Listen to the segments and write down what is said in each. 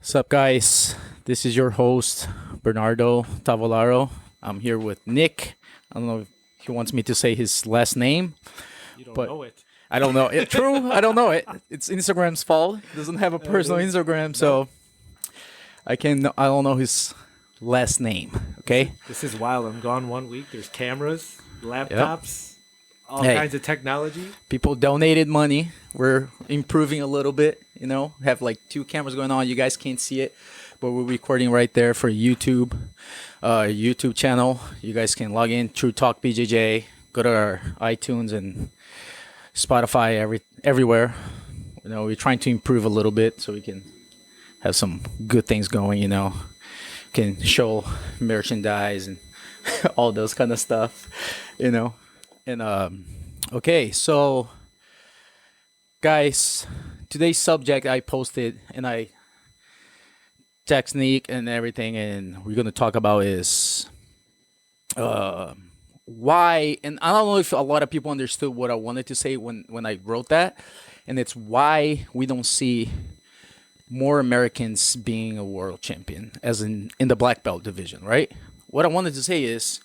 What's up, guys? This is your host, Bernardo Tavolaro. I'm here with Nick. I don't know if he wants me to say his last name, You don't but know it. I don't know. True, I don't know it. It's Instagram's fault. He doesn't have a personal is. Instagram, so I don't know his last name. Okay. This is wild. I'm gone 1 week. There's cameras, laptops, all Hey. kinds of technology. People donated money. We're improving a little bit. Have like two cameras going on. You guys can't see it, but we're recording right there for YouTube channel. You guys can log in True Talk BJJ. Go to our iTunes and Spotify, everywhere. We're trying to improve a little bit so we can have some good things going. Can show merchandise and all those kind of stuff. And okay, so guys, today's subject I posted and I text Nick and everything, and we're gonna talk about is why. And I don't know if a lot of people understood what I wanted to say when I wrote that, and it's why we don't see more Americans being a world champion, as in the black belt division, right? What I wanted to say is,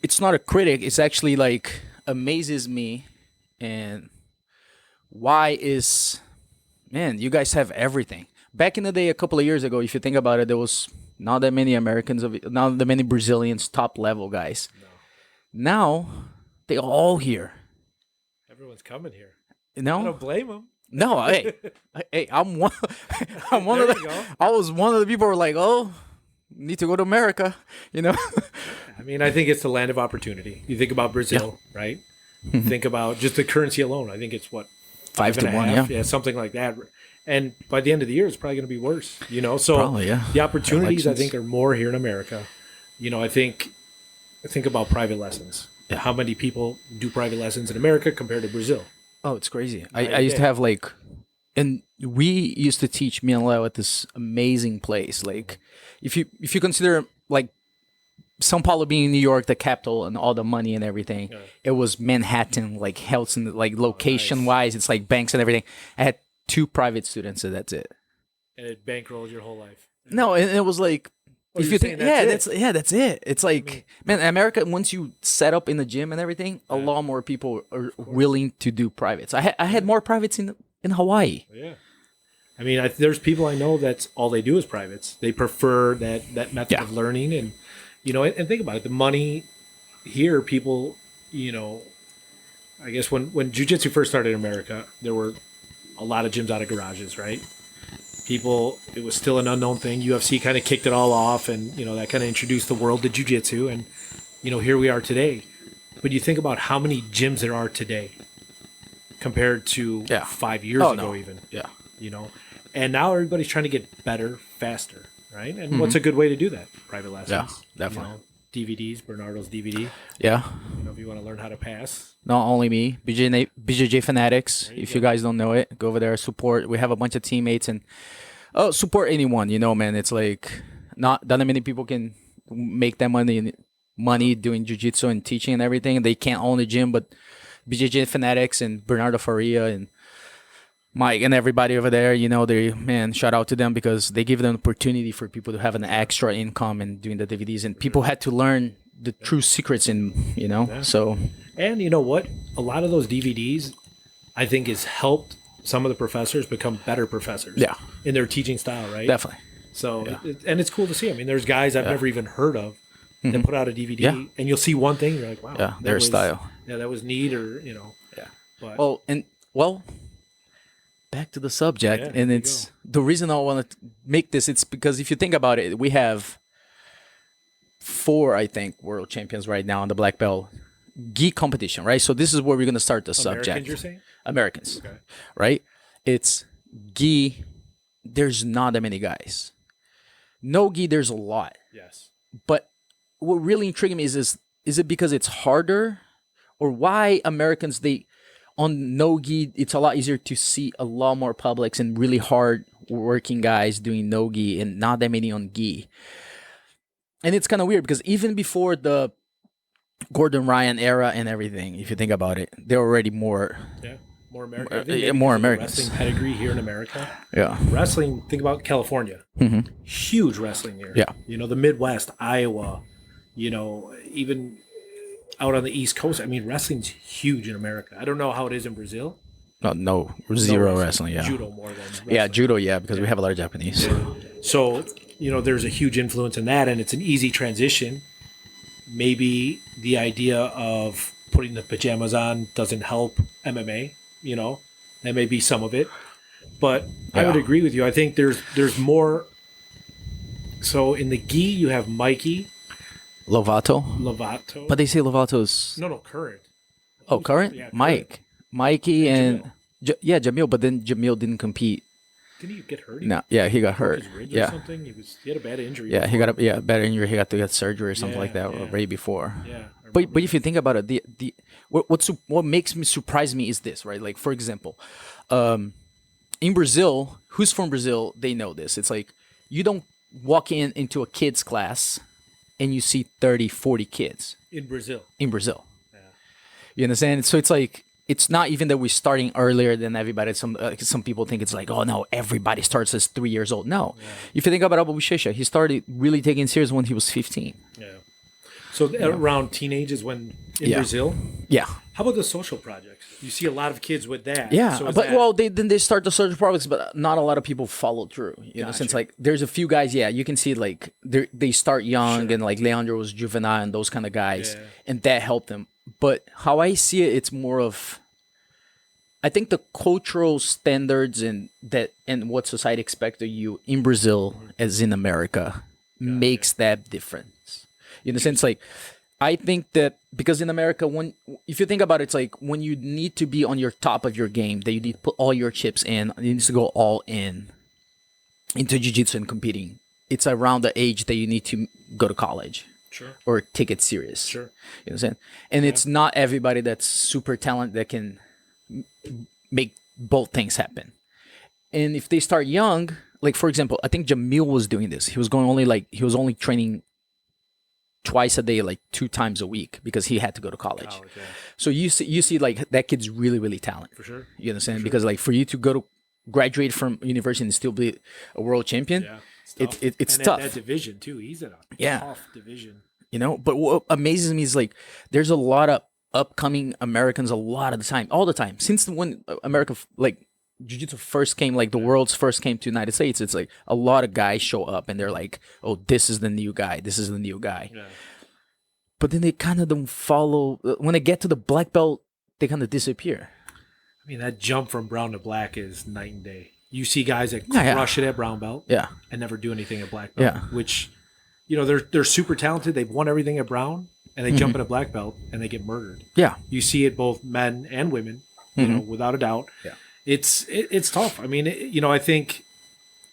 it's not a critic. It's actually like amazes me, and why is, man, you guys have everything. Back in the day, a couple of years ago, if you think about it, there was not that many not that many Brazilians, top level guys. Now they all here. Everyone's coming here. You I know? don't blame them. No, hey, I'm one. I'm one of There the. you go. I was one of the people who were like, oh, need to go to America. I mean, I think it's the land of opportunity. You think about Brazil, right? Think about just the currency alone. I think it's what, 5 to 1, yeah, something like that. And by the end of the year, it's probably going to be worse. So Probably, yeah. the opportunities I Elections. think are more here in America. I think about private lessons. Yeah. How many people do private lessons in America compared to Brazil? Oh, it's crazy. Right, I used to yeah. have and we used to teach me and Leo at this amazing place. Like, if you consider like São Paulo being New York, the capital, and all the money and everything, it was Manhattan, like health and like location wise, it's like banks and everything. I had 2 private students, so that's it. And it bankrolled your whole life. No, and it was like, Oh, if you're you think, saying that's that's it. It's like, man, America. Once you set up in the gym and everything, a lot more people are willing to do privates. I had more privates in Hawaii. Yeah. I mean, there's people I know that's all they do is privates. They prefer that method Yeah. of learning, and and think about it. The money here, people, I guess when jiu-jitsu first started in America, there were a lot of gyms out of garages, right? People, it was still an unknown thing. UFC kind of kicked it all off, and that kind of introduced the world to jiu-jitsu, and here we are today. But you think about how many gyms there are today compared to Yeah. 5 years Oh, ago, no. even. Yeah. And now everybody's trying to get better, faster, right? And what's a good way to do that? Private lessons. Yeah, definitely. DVDs, Bernardo's DVD. Yeah. If you want to learn how to pass. Not only me, BJJ Fanatics. If you guys don't know it, go over there, support. We have a bunch of teammates and support anyone. Man, it's like not that many people can make that money doing jiu-jitsu and teaching and everything. They can't own a gym, but BJJ Fanatics and Bernardo Faria and Mike and everybody over there, shout out to them because they give an opportunity for people to have an extra income and doing the DVDs, and people had to learn the true secrets so And you know what? A lot of those DVDs, I think, has helped some of the professors become better professors. Yeah. In their teaching style, right? definitely. So, and it's cool to see. I mean, there's guys I've never even heard of that put out a DVD, Yeah. and you'll see one thing, you're like, wow. Yeah, that their was- style. Yeah, that was neat, or, Yeah. But, Back to the subject, Yeah, and there you it's the reason I want to make this. It's because if you think about it, we have 4, I think, world champions right now on the black belt gi competition, right? So this is where we're gonna start the subject. Americans, you're saying? Americans, Okay. right? It's gi. There's not that many guys. No gi, there's a lot. Yes. But what really intrigued me is it because it's harder, or why Americans on no gi it's a lot easier to see a lot more publics and really hard working guys doing no gi and not that many on gi. And it's kind of weird because even before the Gordon Ryan era and everything, if you think about it, they're already more Yeah. More American. I think yeah, maybe more because of the Americans. wrestling pedigree here in America. Yeah. Wrestling. Think about California. Huge wrestling here. Yeah. You know, the Midwest, Iowa. You know, even out on the East Coast. I mean, wrestling's huge in America. I don't know how it is in Brazil. No, No zero wrestling. Yeah. Judo more than wrestling. Yeah, judo. Yeah, because we have a lot of Japanese. So, you know, there's a huge influence in that, and it's an easy transition. Maybe the idea of putting the pajamas on doesn't help MMA, you know, that may be some of it. But I would Yeah. agree with you. I think there's more. So in the gi, you have Mikey, Lovato. Lovato. But they say Lovato's no, current. current Yeah, current. Mikey, and Jamil. Yeah, Jamil. But then Jamil didn't compete. Didn't he get hurt? No, yeah, he got Broke hurt. his ribs or Yeah, something. He had a bad injury. yeah, he got a bad injury. He got to get surgery or something like Yeah, that yeah. way before. Yeah. I But remember if you think about it, what makes me surprise me is this, right? Like for example, in Brazil, who's from Brazil, they know this. It's like you don't walk into a kids class and you see 30, 40 kids in Brazil. in Brazil. You understand? So it's like it's not even that we're starting earlier than everybody. Some people think it's like, oh no, everybody starts as 3 years old. No, if you think about Abu Bochecha, he started really taking it serious when he was 15. Yeah. So around teenage is when in Yeah. Brazil. Yeah. How about the social projects? You see a lot of kids with that. Yeah, So is but that- well, then they start the social projects, but not a lot of people follow through. You know, since Gotcha. like there's a few guys, yeah, you can see like they start young and like Leandro was juvenile and those kind of guys, Yeah. and that helped them. But how I see it, it's more of, I think the cultural standards and what society expects of you in Brazil as in America makes that difference. In the sense, like I think that because in America, if you think about it, it's like when you need to be on your top of your game, that you need to put all your chips in, you need to go all in into jiu-jitsu and competing. It's around the age that you need to go to college Sure. or take it serious. Sure. You know what I'm saying? And it's not everybody that's super talented that can make both things happen. And if they start young, like for example, I think Jamil was doing this. He was only training twice a day, like 2 times a week, because he had to go to college. College, yeah. So you see like that kid's really, really talented. For sure. You understand? Because like for you to go to graduate from university and still be a world champion, Yeah. it's and tough. That division too. He's in a Yeah. tough division. You know, but what amazes me is like there's a lot of upcoming Americans all the time since when America like jiu-jitsu first came, like the world's first came to United States. It's like a lot of guys show up and they're like, oh, this is the new guy, Yeah. but then they kind of don't follow. When they get to the black belt, they kind of disappear. I mean, that jump from brown to black is night and day. You see guys that Yeah, yeah. crush it at brown belt Yeah, and never do anything at black belt. Yeah. Which, you know, they're super talented. They've won everything at brown, and they jump in a black belt and they get murdered. yeah, You see it both men and women, you know, without a doubt. Yeah. It's tough. I mean, you know, I think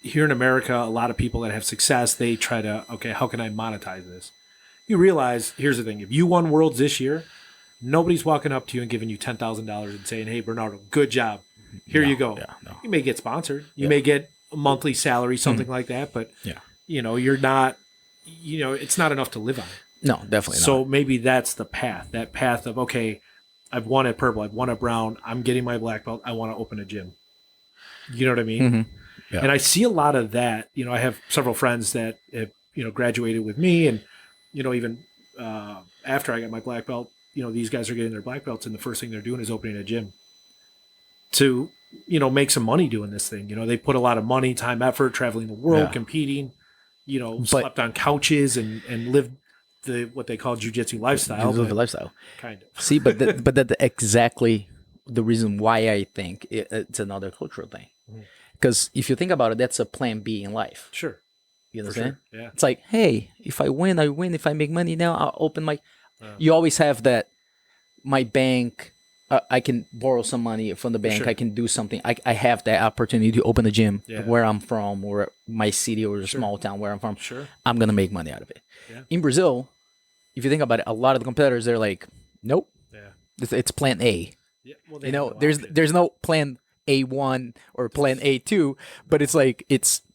here in America, a lot of people that have success, they try to, okay, how can I monetize this? You realize, here's the thing: if you won worlds this year, nobody's walking up to you and giving you $10,000 and saying, "Hey, Bernardo, good job. Here you go." yeah, no. You may get sponsored. You may get a monthly salary, something like that. But Yeah. you know, you're not. You know, it's not enough to live on. No, definitely not. So maybe that's the path. That path of, okay, I've won at purple, I've won at brown, I'm getting my black belt, I want to open a gym. You know what I mean? Yeah. And I see a lot of that. You know, I have several friends that have, you know, graduated with me, and you know, even after I got my black belt, you know, these guys are getting their black belts, and the first thing they're doing is opening a gym to, you know, make some money doing this thing. You know, they put a lot of money, time, effort, traveling the world, Yeah. competing, you know, slept on couches and lived the what they call jujitsu lifestyle. Live the but lifestyle. kind of. See, but that's exactly the reason why I think it's another cultural thing. Because if you think about it, that's a plan B in life. Sure. You For understand? sure. Yeah. It's like, hey, if I win, I win. If I make money now, I'll open my. You always have that. My bank, I can borrow some money from the bank. sure. I can do something. I have that opportunity to open a gym Yeah. where I'm from, or my city, or a small town where I'm from. Sure. I'm gonna make money out of it. Yeah. In Brazil, if you think about it, a lot of the competitors, they're like, nope, Yeah. it's plan A. Yeah. Well, You know, there's no plan A1 or plan A2, but it's like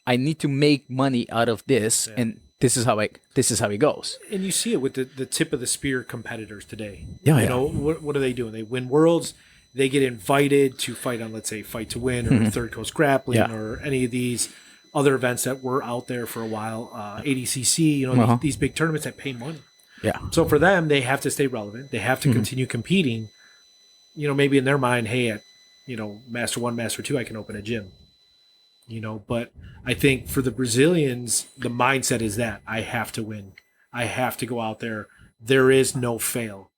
I need to make money out of this, and this is how it goes. and you see it with the tip of the spear competitors today. Yeah, you yeah. know, what are they doing? They win worlds, they get invited to fight on, let's say, Fight to Win or Third Coast Grappling Yeah. or any of these other events that were out there for a while, ADCC, these big tournaments that pay money. Yeah. So for them, they have to stay relevant. They have to continue competing. Maybe in their mind, hey, at Master 1, Master 2, I can open a gym. But I think for the Brazilians, the mindset is that I have to win. I have to go out there. There is no fail.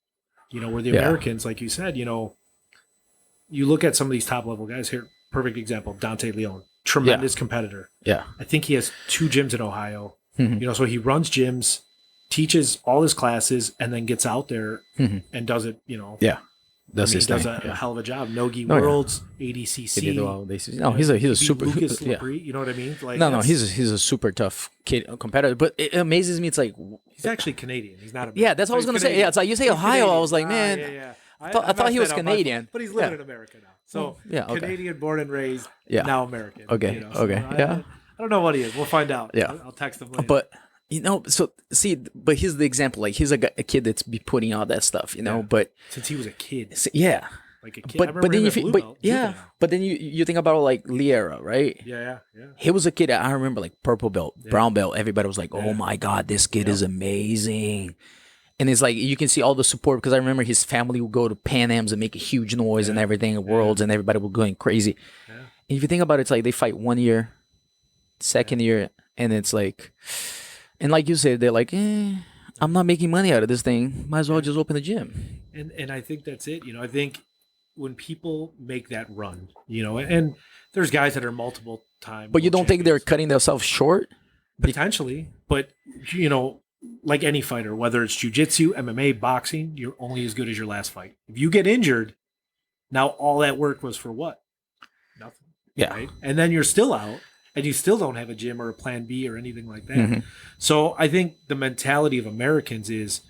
Where the Americans, like you said, you look at some of these top level guys here. Perfect example, Dante Leon, tremendous competitor. Yeah. I think he has 2 gyms in Ohio. So he runs gyms, teaches all his classes, and then gets out there and does it. Yeah. That's his does thing. a hell of a job. Nogi Worlds, ADCC. He did all this. No, he's a super. Lucas Yeah. Labrie, you know what I mean? Like, No, he's a super tough kid competitor. But it amazes me. It's like he's actually Canadian. He's not. Yeah, that's what I was gonna say. Yeah, it's like you say Ohio. I was like, man, Yeah. I thought he was Canadian. But he's living in America now. So okay. Canadian, born and raised. Yeah. Now American. Okay. Yeah. I don't know what he is. We'll find out. Yeah. I'll text him later. But so see, but here's the example. Like he's a kid that's be putting all that stuff. But since he was a kid, yeah. Like a kid. But then but then you think about like Liera, right? Yeah. He was a kid that I remember like purple belt, brown belt. Everybody was like, "Oh my god, this kid is amazing." And it's like you can see all the support because I remember his family would go to Pan Ams and make a huge noise and everything at Worlds and everybody was going crazy. Yeah. And if you think about it, it's like they fight 1 year, second year, and it's like, and like you said, they're like, I'm not making money out of this thing. Might as well just open a gym. And I think that's it. I think when people make that run, and there's guys that are multiple time. But you don't think they're cutting themselves short? Potentially, but like any fighter, whether it's jiu-jitsu, MMA, boxing, you're only as good as your last fight. If you get injured, now all that work was for what? Nothing. Yeah. Right? And then you're still out and you still don't have a gym or a plan B or anything like that. So I think the mentality of Americans is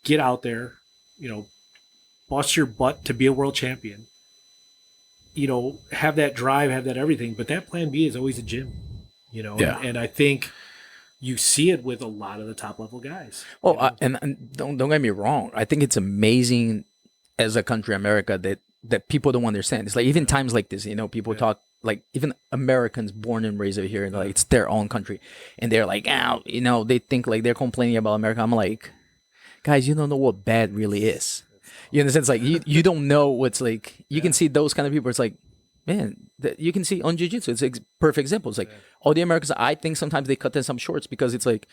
get out there, bust your butt to be a world champion, have that drive, have that everything. But that plan B is always a gym, and I think you see it with a lot of the top level guys. Well, and don't get me wrong. I think it's amazing as a country, America, that people don't understand. It's like even times like this, people talk like even Americans born and raised over here, and like it's their own country, and they're like, they think like they're complaining about America. I'm like, guys, you don't know what bad really is. You understand? It's like you don't know what's like. You can see those kind of people. It's like, man, you can see on jiu-jitsu. It's a perfect example. It's like all the Americans, I think sometimes they cut in some shorts because it's like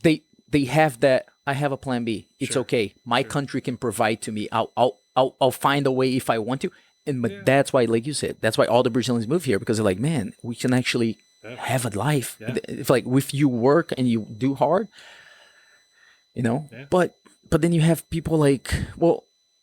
they have that. I have a plan B. It's okay. My country can provide to me. I'll find a way if I want to. But that's why, like you said, that's why all the Brazilians move here because they're like, man, we can actually have a life. If like if you work and you do hard, But then you have people like,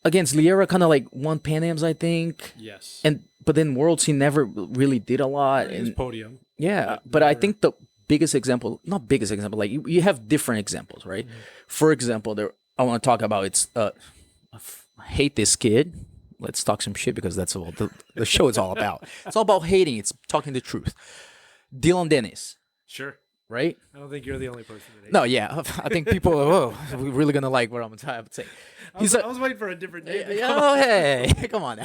against Liera, kind of like won Pan Ams, I think. Yes. But then Worlds, he never really did a lot. His podium. Yeah, but I think the biggest example, not biggest example, like you have different examples, right? For example, I want to talk about I hate this kid. Let's talk some shit because that's all the show is all about. It's all about hating. It's talking the truth. Dylan Dennis. Sure. Right? I don't think you're the only person that hates. No, yeah. I think people are really going to like what I'm trying to say. I was waiting for a different name. Hey, come on.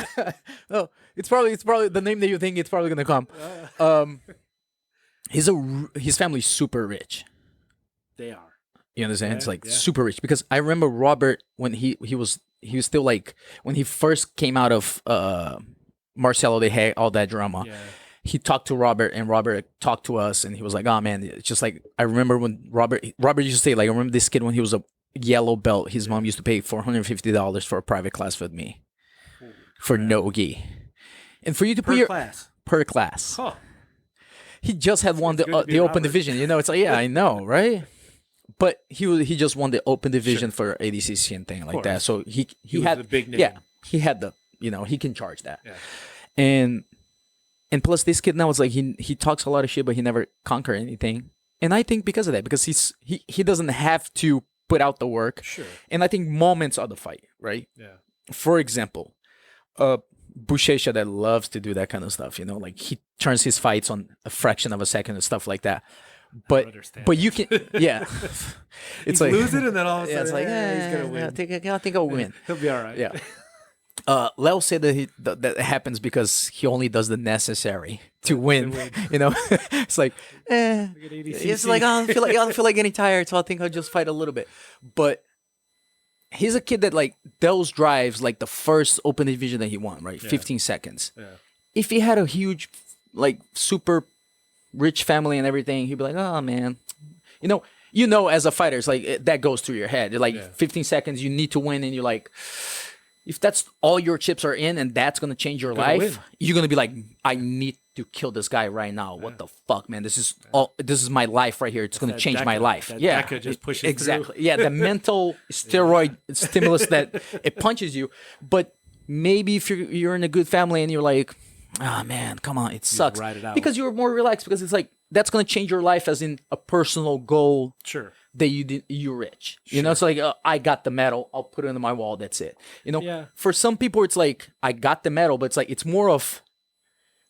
No, it's probably the name that you think it's probably going to come. His family's super rich. They are. You understand? It's like super rich because I remember Robert when he was still like when he first came out of Marcelo, they had all that drama. Yeah. He talked to Robert and Robert talked to us and he was like, oh man, it's just like, I remember when Robert used to say like, I remember this kid when he was a yellow belt, his mom used to pay $450 for a private class with me for no-gi. And for you to put your per class. Huh. He just had won the open division, it's like, yeah, I know, right? But he just won the open division for ADCC and thing like that. So he had the big name. Yeah, he had the, he can charge that. Yeah. And plus, this kid now is like he talks a lot of shit, but he never conquer anything. And I think because of that, because he doesn't have to put out the work. Sure. And I think moments are the fight, right? Yeah. For example, Buchecha that loves to do that kind of stuff, like he turns his fights on a fraction of a second and stuff like that. But you can, yeah. It's like lose it and then all of a sudden, it's like, he's gonna win. I think I'll win. He'll be all right. Yeah. Leo said that that happens because he only does the necessary to win. You know, it's like, it's like I don't feel like getting tired, so I think I'll just fight a little bit. But he's a kid that like those drives, like the first open division that he won, right? 15 seconds. Yeah. If he had a huge, like super rich family and everything, he'd be like, oh man, you know, as a fighter, it's like that goes through your head. You're like 15 seconds, you need to win, and you're like, if that's all your chips are in, and that's gonna change your life, you're gonna be like, I need to kill this guy right now. What the fuck, man? This is my life right here. It's gonna change my life. Yeah, just pushes exactly. through. Yeah, the mental steroid stimulus that it punches you. But maybe if you're in a good family and you're like, ah man, come on, it sucks, ride it out. because you're more relaxed, because it's like that's gonna change your life as in a personal goal. Sure. That you're rich. You know, it's like, I got the medal, I'll put it on my wall, that's it. You know, for some people, it's like, I got the medal, but it's like, it's more of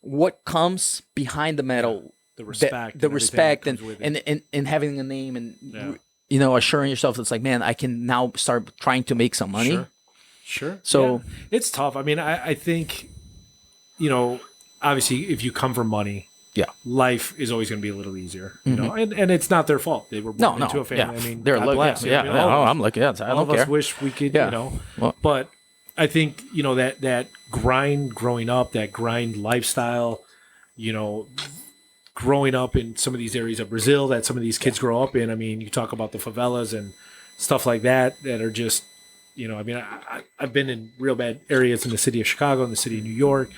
what comes behind the medal. The respect. The respect and having a name and, you know, assuring yourself it's like, man, I can now start trying to make some money. Sure. So it's tough. I mean, I think, you know, obviously if you come from money, life is always going to be a little easier, you know, and it's not their fault. They were born into a family. I mean, they're God lucky. bless. Yeah. You know, I'm lucky. Yeah, I all don't of care. us wish we could, you know, but I think, you know, that grind growing up, that grind lifestyle, you know, growing up in some of these areas of Brazil that some of these kids grow up in. I mean, you talk about the favelas and stuff like that are just, you know, I mean, I've been in real bad areas in the city of Chicago, in the city of New York.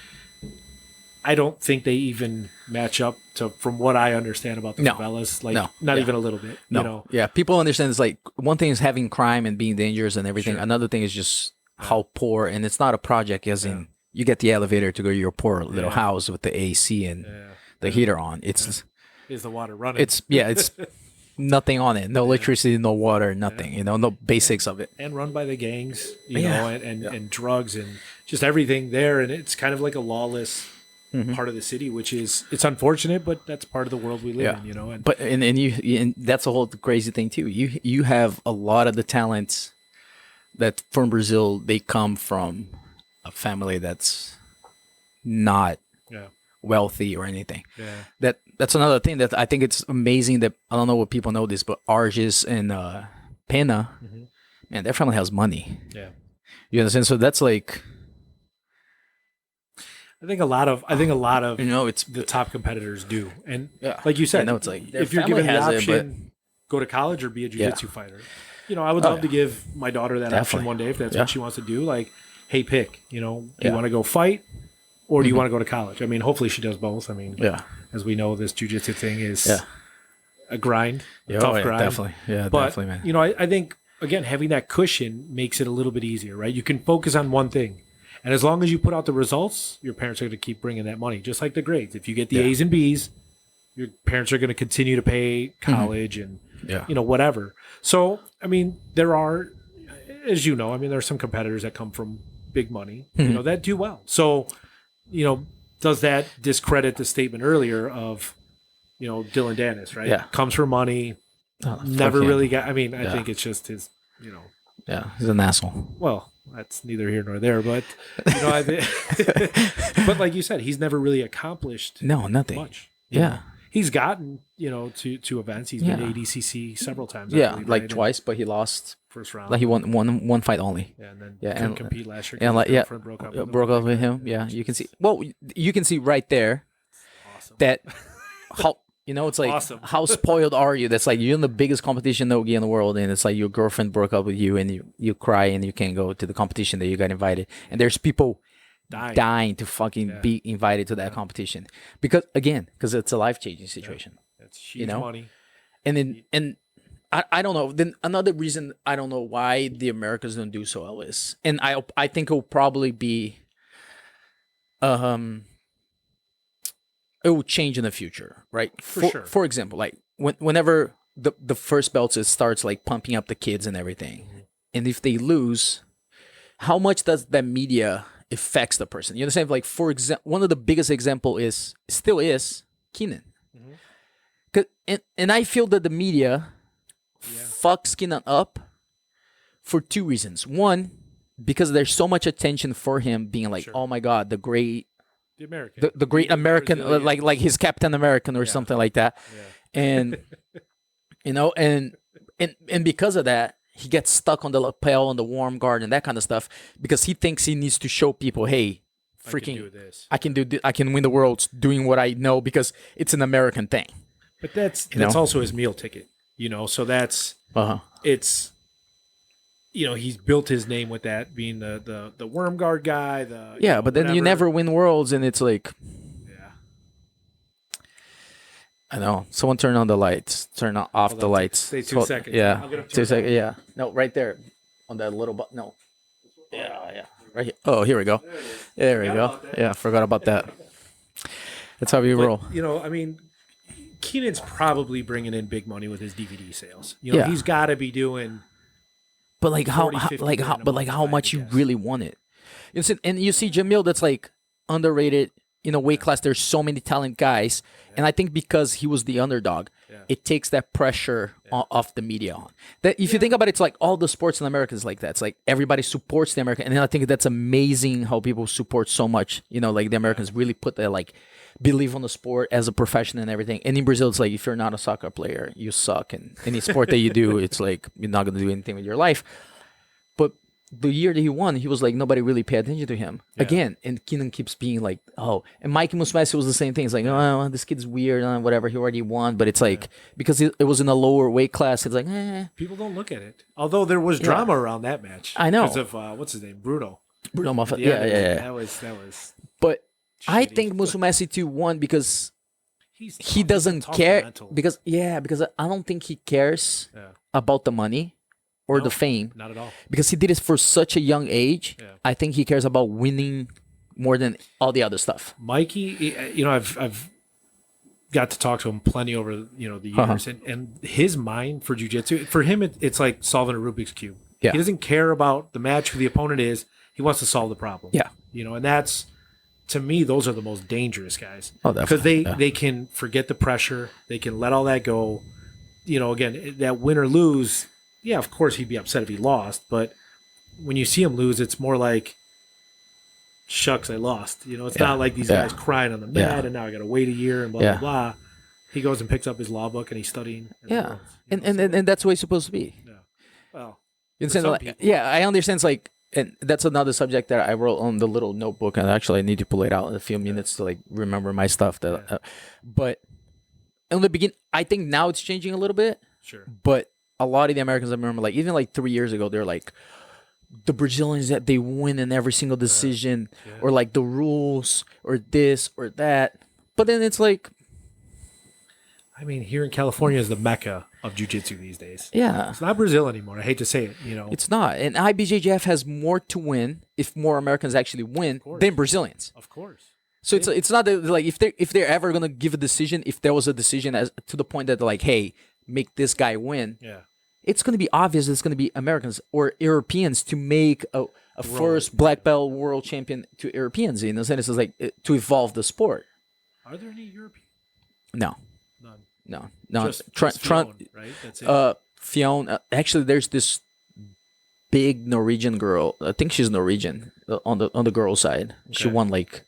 I don't think they even match up to, from what I understand about the favelas, like not even a little bit. No. You know? Yeah, people understand it's like, one thing is having crime and being dangerous and everything. Another thing is just how poor, and it's not a project as in you get the elevator to go to your poor little house with the AC and the heater on. It's is the water running? It's nothing on it. No electricity, no water, nothing. You know, no basics of it. And run by the gangs, you know, and drugs and just everything there. And it's kind of like a lawless part of the city, which is, it's unfortunate, but that's part of the world we live in, you know. And and that's a whole crazy thing too. You have a lot of the talents that from Brazil, they come from a family that's not wealthy or anything. That's another thing that I think it's amazing that, I don't know what people know this, but Arges and Pena, man, their family has money. You understand? So that's like, I think a lot of you know, it's the top competitors do. And like you said, I know, it's like if you're given the option, go to college or be a jiu-jitsu fighter. You know, I would love to give my daughter that option one day if that's what she wants to do. Like, hey, pick, you know, do you want to go fight or do you want to go to college? I mean, hopefully she does both. I mean, as we know, this jiu-jitsu thing is a grind, a tough grind. Definitely. Yeah, but, definitely, man. You know, I think, again, having that cushion makes it a little bit easier, right? You can focus on one thing. And as long as you put out the results, your parents are going to keep bringing that money, just like the grades. If you get the A's and B's, your parents are going to continue to pay college and, you know, whatever. So, I mean, there are, as you know, I mean, there are some competitors that come from big money, you know, that do well. So, you know, does that discredit the statement earlier of, you know, Dylan Dennis, right? Yeah. Comes from money, never really got, I mean, I think it's just his, you know. Yeah, he's an asshole. Well, that's neither here nor there, but you know, but like you said, he's never really accomplished nothing much. Yeah, he's gotten, you know, to events. He's been to ADCC several times. I believe, like twice, but he lost first round. Like he won one fight only. Yeah, and then and compete last year. And like broke up with him. Yeah, you can see. Well, you can see right there that how. You know, it's like, how spoiled are you? That's like, you're in the biggest competition no-gi in the world, and it's like your girlfriend broke up with you, and you cry, and you can't go to the competition that you got invited. And there's people dying to fucking be invited to that competition. Because it's a life-changing situation. It's huge money. And then, I don't know. Then another reason I don't know why the Americans don't do so well is, and I think it'll probably be, it will change in the future, right? For sure. For example, like whenever the first belts, it starts like pumping up the kids and everything, and if they lose, how much does that media affects the person? You understand? Like, for example, one of the biggest example is Keenan, and I feel that the media fucks Keenan up for two reasons. One, because there's so much attention for him being like, Sure. oh my God, the great, The American. the great American, Brazilian. like his Captain American or Yeah. something like that. Yeah. And, and because of that, he gets stuck on the lapel and the warm guard and that kind of stuff because he thinks he needs to show people, hey, I can freaking, do this. I can do, I can win the world doing what I know because it's an American thing. But that's know? also his meal ticket, so that's Uh-huh. it's he's built his name with that being the worm guard guy, Yeah, but then you whatever. never win worlds, and it's like, Yeah. I know. Someone turn on the lights. Turn off Hold the on, lights. stay 2 So- seconds. Yeah, I'll get up to 2 it. seconds. Yeah, no, right there on that little button. No. Yeah, right here. Oh, here we go. There we go. about that. Yeah, forgot about that. That's how we roll. I mean, Keenan's probably bringing in big money with his DVD sales. Yeah. He's got to be doing. But like how, 40, 50 like how, grand a but like month, how I much you guess. really want it. And you see Jamil, that's like underrated in a weight class. There's so many talent guys, and I think because he was the underdog, it takes that pressure off the media on. That if you think about it, it's like all the sports in America is like that. It's like everybody supports the American, and then I think that's amazing how people support so much. Like the Americans really put that like believe on the sport as a profession and everything. And in Brazil, it's like if you're not a soccer player, you suck. And any sport that you do, it's like you're not gonna do anything with your life. But the year that he won, he was like nobody really paid attention to him again. And Keenan keeps being like, oh, and Mikey Musumeci was the same thing. It's like, oh, this kid's weird, whatever. He already won, but it's like because it was in a lower weight class. It's like, People don't look at it. Although there was drama around that match. I know. Because of what's his name, Bruno. Bruno Moffat. Yeah, Yeah. That was. But I shitty. think Musumeci too won because He's he tough. doesn't He's a tough care mental. because I don't think he cares Yeah. about the money or No. the fame Not at all. because he did it for such a young age. Yeah. I think he cares about winning more than all the other stuff. Mikey, I've got to talk to him plenty over the years, Uh-huh. and his mind for jiu-jitsu, for him it's like solving a Rubik's cube. Yeah. He doesn't care about the match, who the opponent is. He wants to solve the problem. Yeah. And that's, to me, those are the most dangerous guys. Oh, because definitely, they can forget the pressure. They can let all that go. Again, that win or lose. Yeah, of course he'd be upset if he lost, but when you see him lose, it's more like, shucks, I lost. It's not like these guys crying on the mat and now I got to wait a year and blah, Yeah. blah, blah. He goes and picks up his law book and he's studying. Yeah, and that's the way it's supposed to be. Well, You understand? some Like, people. yeah, I understand. It's like, and that's another subject that I wrote on the little notebook, and actually I need to pull it out in a few minutes to like remember my stuff. But in the beginning, I think now it's changing a little bit. Sure. But a lot of the Americans, I remember, like even like 3 years ago, they're like the Brazilians that they win in every single decision, or like the rules, or this or that. But then it's like, I mean, here in California is the mecca of jiu-jitsu these days. yeah, It's not Brazil anymore. I hate to say it. it's not. And IBJJF has more to win if more Americans actually win than Brazilians. Of course. So it's not that, like if they're ever gonna give a decision, if there was a decision as to the point that they're like, hey, make this guy win, Yeah. it's gonna be obvious it's gonna be Americans or Europeans to make a first black belt world champion to Europeans. In a sense, it's like to evolve the sport. Are there any European? No, None. no. Just Fionn, right? That's it. Fiona. Actually, there's this big Norwegian girl. I think she's Norwegian on the girl side. She Okay. won like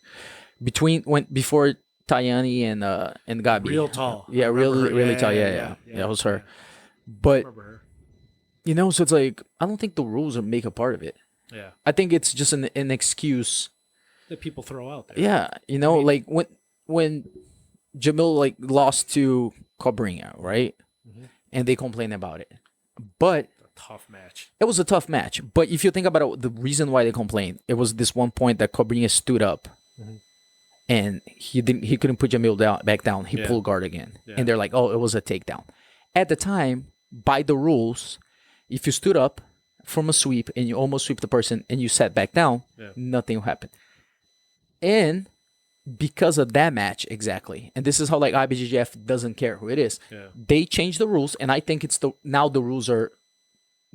before Tayani and Gabi. Real tall. Yeah, I remember her. really tall. Yeah, it was her. But Remember so it's like I don't think the rules are make a part of it. her. Yeah. I think it's just an excuse. That people throw out there. Yeah, like when Jamil like lost to Cobrinha, right? And they complain about it, but A tough match. it was a tough match. But if you think about it, the reason why they complained, it was this one point that Cobrinha stood up, and he couldn't put Jamil back down. He Yeah. pulled guard again, Yeah. and they're like, oh, it was a takedown. At the time, by the rules, if you stood up from a sweep and you almost sweep the person and you sat back down, Yeah. nothing will happen. And because of that match, exactly, and this is how like IBJJF doesn't care who it is. Yeah. They changed the rules, and I think now the rules are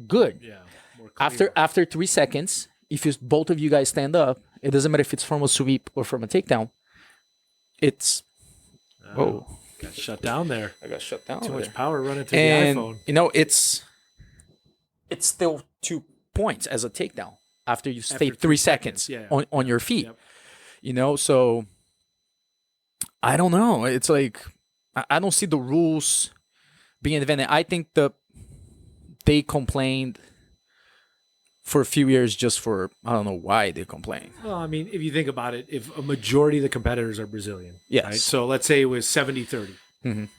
good. Yeah. More clear. After 3 seconds, if both of you guys stand up, it doesn't matter if it's from a sweep or from a takedown. It's whoa, Got shut down there. I got shut down. Too over much there. power running through And the iPhone. it's still 2 points as a takedown. after you stay After 3 3 seconds, seconds, on your feet. Yep. You know, so I don't know. It's like I don't see the rules being invented. I think they complained for a few years just for I don't know why they complained. Well, I mean, if you think about it, if a majority of the competitors are Brazilian, Yes. right? So let's say it was 70-30. Mhm.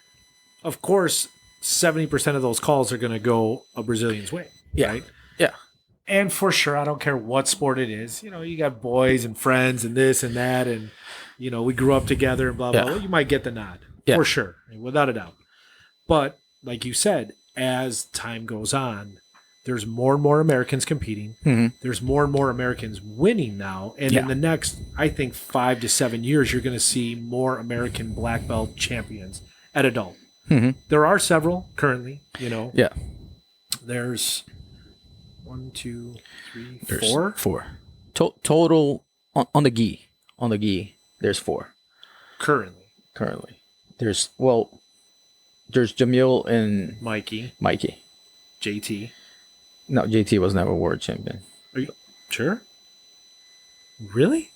Of course, 70% of those calls are going to go a Brazilian's way, Yeah. right? Yeah. And for sure, I don't care what sport it is. You know, you got boys and friends and this and that, and you know, we grew up together and blah blah. Yeah. Blah. You might get the nod Yeah. for sure, without a doubt. But like you said, as time goes on, there's more and more Americans competing. Mhm. There's more and more Americans winning now, and Yeah. in the next, I think 5 to 7 years, you're going to see more American black belt champions at adult. Mhm. There are several currently. You know, Yeah. there's 1, 2, 3, There's 4. 4. Total on the gi. On the gi, there's 4 currently. There's Jamil and Mikey, Mikey. JT. No, JT was never world champion. Are you sure? Really?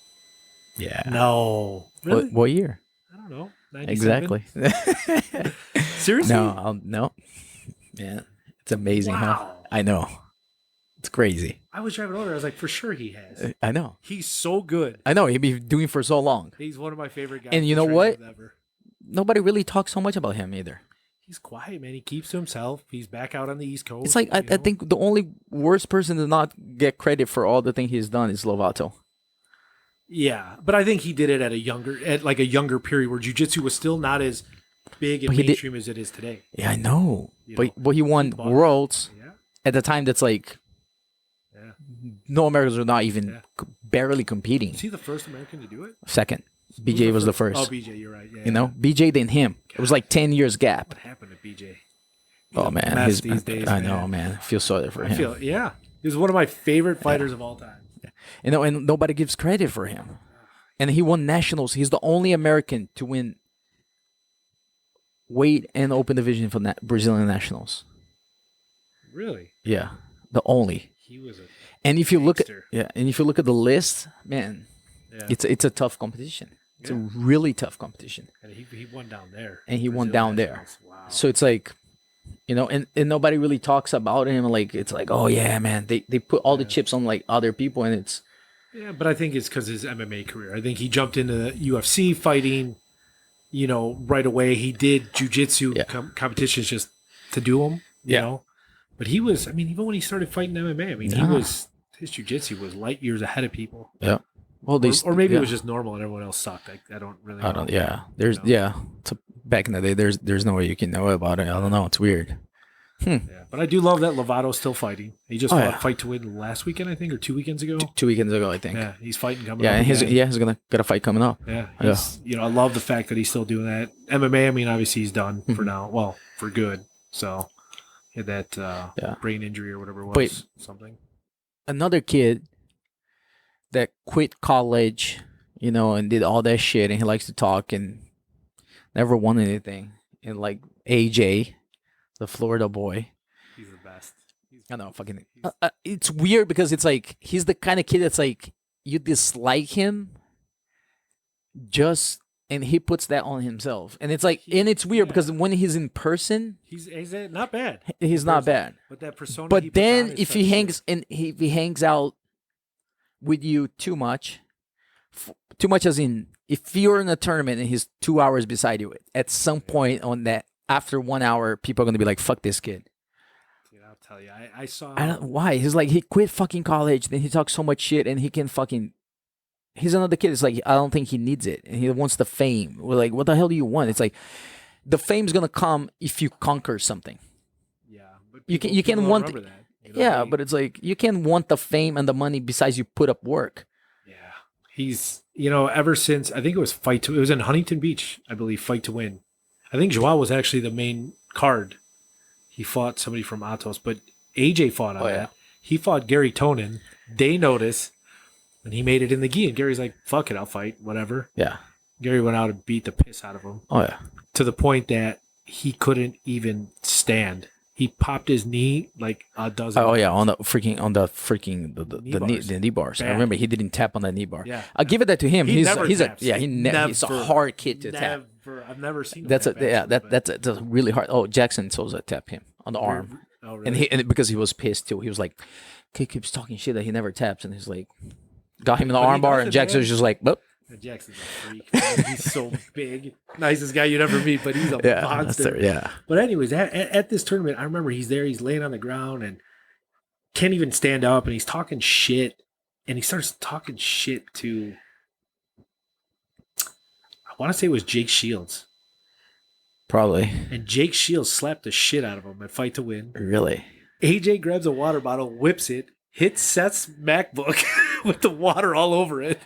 Yeah. No. Really? What year? I don't know. 97? Exactly. Seriously? No. Yeah. It's amazing, huh? Wow. I know. It's crazy. I was driving over. I was like, for sure he has. I know. He's so good. I know. He'd be doing for so long. He's one of my favorite guys. And you to know train what? with ever. Nobody really talks so much about him either. He's quiet, man. He keeps to himself. He's back out on the East Coast. It's like I you know? think the only worst person to not get credit for all the things he's done is Lovato. Yeah, but I think he did it at a younger period where jiu-jitsu was still not as big and But he did- mainstream as it is today. Yeah, I know. You But know, but he won bought- worlds Yeah. at the time that's like Yeah. no Americans were not even Yeah. barely competing. Is he the first American to do it? Second. Who's BJ was the first. Oh, BJ, you're right. Yeah. You know, BJ then him. It was like 10 years gap. What happened to BJ? Oh He's a man, mess these days, I know, man. I feel sorry for I him. feel yeah. He was one of my favorite fighters of all time. You know, and nobody gives credit for him. And he won nationals. He's the only American to win weight and open division for Brazilian nationals. Really? Yeah, the only. He was a And if you look at gangster. and if you look at the list, man, yeah. it's a tough competition. It's Yeah. a really tough competition. And he won down there. And he won Brazil down there. Nationals. Wow. So it's like, you know, and nobody really talks about him. Like it's like, oh yeah, man, they put all the chips on like other people, and it's Yeah, but I think it's because his MMA career. I think he jumped into the UFC fighting, you know, right away. He did jujitsu Yeah. competitions just to do them, you Yeah. know. But he was, I mean, even when he started fighting MMA, I mean, Yeah. his jujitsu was light years ahead of people. yeah. Well, Or maybe yeah. it was just normal and everyone else sucked. I don't really know. I don't. Yeah, there's You know? yeah. So back in the day, there's no way you can know about it. I don't know. It's weird. Yeah, but I do love that Lovato's still fighting. He just Oh, fought yeah. Fight to Win last weekend, I think, or 2 weekends ago. 2 weekends ago, I think. Yeah, he's fighting coming Yeah, up. and he's again. he's got a fight coming up. Yeah, you know, I love the fact that he's still doing that. MMA, I mean, obviously he's done Mm-hmm. for now. Well, for good. So he had that Yeah. brain injury or whatever it was. Wait. Something. Another kid that quit college, you know, and did all that shit, and he likes to talk and never won anything. And like AJ, the Florida boy. He's the best. I know, fucking. It's weird because it's like he's the kind of kid that's like you dislike him, and he puts that on himself, and it's like, and it's weird because when he's in person, He's not bad. he's not bad. But that persona. he But puts then on is if such he shit. hangs and if he hangs out with you too much, too much as in if you're in a tournament and he's 2 hours beside you, at some point on that after 1 hour, people are gonna be like, "Fuck this kid." Dude, I'll tell you, I saw. I don't why. He's like he quit fucking college, then he talks so much shit, and he can fucking. He's another kid. It's like I don't think he needs it, and he wants the fame. We're like, what the hell do you want? It's like the fame's gonna come if you conquer something. Yeah, but You can- people- you can people don't want- remember that. You know, Yeah, they- but it's like you can want the fame and the money besides you put up work. Yeah, he's ever since I think it was Fight to. It was in Huntington Beach, I believe. Fight to Win. I think Joao was actually the main card. He fought somebody from Atos, but AJ fought on Oh, yeah. that. He fought Gary Tonin. They noticed, and he made it in the gi. And Gary's like, "Fuck it, I'll fight, whatever." Yeah. Gary went out and beat the piss out of him Oh yeah. to the point that he couldn't even stand. he popped his knee like a dozen. Oh yeah, times. the knee bars. I Bad. remember he didn't tap on that knee bar. Yeah. I'll give it that to him. He He's never he's taps. a he's a Never. hard kid to tap. Never. I've never seen. Him That's a tap, yeah actually, but- that's a really hard. Oh, Jackson Souza tapped him on the arm, Oh, really? and because he was pissed too. He was like, he keeps talking shit that he never taps, and he's like, got him in the But he arm bar, does and it, Jackson man. was just like, "Boop." Jackson's a freak. Man. He's so big. Nicest guy you'd ever meet, but he's a Yeah, that's monster. yeah. But anyways, at this tournament, I remember he's there. He's laying on the ground and can't even stand up, and he's talking shit. And he starts talking shit to, I want to say it was Jake Shields. Probably. And Jake Shields slapped the shit out of him at Fight to Win. Really. AJ grabs a water bottle, whips it, hits Seth's MacBook with the water all over it.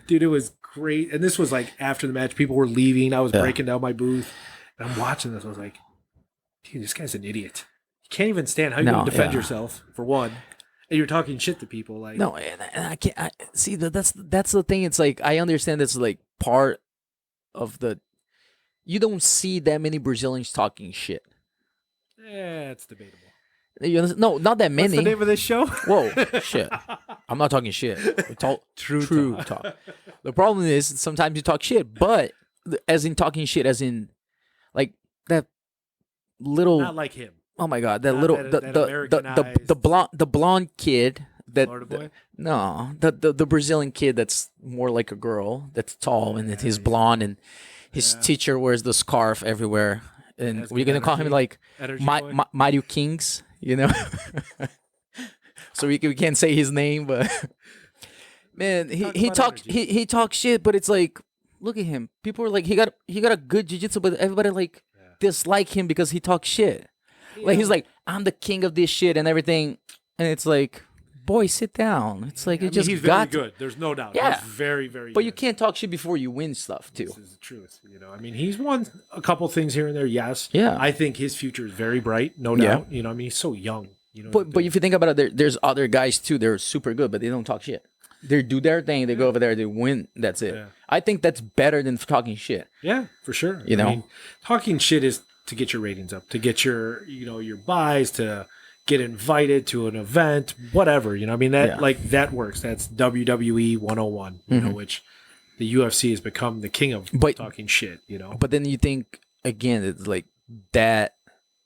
Dude, it was great. And this was like after the match, people were leaving. I was Yeah. breaking down my booth. And I'm watching this. I was like, dude, this guy's an idiot. You can't even stand. How you No, going to defend yeah. yourself, for one? And you're talking shit to people. Like, No, and I can't see that's the thing. It's like I understand that's like part of the. You don't see that many Brazilians talking shit. it's debatable. You understand? No, not that What's many. the name of this show? Whoa, shit! I'm not talking shit. We talk True talk. The problem is sometimes you talk shit, but as in talking shit, as in like that little. Not like him. Oh my god, that Not little that Americanized- the blonde kid that Florida boy? no the Brazilian kid that's more like a girl that's tall and that he's blonde and his Yeah. teacher wears the scarf everywhere and Has we're good gonna call him energy. like Energy boy? Mario Kings, you know. So we can't say his name, but man, Talk he about talks energy. he talks shit, but it's like look at him. People are like he got a good jiu-jitsu, but everybody like dislike him because he talks shit. Like he's like, I'm the king of this shit and everything, and it's like, boy, sit down. It's like I you mean, just he's got. very good. There's no doubt. Yeah. He's very, very But good. you can't talk shit before you win stuff too. This is the truth. You know, I mean, he's won a couple things here and there. Yes. Yeah. I think his future is very bright. No Yeah. doubt. You know, I mean, he's so young. You know, But if you think about it, there's other guys too. They're super good, but they don't talk shit. They do their thing. They go over there. They win. That's it. Yeah. I think that's better than talking shit. yeah, for sure. You know? I mean, talking shit is to get your ratings up, to get your, your buys, to get invited to an event, whatever. You know, I mean, that Yeah. like that works. That's WWE 101, you know, which the UFC has become the king of Mm-hmm. But- talking shit, you know. But then you think again, it's like that.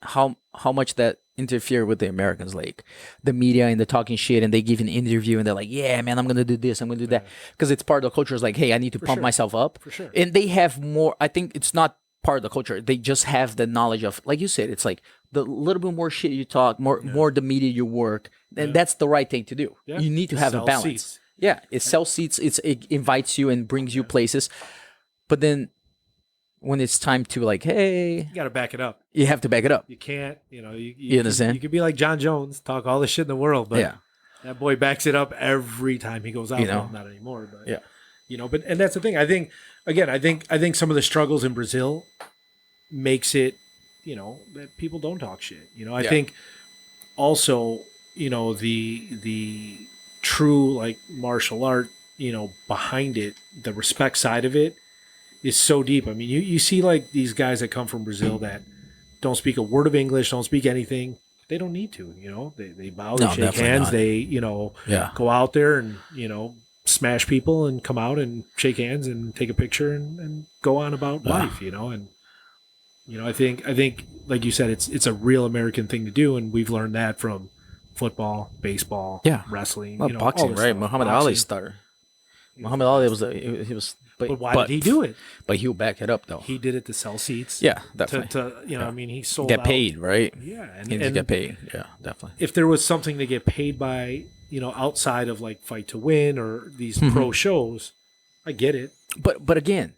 How much that interfere with the Americans, like the media and the talking shit, and they give an interview and they're like, "Yeah, man, I'm gonna do this, I'm gonna do that," because it's part of the culture. Is like, "Hey, I need to pump sure. myself up," For sure. and they have more. I think it's not part of the culture. They just have the knowledge of, like you said, it's like the little bit more shit you talk, more the media you work, and that's the right thing to do. Yeah. You need to have a Sell balance. seats. Yeah, it sells seats. It invites you and brings you places, but then when it's time to like, hey, You got to back it up. you have to back it up. You can't, You understand? You could be like John Jones, talk all the shit in the world, but Yeah. that boy backs it up every time he goes out. You know? Well, not anymore, but Yeah. but and that's the thing. I think again, I think some of the struggles in Brazil makes it, that people don't talk shit. I Yeah. think also, the true like martial art, behind it, the respect side of it is so deep. I mean, you see like these guys that come from Brazil that don't speak a word of English, don't speak anything. They don't need to, They bow, they No, shake definitely hands, not. they, Yeah. go out there and, smash people and come out and shake hands and take a picture and go on about life, and I think like you said, it's a real American thing to do, and we've learned that from football, baseball, Yeah. wrestling, Well, all boxing, this right? stuff. Muhammad Boxing. Ali started. Muhammad Ali was he was, But why did he do it? But he'll back it up though. He did it to sell seats. Yeah, To, definitely. I mean, he sold Get out. paid, right? Yeah, He needs to get paid. Yeah, definitely. if there was something to get paid by, outside of like Fight to Win or these pro shows, I get it. But again,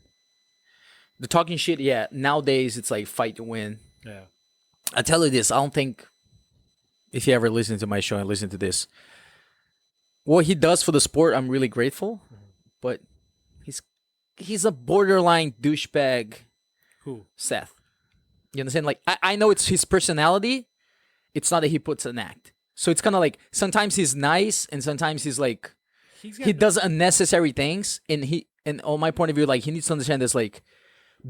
the talking shit. Yeah, nowadays it's like fight to win. Yeah. I tell you this. I don't think if you ever listen to my show and listen to this, what he does for the sport, I'm really grateful. But he's a borderline douchebag. Who? Seth. You understand? Like I know it's his personality. It's not that he puts an act. So it's kind of like sometimes he's nice and sometimes he's like he does unnecessary things. And on my point of view, like he needs to understand this, like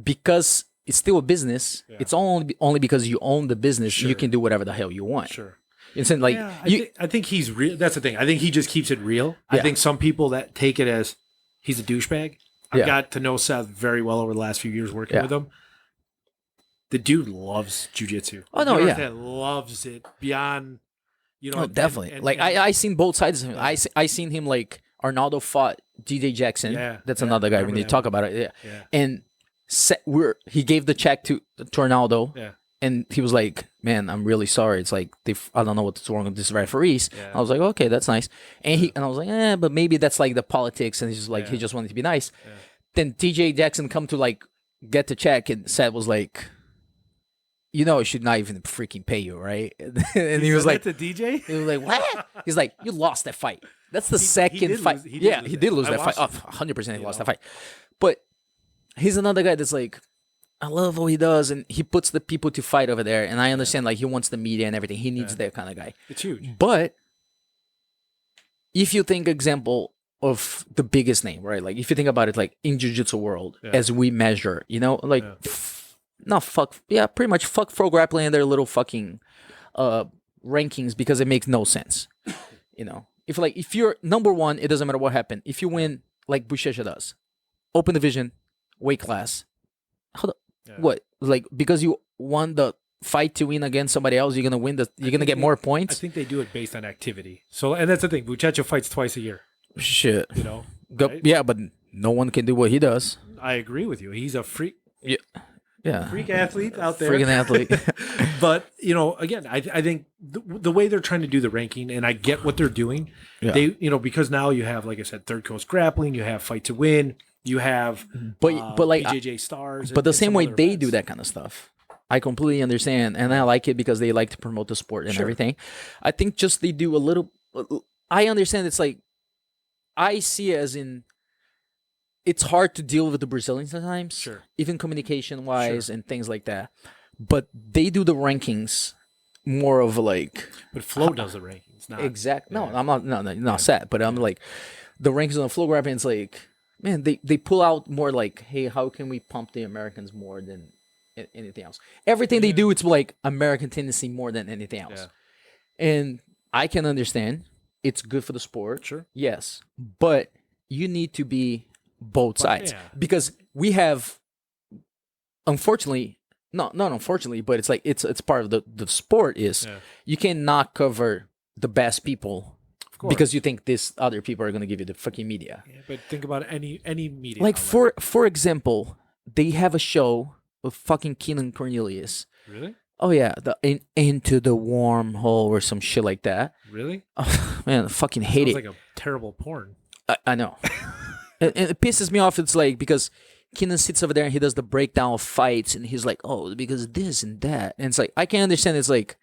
because it's still a business. Yeah. It's only because you own the business you Sure. can do whatever the hell you want. Sure. It's in, like Yeah, you. I think he's real. That's the thing. I think he just keeps it real. I Yeah. think some people that take it as he's a douchebag. I've Yeah. got to know Seth very well over the last few years working Yeah. with him. The dude loves jujitsu. Oh, no, You know, yeah. that loves it beyond. You know, Oh, definitely. Like I seen both sides of him. I seen him like Arnaldo fought DJ Jackson. Yeah, That's yeah, another guy we remember need to that talk about it. Yeah. Yeah. And he gave the check to Arnaldo. Yeah. And he was like, "Man, I'm really sorry. It's like I don't know what's wrong with this referees." Yeah. I was like, "Okay, that's nice." And I was like, but maybe that's like the politics." And he's just like, he just wanted to be nice. Yeah. Then DJ Jackson come to like get the check, and Seth was like, "I should not even freaking pay you, right?" And he was like, "The DJ." he was like, "What?" He's like, "You lost that fight. That's the He second did fight." lose- he did Yeah, lose he that. did lose I that fight. watched Oh, 100% he You lost know. that fight. But he's another guy that's like, I love what he does, and he puts the people to fight over there. And I understand, like, he wants the media and everything. He needs that kind of guy. It's huge. But if you think, example of the biggest name, right? Like, if you think about it, like in jiu-jitsu world, Yeah. as we measure, like, Yeah. pretty much fuck Pro Grappling and their little fucking rankings, because it makes no sense. If you're number one, it doesn't matter what happened. If you win, like Buchecha does, open division, weight class, Yeah. what? Like, because you won the fight to win against somebody else, you're gonna win you're gonna get more I points. think they do it based on activity. So, and that's the thing. Buchecha fights twice a year. Shit. You know. right? Yeah, but no one can do what he does. I agree with you. He's a freak Yeah. athlete out there. Freaking athlete. But again, I think the way they're trying to do the ranking, and I get what they're doing. Yeah. They, because now you have, like I said, Third Coast Grappling, you have Fight to Win, you have But like, BJJ Stars, but the and same some way other they events. do that kind of stuff. I completely understand, and I like it because they like to promote the sport and Sure. everything. I think just they do a little. I understand it's like, I see it as in, it's hard to deal with the Brazilians sometimes, Sure. even communication wise and things like that. But they do the rankings more of like But Flo does the rankings, not exact. No, yeah. I'm not. No, not sad, but I'm like the rankings on the Flow Grappling. It's like, man, they pull out more like, hey, how can we pump the Americans more than anything else? Everything they do, it's like American tendency more than anything else. Yeah. And I can understand it's good for the sport. Sure. Yes, but you need to be both sides, yeah. because we have, unfortunately, not unfortunately, but it's like it's part of the sport is Yeah. you cannot cover the best people Of course. because you think this other people are going to give you the fucking media. Yeah, but think about any media. Like outlet. for example, they have a show with fucking Keenan Cornelius. Really? Oh yeah, into the wormhole or some shit like that. Really? Oh, man, I fucking hate Sounds it. like a terrible porn. I know. and it pisses me off. It's like, because Keenan sits over there and he does the breakdown of fights, and he's like, oh, because this and that. And it's like, I can understand. It's like,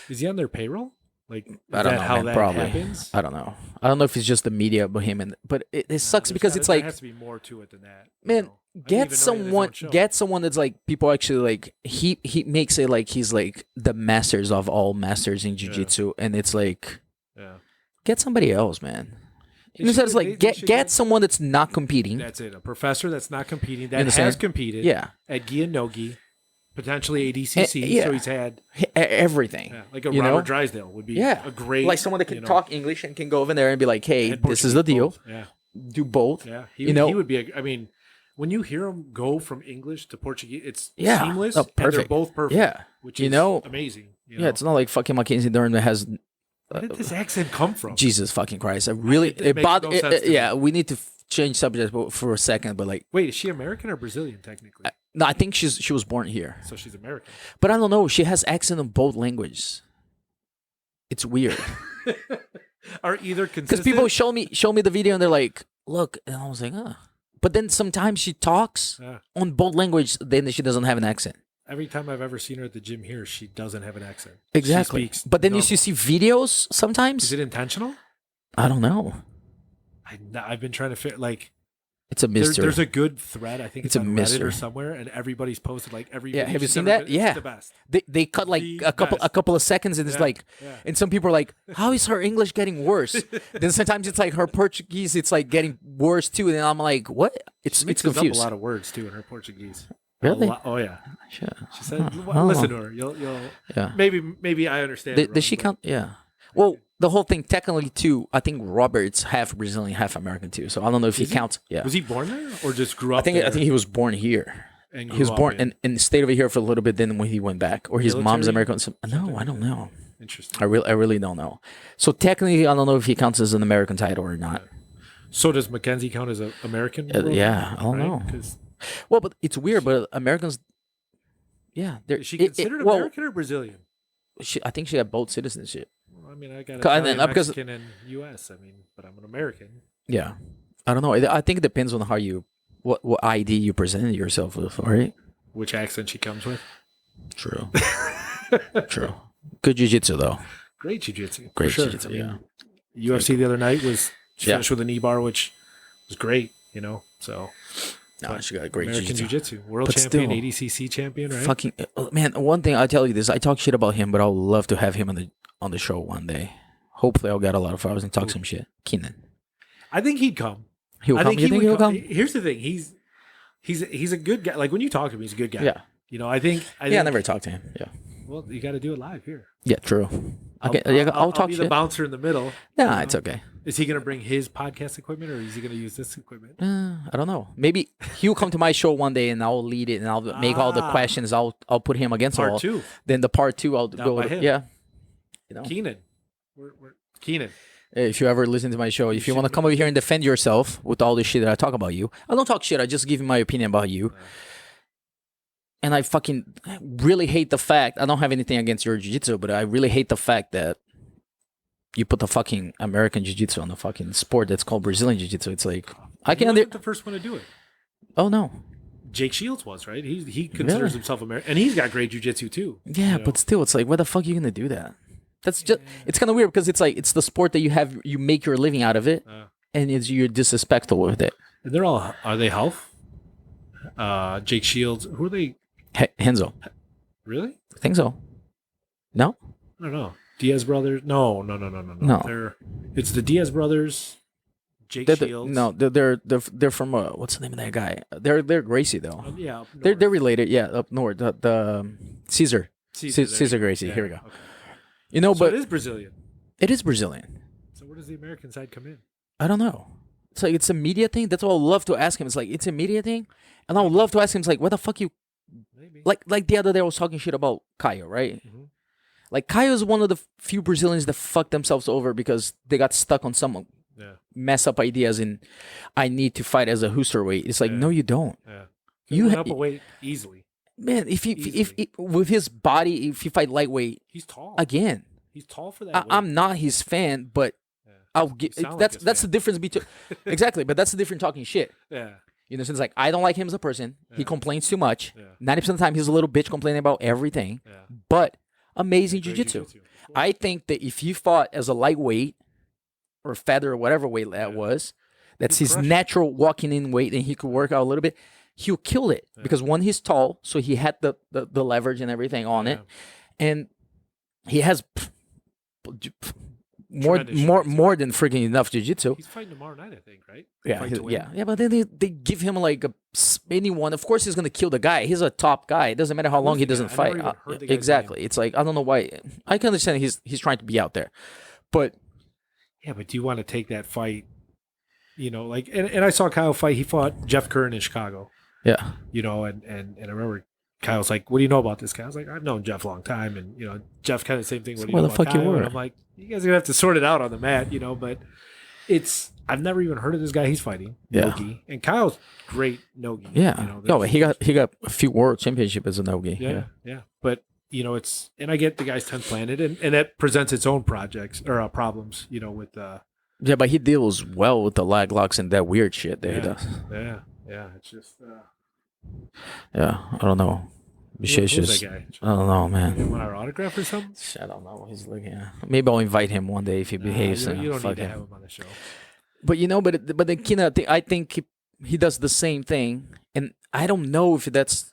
Is he on their payroll? Like, is I don't that know, how man, that probably. happens? I don't know. I don't know if it's just the media behind, but it sucks There's because gotta- it's there like, has to be more to it than that. you man, know? I didn't get even know he had his own show. someone that's like, people actually like, he makes it like he's like the masters of all masters in jiu-jitsu, and it's like, Yeah. get somebody else, man. They Instead, should- it's like, they get should get someone that's not competing. That's it. A professor that's not competing, that understand? has competed Yeah. at Gi and No-Gi, potentially ADCC. yeah. So he's had Everything. like a you know? Robert Drysdale would be Yeah. a great, Like someone that can you know, talk English and can go over there and be like, hey, and this is the Portuguese deal. both. Yeah. Do both. Yeah. You know- he would be I mean, when you hear him go from English to Portuguese, it's Yeah. seamless. Oh, And they're perfect. both perfect. Yeah. Which You is know- amazing. You Yeah, know? it's not like fucking Mackenzie Dern that has Where did this accent come from? Jesus fucking Christ. I really It makes no sense to yeah, we need to change subject for a second, but like, Wait, is she American or Brazilian technically? no, I think she was born here, So she's American. but I don't know. She has accent in both languages. It's weird Are either because consistent? people show me the video and they're like, look, and I was like, but then sometimes she talks Yeah. on both language, then she doesn't have an accent. Every time I've ever seen her at the gym here, she doesn't have an accent. She Exactly. speaks But then normal. you see videos sometimes. Is it intentional? I don't know. I've been trying to fit like It's a mystery. there's a good thread. I think It's it's a on Reddit mystery. or somewhere, and everybody's posted like every. Yeah, video have you she's seen ever that? been- Yeah. it's the best. They cut like The a couple best. of seconds, and it's Yeah, like, yeah. and some people are like, how is her English getting worse? Then sometimes it's like her Portuguese, it's like getting worse too. And then I'm like, what? It's She mixes up a confused. lot of words too in her Portuguese. Really? Oh yeah. Shit. She said, I don't "Listen know. to her. You'll Yeah. maybe I understand." it Does she wrong, count? Yeah. Well, the whole thing technically too. I think Robert's half Brazilian, half American too. So I don't know if he Is he? counts. Yeah. Was he born there or just grew up I think there? I think he was born here. And He was grew born up and stayed over here for a little bit. Then when he went back, or his mom's Military? American. No, I don't know. Interesting. I really don't know. So technically, I don't know if he counts as an American title or not. So does Mackenzie count as an American? Yeah, I don't know. Because Well, but it's weird. But Americans, yeah, they're is she considered well, American or Brazilian? I think she got both citizenship. Well, I mean, I got And then, Italian, because- Mexican, and U.S. I mean, but I'm an American. Yeah, I don't know. I think it depends on how you what ID you present yourself with, right? Which accent she comes with? True. True. Good jiu-jitsu though. Great jiu-jitsu. Great for sure. jiu-jitsu. I mean, Yeah. UFC the other night was she Yeah. finished with a knee bar, which was great. So No, she got great American jiu-jitsu. jiu-jitsu, world But champion, still, ADCC champion, right? Fucking man. One thing I tell you this, I talk shit about him, but I would love to have him on the show one day. Hopefully, I'll get a lot of followers and talk some shit. Keenan. I think he'd come. He'll I come. think You he think would he'll come? Here's the thing. He's a good guy. Like when you talk to him, he's a good guy. Yeah. I think. Yeah, I never talked to him. Yeah. Well, you got to do it live here. Yeah, true. I'll talk be shit. the bouncer in the middle. Nah, it's okay. Is he going to bring his podcast equipment, or is he going to use this equipment? I don't know. Maybe he'll come to my show one day and I'll lead it and I'll make all the questions. I'll put him against Part all. two. Then the part two, I'll Down go. by him. Yeah. You know, Keenan. We're Keenan. if you ever listen to my show, if you should want to come over here and defend yourself with all the shit that I talk about you, I don't talk shit. I just give you my opinion about you. And I fucking really hate the fact, I don't have anything against your jiu-jitsu, but I really hate the fact that you put the fucking American jiu-jitsu on the fucking sport that's called Brazilian jiu-jitsu. It's like, I He can't. wasn't the first one to do it. Oh, no. Jake Shields was, right? He considers Really? himself American, and he's got great jiu-jitsu too. Yeah, you know? but still, it's like, why the fuck are you going to do that? That's just, it's kind of weird because it's like, it's the sport that you make your living out of it, and you're disrespectful with it. And are they health? Jake Shields, who are they? Henzo. Really? I think so. No? I don't know. Diaz brothers? No. No. It's the Diaz brothers. Jake Shields. No, they're from what's the name of that guy? They're Gracie though. Yeah, up They're north. related. Yeah, up north. The Caesar. Caesar, Caesar Gracie. yeah, Here we go. okay. You know, So but it is Brazilian. it is Brazilian. So where does the American side come in? I don't know. It's like it's a media thing. That's what I would love to ask him. It's like it's a media thing, and I would love to ask him. It's like, what the fuck you Maybe. like the other day I was talking shit about Caio, right? Mhm. Like Caio is one of the few Brazilians that fucked themselves over because they got stuck on some Yeah. mess up ideas and I need to fight as a Hooserweight. It's like, Yeah. no, you don't. Yeah. You went ha- up a weight easily. Man, if Easily. with his body, if you fight lightweight He's tall. again, He's tall for that. weight. I'm not his fan, but Yeah. I'll get sound like that's his that's the fan. difference between exactly. But that's the difference talking shit. Yeah. You know, since like I don't like him as a person. He Yeah. complains too much. Yeah. 90% of the time, he's a little bitch complaining about everything. Yeah. But amazing Great jujitsu. jiu-jitsu. Of course. I think that if he fought as a lightweight or feather or whatever weight that Yeah. was, that's He'd his crush it. natural walking in weight, and he could work out a little bit. He'll kill it Yeah. because one, he's tall, so he had the leverage and everything on it, Yeah. and he has more Tremendous jiu-jitsu. more than freaking enough jiu-jitsu. He's fighting tomorrow night, I think, right? Yeah, Fight to win. yeah. But then they give him like a anyone. Of course, he's gonna kill the guy. He's a top guy. It doesn't matter how long Who's he the doesn't guy? I fight. never even heard the guy's Exactly. It's like I don't know why. I can understand he's trying to be out there, but Yeah, but do you want to take that fight? You know, like, and I saw Kyle fight. He fought Jeff Curran in Chicago. yeah, You know, and I remember Kyle's like, "What do you know about this guy?" I was like, "I've known Jeff a long time," and you know, Jeff kind of the same thing. So What do where you know the about fuck you Kyle? were? And I'm like, you guys are gonna have to sort it out on the mat, you know. But I've never even heard of this guy he's fighting. Yeah. Nogi. And Kyle's great Nogi. yeah. You know, No, there's- he got a few world championship as a nogi. yeah. But you know, and I get the guy's 10th planet, and that presents its own projects or problems. You know, with Yeah, but he deals well with the lag locks and that weird shit that he does. yeah. It's just Yeah, I don't know. who's Shit's just, that guy? I don't know, You man. want our autograph or something? I don't know what he's looking at. Maybe I'll invite him one day if he behaves. You don't fuck need to him. have him on the show. But you know, but then Kina, I think he does the same thing, and I don't know if that's.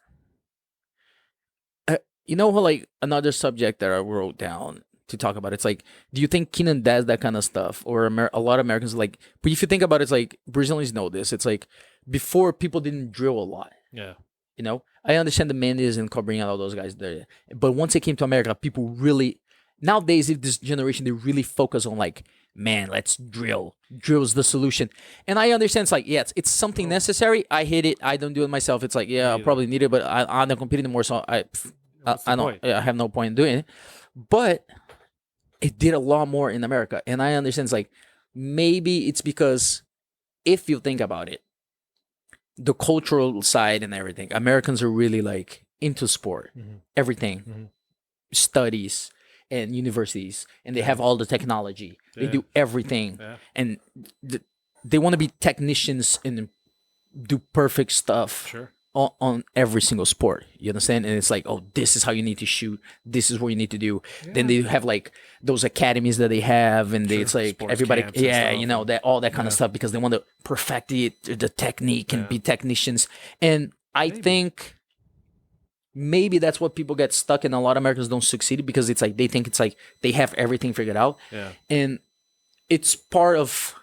You know how like another subject that I wrote down to talk about. It's like, do you think Keenan does that kind of stuff, or a lot of Americans like? But if you think about it, it's like Brazilians know this. It's like before people didn't drill a lot. Yeah. You know, I understand the Mendes and Cobrinha, all those guys there, but once it came to America, people really nowadays, if this generation, they really focus on like, man, let's drill. Drill's the solution, and I understand it's like, yeah, it's something necessary. I hate it. I don't do it myself. It's like, yeah, I'll probably need it, but I don't compete anymore, so I don't. I have no point in doing it. But it did a lot more in America, and I understand it's like maybe it's because if you think about it, the cultural side and everything, Americans are really like into sport, everything, studies and universities, and they have all the technology. They do everything, and they want to be technicians and do perfect stuff. Sure. On every single sport, you understand? And it's like, oh, this is how you need to shoot. This is what you need to do. Then they have like those academies that they have, and it's like sports everybody, you know, that all that kind of stuff because they want to perfect the technique and be technicians. And I think maybe that's what people get stuck in. A lot of Americans don't succeed because it's like they think it's like they have everything figured out, and it's part of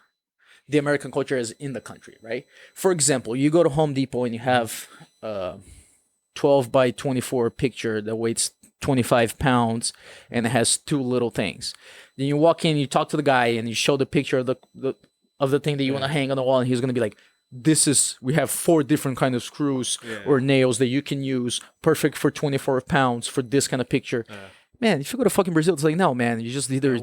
the American culture is in the country, right? For example, you go to Home Depot and you have a 12 by 24 picture that weighs 25 pounds and it has two little things. Then you walk in, you talk to the guy, and you show the picture of the thing that you want to hang on the wall, and he's gonna be like, we have 4 different kind of screws or nails that you can use, perfect for 24 pounds for this kind of picture. Man, if you go to fucking Brazil, it's like, no, man, you just either, it's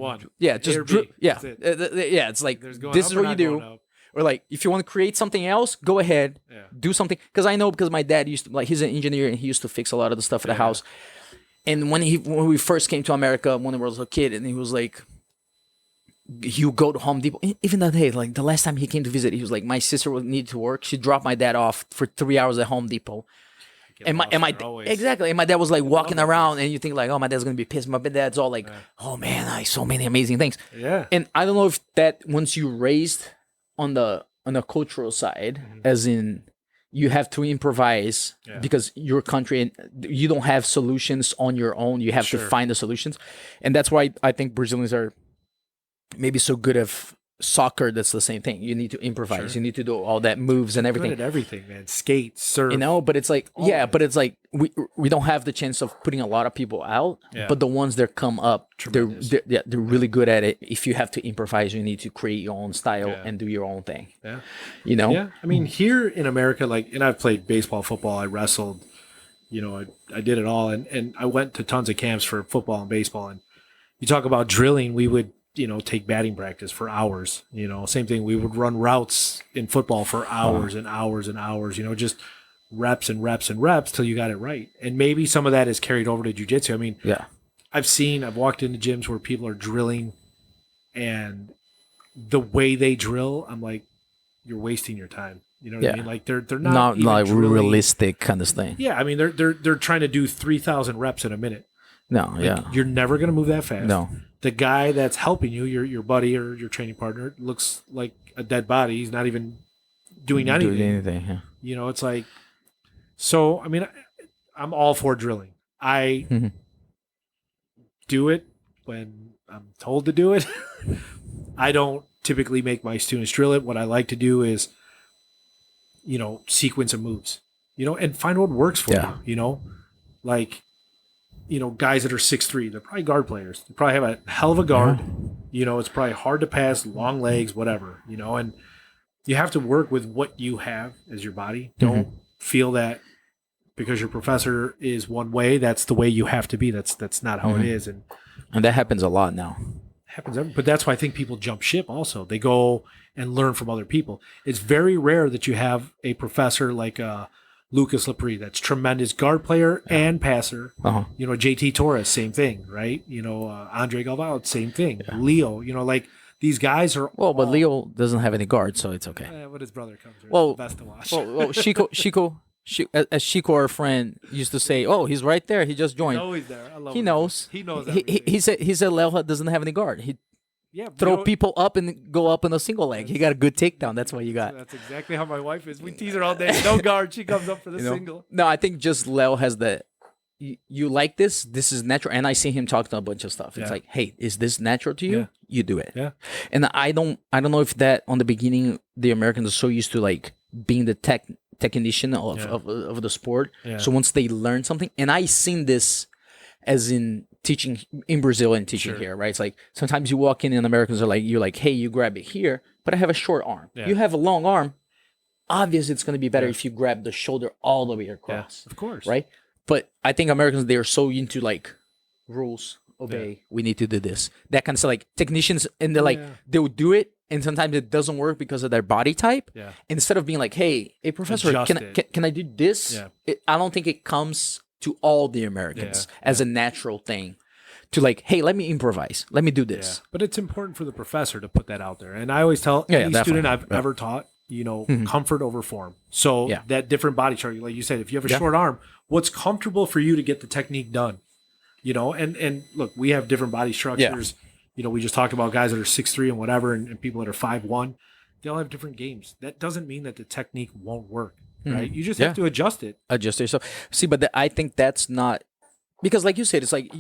like, this is what you do. Or like, if you want to create something else, go ahead, do something. Because my dad used to, like, he's an engineer and he used to fix a lot of the stuff at the house. And when we first came to America, when I was a kid, and he was like, you go to Home Depot. Even that day, like the last time he came to visit, he was like, my sister would need to work. She dropped my dad off for 3 hours at Home Depot. And my exactly, and my dad was like walking around, and you think like, oh, my dad's gonna be pissed. My dad's all like, oh man, I so many amazing things. Yeah. And I don't know if that once you raised on the cultural side, as in you have to improvise because your country and you don't have solutions on your own. You have to find the solutions, and that's why I think Brazilians are maybe so good at soccer. That's the same thing. You need to improvise. You need to do all that moves and everything. Good at everything, man. Skate, surf. You know, but it's like but it's like we don't have the chance of putting a lot of people out. But the ones that come up, they're really good at it. If you have to improvise, you need to create your own style and do your own thing. Yeah, you know. Yeah, I mean, here in America, like, and I've played baseball, football, I wrestled. You know, I did it all, and I went to tons of camps for football and baseball. And you talk about drilling, we would, you know, take batting practice for hours. You know, same thing. We would run routes in football for hours and hours and hours, you know, just reps and reps and reps till you got it right. And maybe some of that is carried over to jiu-jitsu. I mean, I've walked into gyms where people are drilling, and the way they drill, I'm like, you're wasting your time. You know what I mean? Like they're not like realistic kind of thing. Yeah, I mean they're trying to do 3,000 reps in a minute. No, like, you're never going to move that fast. No. The guy that's helping you, your buddy or your training partner, looks like a dead body. He's not even doing anything. You know, it's like, so, I mean, I'm all for drilling. I do it when I'm told to do it. I don't typically make my students drill it. What I like to do is, you know, sequence of moves, you know, and find what works for you, you know, like, you know, guys that are 6'3", they're probably guard players. They probably have a hell of a guard. You know, it's probably hard to pass, long legs, whatever, you know, and you have to work with what you have as your body. Don't feel that because your professor is one way, that's the way you have to be. That's not how it is. And that happens a lot now. But that's why I think people jump ship also. They go and learn from other people. It's very rare that you have a professor like Lucas Lepre, that's tremendous guard player and passer. You know, JT Torres, same thing, right? You know, Andre Galvao, same thing. Leo, you know, like these guys are but Leo doesn't have any guards, so it's okay. But his brother comes. Well, the best to watch. Chico, as Chico, our friend, used to say, "Oh, he's right there. He just joined." He's always there. I love he him. knows. He knows. He said Leo doesn't have any guard. He throw people up and go up in a single leg. He got a good takedown. That's what you got. That's exactly how my wife is. We tease her all day. No guard. She comes up for the single. No, I think just Leo has the. You like this? This is natural. And I see him talk to a bunch of stuff. It's like, hey, is this natural to you? You do it. Yeah. And I don't know if that on the beginning the Americans are so used to like being the technician of the sport. Yeah. So once they learn something, and I seen this as in teaching in Brazil and teaching here, right? It's like sometimes you walk in and Americans are like, you're like, hey, you grab it here, but I have a short arm. Yeah. You have a long arm. Obviously, it's going to be better if you grab the shoulder all the way across. Of course. Right? But I think Americans, they are so into like rules, obey, we need to do this. That kind of stuff. Like technicians, and they're like, they'll do it, and sometimes it doesn't work because of their body type. Yeah. Instead of being like, hey, professor, can I do this? Yeah. I don't think it comes to all the Americans as a natural thing to like, hey, let me improvise. Let me do this. But it's important for the professor to put that out there. And I always tell any student I've ever taught, comfort over form. So that different body chart, like you said, if you have a short arm, what's comfortable for you to get the technique done? And look, we have different body structures. We just talked about guys that are 6'3" and whatever, and people that are 5'1". They all have different games. That doesn't mean that the technique won't work, right? You just have to adjust it. Adjust yourself. See, but I think that's not, because like you said, it's like,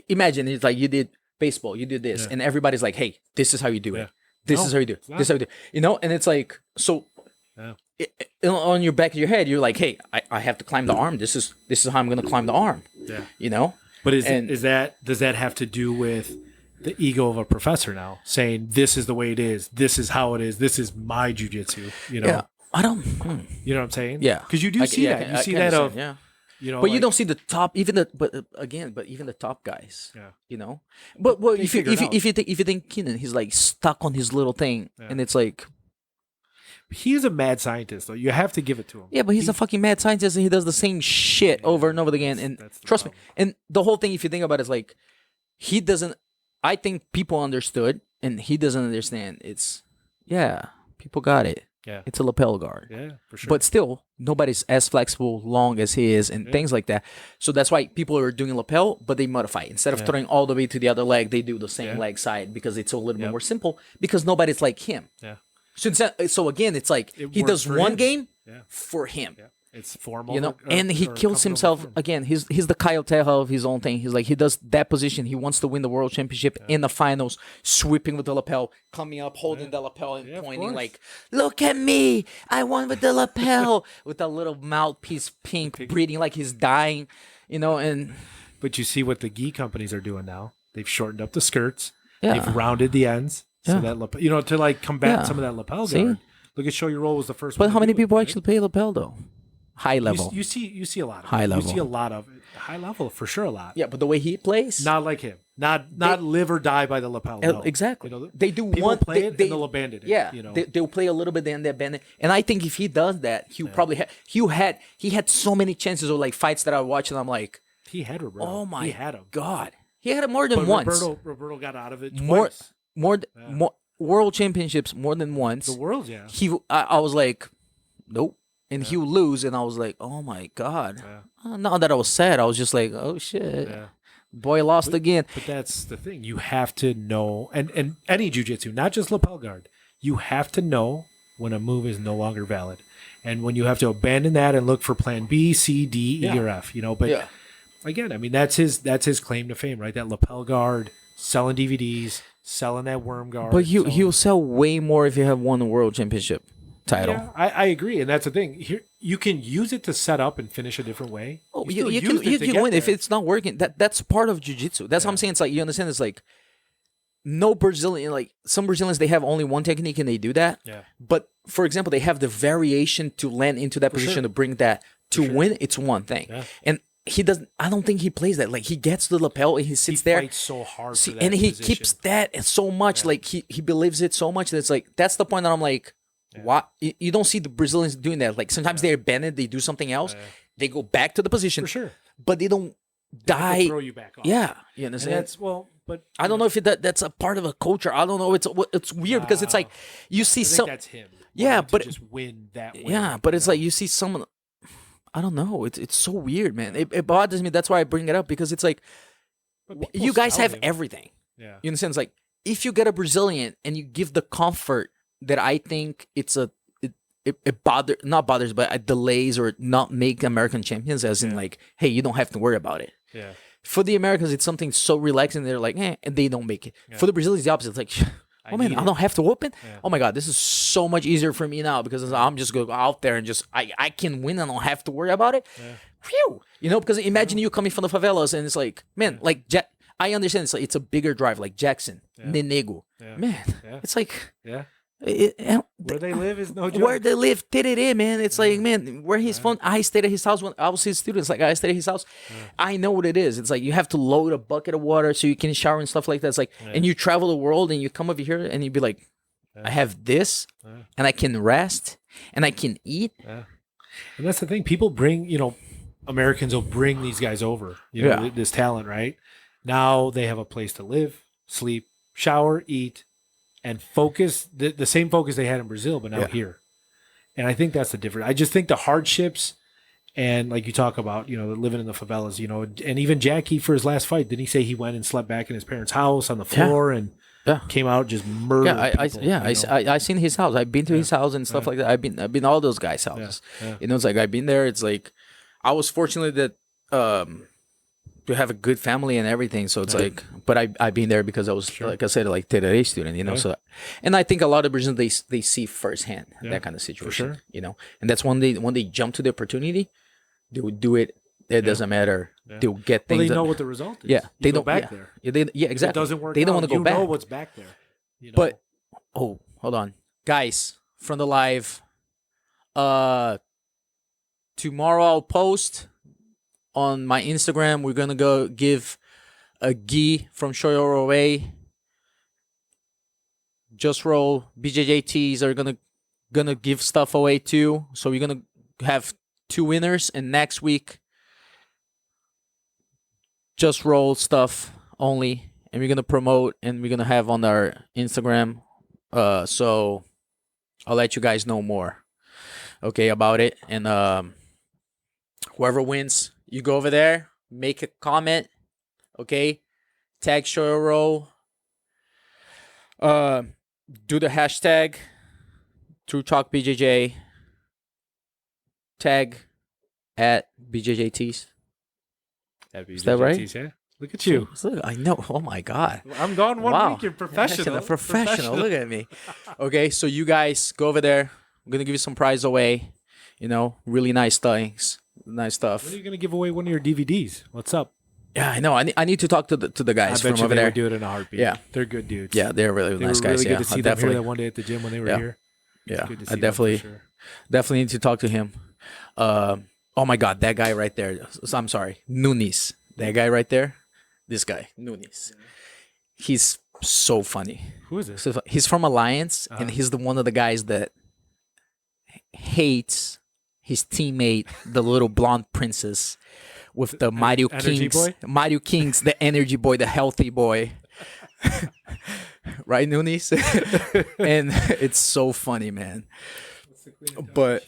imagine it's like you did baseball, you did this, and everybody's like, hey, this is how you do it. This is how you do it. This is how you do it. And it's like, so on your back of your head, you're like, hey, I have to climb the arm. This is how I'm going to climb the arm. Yeah. But does that have to do with the ego of a professor now saying this is the way it is, this is how it is, this is my jujitsu? Yeah, I don't. You know what I'm saying? Yeah, because you do see that. You see that of but you don't see the top, even the top guys. Yeah. But if you think Keenan, he's like stuck on his little thing, and it's like. He's a mad scientist, though. You have to give it to him. Yeah, but he's a fucking mad scientist, and he does the same shit over and over again. And trust me, and the whole thing, if you think about it, is like he doesn't. I think people understood, and he doesn't understand. It's people got it. Yeah, it's a lapel guard. Yeah, for sure. But still, nobody's as flexible, long as he is, and things like that. So that's why people are doing lapel, but they modify. Instead of throwing all the way to the other leg, they do the same leg side because it's a little bit more simple. Because nobody's like him. Yeah. So again, it's like he does one game for him. Yeah. It's formal, and he kills himself again. He's the Kyle Terra of his own thing. He's like, he does that position. He wants to win the world championship in the finals, sweeping with the lapel, coming up, holding the lapel and pointing like, look at me, I won with the lapel, with a little mouthpiece pink, breathing like he's dying, and. But you see what the gi companies are doing now. They've shortened up the skirts. Yeah. They've rounded the ends. So that lapel, to like combat some of that lapel guard. Look at Show Your Roll was the first one. But how many people actually play lapel though? High level. You see a lot of high level. You see a lot of it. High level for sure, a lot. Yeah, but the way he plays, not like him. Not live or die by the lapel. No. Exactly. They do one play it and they'll abandon it. Yeah. They'll play a little bit, then they abandon it. And I think if he does that, he'll probably he had so many chances of like fights that I watched, and I'm like, he had Roberto. Oh my he had him. God. He had it more than once. Roberto got out of it twice. More world championships more than once. The world, I was like, nope. And he would lose, and I was like, oh my God. Yeah. Not that I was sad. I was just like, oh shit. Yeah. Boy lost again. But that's the thing. You have to know, and any jiu-jitsu, not just lapel guard, you have to know when a move is no longer valid. And when you have to abandon that and look for plan B, C, D, E, or F, But again, I mean, that's his claim to fame, right? That lapel guard, selling DVDs, selling that worm guard. But he'll sell way more if you have won the world championship title. Yeah, I agree, and that's the thing. Here, you can use it to set up and finish a different way. Oh, you can win if it's not working. That's part of jiu-jitsu. That's what I'm saying. It's like, you understand. It's like no Brazilian, like some Brazilians, they have only one technique and they do that. Yeah. But for example, they have the variation to land into that position to bring that to win. It's one thing, and he doesn't. I don't think he plays that. Like he gets the lapel and he sits there. He fights so hard, for that and he position. keeps that so much. Like he believes it so much that it's like that's the point that I'm like. Why you don't see the Brazilians doing that? Like sometimes they're banned, they do something else, they go back to the position, for sure, but they don't die. Throw you back off. Yeah, you understand? And that's but I don't know if that's a part of a culture. I don't know. It's weird because it's like you see some. That's him. Yeah, but just win that way. Yeah, but it's like you see someone. I don't know. It's so weird, man. It bothers me. That's why I bring it up because it's like you guys have everything. Yeah, you understand? It's like if you get a Brazilian and you give the comfort. That I think it bothers, but it delays or not make American champions, as in like, hey, you don't have to worry about it. Yeah. For the Americans, it's something so relaxing. They're like, and they don't make it. Yeah. For the Brazilians, the opposite. It's like, Oh man, need I it. don't have to open. Yeah. Oh my god, this is so much easier for me now because I'm just go out there and just I can win and I don't have to worry about it. Yeah. Phew. You know, because imagine you coming from the favelas and it's like, man, like I understand it's a bigger drive like Jackson, Nenego. Yeah. Man, Yeah. it's like Yeah. it, Where they live is no joke. where they live, man. It's like, man, where he's from. I stayed at his house when I was his student. It's like I stayed at his house. I know what it is. It's like you have to load a bucket of water so you can shower and stuff like that. It's like, and you travel the world and you come over here and you be like, I have this, and I can rest and I can eat. Yeah. And that's the thing. People bring, Americans will bring these guys over, this talent, right? Now they have a place to live, sleep, shower, eat, and focus, the same focus they had in Brazil, but now here. And I think that's the difference. I just think the hardships and like you talk about, living in the favelas, and even Jackie for his last fight, didn't he say he went and slept back in his parents' house on the floor and came out just murdered I seen his house. I've been to his house and stuff like that. I've been all those guys' houses. It's like I've been there. It's like I was fortunate that to have a good family and everything. So it's like, but I've been there because I was, like I said, like TRA student, so, and I think a lot of Brazilians, they see firsthand that kind of situation, and that's when they jump to the opportunity, they would do it. It doesn't matter. They'll get things. Well, they know what the result is. Yeah. They go don't back there. Yeah, exactly. If it doesn't work They don't out, want to go back. You know what's back there. But, hold on. Guys, from the live, tomorrow I'll post on my Instagram. We're going to go give a gi from Shoyo away. Just Roll, BJJTs are gonna give stuff away too. So we're gonna have 2 winners, and next week Just Roll stuff only, and we're gonna promote and we're gonna have on our Instagram. So I'll let you guys know more, okay, about it. And whoever wins, you go over there, make a comment, okay, tag Shoyo. Do the hashtag True Talk BJJ, tag at BJJTs. Is that right? Yeah. Look at you. Look, I know. Oh my God. I'm gone 1 week. You're professional. Professional. Look at me. Okay, so you guys go over there. I'm gonna give you some prize away. Really nice things, nice stuff. When are you gonna give away one of your DVDs? What's up? Yeah, I know. I need to talk to the guys I bet from you over they there. would do it in a heartbeat. Yeah. They're good dudes. Yeah, they're really They nice were guys. really Yeah, good to see them here that one day at the gym when they were here. Yeah, Good to I see them for sure. definitely need to talk to him. Oh my God, that guy right there. I'm sorry, Nunes. That guy right there. This guy, Nunes. He's so funny. Who is this? So he's from Alliance, and he's one of the guys that hates his teammate, the little blonde princess, with the Mario Energy Kings. boy? Mario Kings, the energy boy, the healthy boy. Right, Nunes? And it's so funny, man. But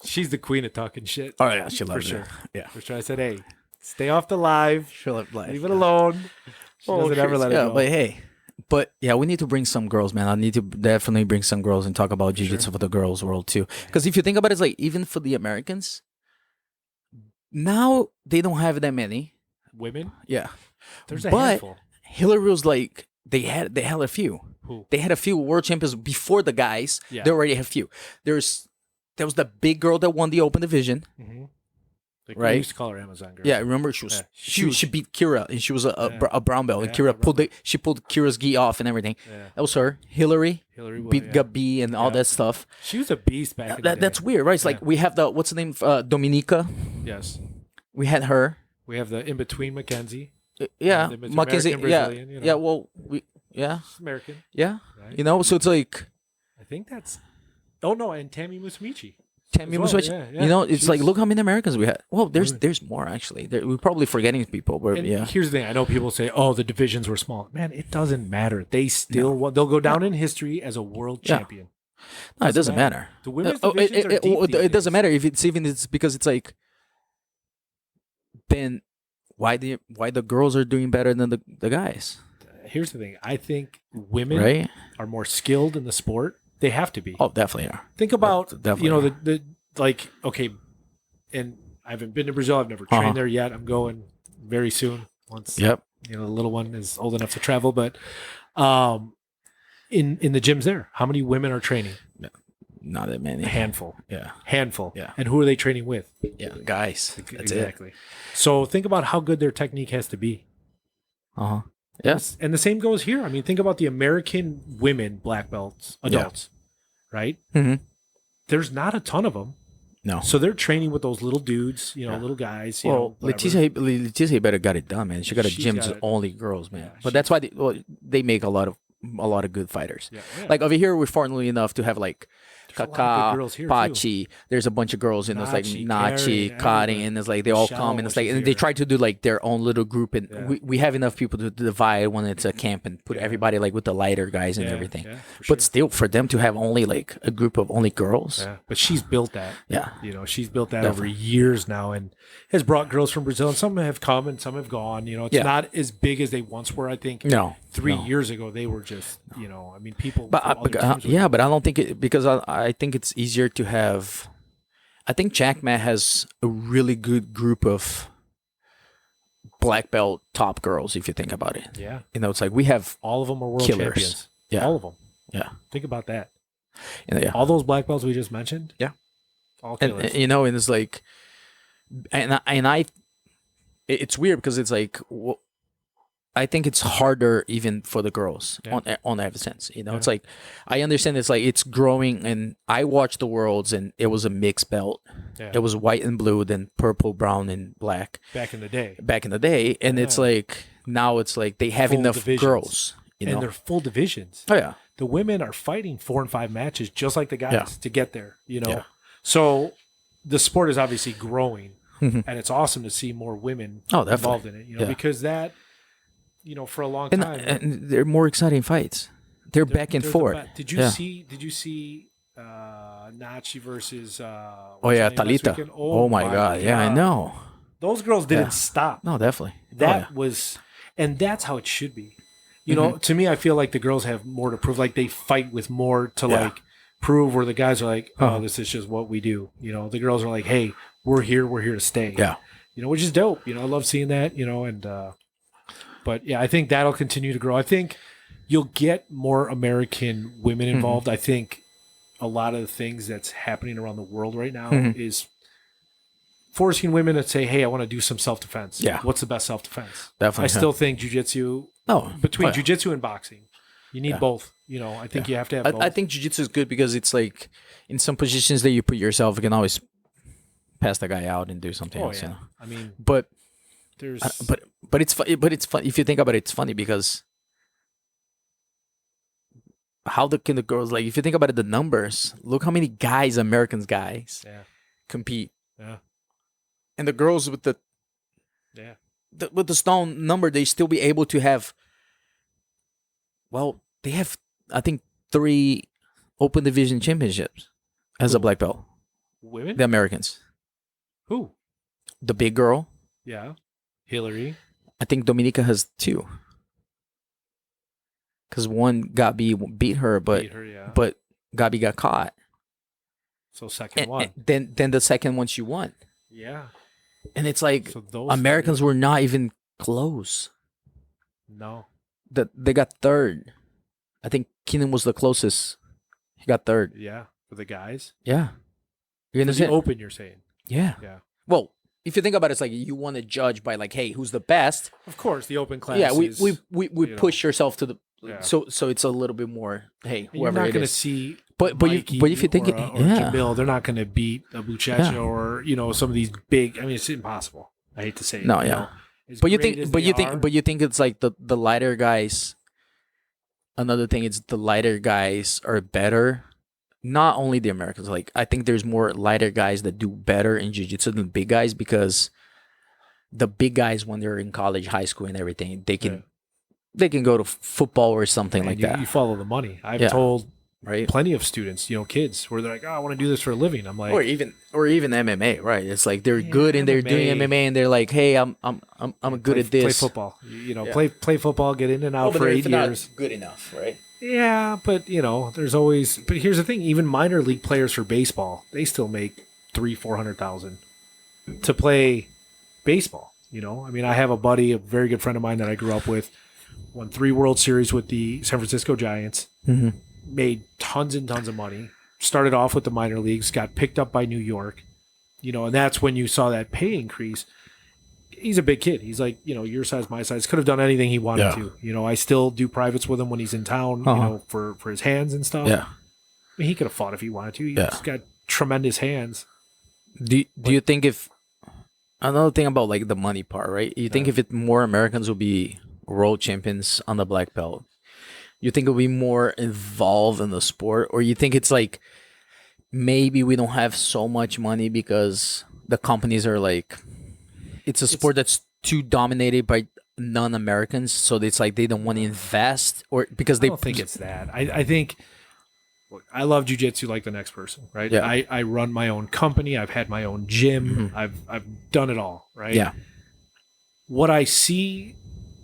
She's the queen of talking shit. oh yeah, she loves for sure. it. Yeah, For sure. I said, hey, stay off the live. she loves life. Leave it alone. She doesn't ever let it go. But hey, we need to bring some girls, man. I need to definitely bring some girls and talk about jiu-jitsu for the girls' world too. Because if you think about it, it's like even for the Americans, now they don't have that many. Women? Yeah, There's a but handful. Hillary was like they had a few. Who? They had a few world champions before the guys. Yeah. They already have a few. There was the big girl that won the open division. Mm-hmm. Right. We used to call her Amazon girl. Yeah, I remember she was huge. she beat Kira and she was a brown belt and Yeah, Kira a brown pulled Kira's gi off and everything. Yeah. That was her. Hillary Wood, beat yeah. Gabi and all that stuff. She was a beast back in the day. That's weird, right? It's like we have the what's the name? Dominica. Yes. We had her. We have the in-between Mackenzie. Yeah, the Mackenzie. American, Yeah, Brazilian, yeah. Well, She's American. yeah. Right. So it's like I think that's... Oh, no, and Tammy Musmichi. Tammy well, Muswich. yeah. It's like look how many Americans we had. Well, there's more actually. We're probably forgetting people, but And yeah. here's the thing. I know people say, oh, the divisions were small. Man, it doesn't matter. They still... They'll go down in history as a world champion. No, it doesn't matter. The women's divisions are deep these it doesn't days. matter if it's because it's like then why the girls are doing better than the guys, Here's the thing. I think women right? are more skilled in the sport. They have to be. Oh, definitely are. Think about, Definitely. the like, okay, and I haven't been to Brazil. I've never trained there yet. I'm going very soon once, Yep. the little one is old enough to travel. But in the gyms there? How many women are training? Not that many. A handful. Yeah. Handful. Yeah. And who are they training with? Yeah. Guys. That's Exactly. So think about how good their technique has to be. it. Uh-huh. Yes. And the same goes here. I mean, think about the American women black belts, adults, right? Mm-hmm. There's not a ton of them. No. So they're training with those little dudes, little guys. Well, Leticia better got it done, man. She got a She's gym got to it. only girls, man. Yeah, but that's why they make a lot of good fighters. Yeah. Like over here, we're fortunate enough to have like There's a lot of good Kaka, girls here, too. Pachi. There's a bunch of girls in those like Nachi, Nachi, Karen, Kari, everybody. and it's like they all Michelle, come and it's like she's and they here. try to do like their own little group and Yeah. we have enough people to divide when it's a camp and put everybody like with the lighter guys and everything. Yeah, for But sure. still, for them to have only like a group of only girls, Yeah. But she's built that. yeah. She's built that over years now and has brought girls from Brazil. And some have come and some have gone. It's Yeah. not as big as they once were. I think No, 3 no. years ago, they were just, people. But from other teams would- yeah, but I don't think it because I think it's easier to have. I think Jack Matt has a really good group of black belt top girls. If you think about it, Yeah. it's like we have All of them are world Killers. champions. Yeah. All of them. yeah, Think about that. yeah, All those black belts we just mentioned. Yeah. All and killers. and it's like, it's weird because it's like. I think it's harder even for the girls on that sense. It's like I understand it's like it's growing, and I watched the Worlds, and it was a mixed belt. Yeah. It was white and blue, then purple, brown, and black Back in the day. back in the day, and it's Yeah. like now it's like they have Full enough divisions. girls. And they're full divisions. Oh yeah, The women are fighting 4 and 5 matches just like the guys Yeah. to get there, Yeah. So the sport is obviously growing, Mhm. and it's awesome to see more women Oh, definitely. involved in it, Yeah. because that, for a long and, time. and they're more exciting fights. They're back and they're the forth. best. Did you Yeah. see Nachi versus Oh what's yeah, her name last Talita. weekend? Oh my god, yeah, I know. Those girls didn't Yeah. stop. No, definitely. That was, and that's how it should be. To me, I feel like the girls have more to prove. Like they fight with more to Yeah. like prove, where the guys are like, oh, Uh-huh. this is just what we do. The girls are like, hey, we're here to stay. Yeah. Which is dope. I love seeing that. But yeah, I think that'll continue to grow. I think you'll get more American women Mm-hmm. involved. I think a lot of the things that's happening around the world right now Mhm. is forcing women to say, hey, I want to do some self-defense. Yeah. What's the best self-defense? Definitely. I still think jiu-jitsu, no between oh, yeah. jiu-jitsu and boxing, you need Yeah. both. I think you have to have both. I think jiu-jitsu is good because it's like in some positions that you put yourself, you can always pass the guy out and do something oh, else. yeah. I mean, But there's... but it's but it's fun if you think about it. It's funny because how can the girls like if you think about it, the numbers. Look how many guys, Americans guys, yeah. compete, Yeah. and the girls with Yeah. with the stone number, they still be able to have. Well, they have I think 3 open division championships as a Who? black belt. Women? The Americans, Who? the big girl. Yeah. Hillary. I think Dominica has 2. Because one beat her, but Beat her, yeah. but Gabi got caught. So second And, one. and then the second one she won, Yeah. and it's like So those Americans were not even close. No. That they got third. I think Keenan was the closest. He got third. Yeah. For the guys. Yeah, you For the understand? open, you're saying. Yeah. Yeah. Well, if you think about it, it's like you want to judge by like, hey, who's the best? Of course, the open class. Yeah, we is, push yourself to the. Yeah. So it's a little bit more. Hey, You're whoever not it going to is. see. But if you think or, it, or yeah. Jamil, they're not going to beat a Buchecha Yeah. or some of these big. I mean, it's impossible. I hate to say it. No, yeah. As But you great think, as but they you think, are, but you think it's like the lighter guys. Another thing is the lighter guys are better. Not only the Americans, like I think there's more lighter guys that do better in jiu-jitsu than big guys because the big guys when they're in college, high school, and everything, they can go to football or something man, like you, that, you follow the money. I've Yeah. told right? plenty of students, kids, where they're like, "Oh, I want to do this for a living." I'm like, Or even MMA, right? It's like they're good and they're doing MMA. MMA and they're like, hey, I'm good at this. Play football. Yeah. Play football, get in and out for 8 years. good enough, right? Yeah, but there's always. But here's the thing: even minor league players for baseball, they still make $300,000-400,000 to play baseball. I mean, I have a buddy, a very good friend of mine that I grew up with, won 3 World Series with the San Francisco Giants, Mm-hmm. made tons and tons of money, started off with the minor leagues, got picked up by New York, and that's when you saw that pay increase. He's a big kid. He's like, your size, my size, could have done anything he wanted to. I still do privates with him when he's in town, for his hands and stuff. Yeah. I mean, he could have fought if he wanted to. He's got tremendous hands. Do you think if another thing about like the money part, right? You think if more Americans will be world champions on the black belt, you think it'll be more involved in the sport, or you think it's like maybe we don't have so much money because the companies are like it's a sport that's too dominated by non-Americans, so it's like they don't want to invest, or because I don't think it's that. I think. Look, I love jiu-jitsu like the next person, right? Yeah. I run my own company. I've had my own gym. Mm-hmm. I've done it all, right? Yeah. What I see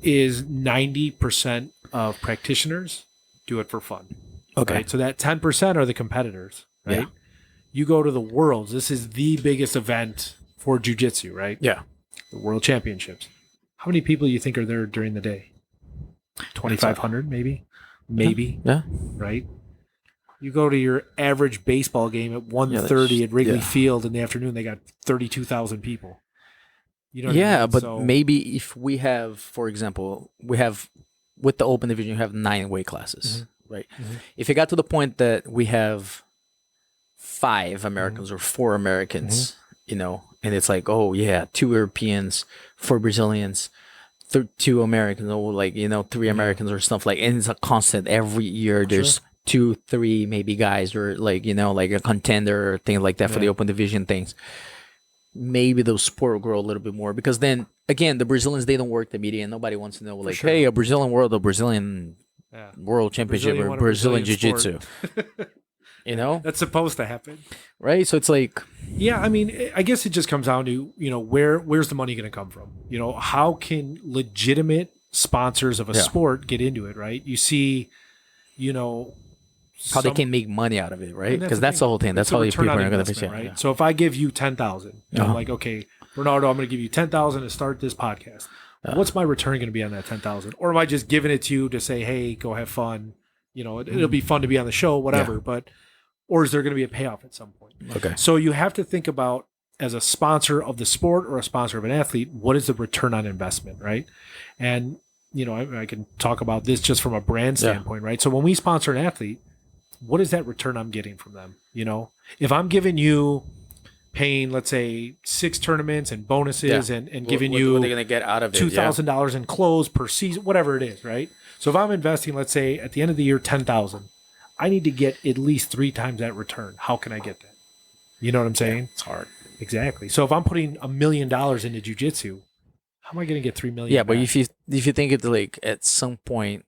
is 90% of practitioners do it for fun. Okay. Right? So that 10% are the competitors, right? Yeah. You go to the Worlds. This is the biggest event for jiu-jitsu, right? Yeah. The World Championships. How many people do you think are there during the day? 2,500 maybe? Maybe, Yeah. right? You go to your average baseball game at 1:30 at Wrigley Field in the afternoon, they got 32,000 people. You know what I mean? But So, maybe if we have, for example, with the open division, you have 9 weight classes, right? Mhm. If it got to the point that we have 5 Americans or 4 Americans, and it's like, oh yeah, 2 Europeans, 4 Brazilians, 2 Americans, or like 3 Americans or stuff like, and it's a constant every year. There's 2, 3 maybe guys, or like like a contender or things like that for the open division things. Maybe those sport will grow a little bit more, because then again the Brazilians, they don't work the media and nobody wants to know like, hey, a Brazilian world championship Brazilian or won a Brazilian Brazilian jiu-jitsu. that's supposed to happen. Right? So it's like, Yeah, I mean, I guess it just comes down to, where's the money going to come from? How can legitimate sponsors of a sport get into it, right? You see, how they can make money out of it, right? And Because that's the whole thing. That's It's a how return people on are going to investment, fish. right? Yeah. So if I give you 10,000, I'm like, okay, Bernardo, I'm going to give you 10,000 to start this podcast. What's my return going to be on that 10,000? Or am I just giving it to you to say, hey, go have fun? It'll be fun to be on the show, whatever. Or is there going to be a payoff at some point? Okay. So you have to think about, as a sponsor of the sport or a sponsor of an athlete, what is the return on investment, right? And, I can talk about this just from a brand standpoint, right? So when we sponsor an athlete, what is that return I'm getting from them? If I'm giving you, paying, let's say, 6 tournaments and bonuses and giving what you are they going to get out of it? $2,000 in clothes per season, whatever it is, right? So if I'm investing, let's say, at the end of the year, 10,000, I need to get at least 3 times that return. How can I get that? You know what I'm saying? It's hard. Exactly. So if I'm putting $1 million into jiu-jitsu, how am I going to get $3 million? Yeah, but back? if you think it like at some point,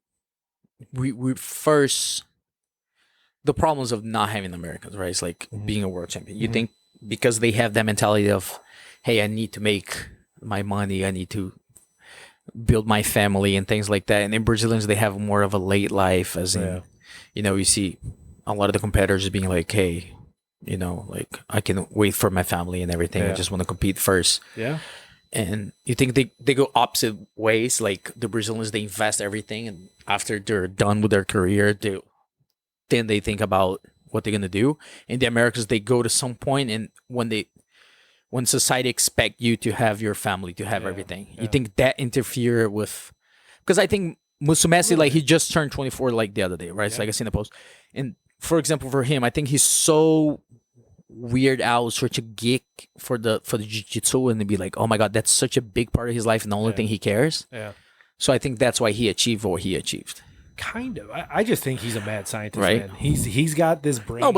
we first, the problems of not having Americans, right? It's like being a world champion. You think because they have that mentality of, hey, I need to make my money, I need to build my family and things like that. And in Brazilians, they have more of a late life, as in, you see a lot of the competitors being like, hey, like I can wait for my family and everything. I just want to compete first. Yeah. And you think they go opposite ways? Like the Brazilians, they invest everything, and after they're done with their career, then they think about what they're gonna do. And the Americans, they go to some point, and when society expect you to have your family, to have everything, you think that interfere with? Because I think Musumeci, like he just turned 24 like the other day, right? So like I seen the post, and for example, for him, I think he's so weird out, such a geek for the jiu-jitsu, and to be like, oh my god, that's such a big part of his life and the only thing he cares. Yeah. So I think that's why he achieved what he achieved. Kind of. I just think he's a mad scientist, Right. man. He's got this brain. No,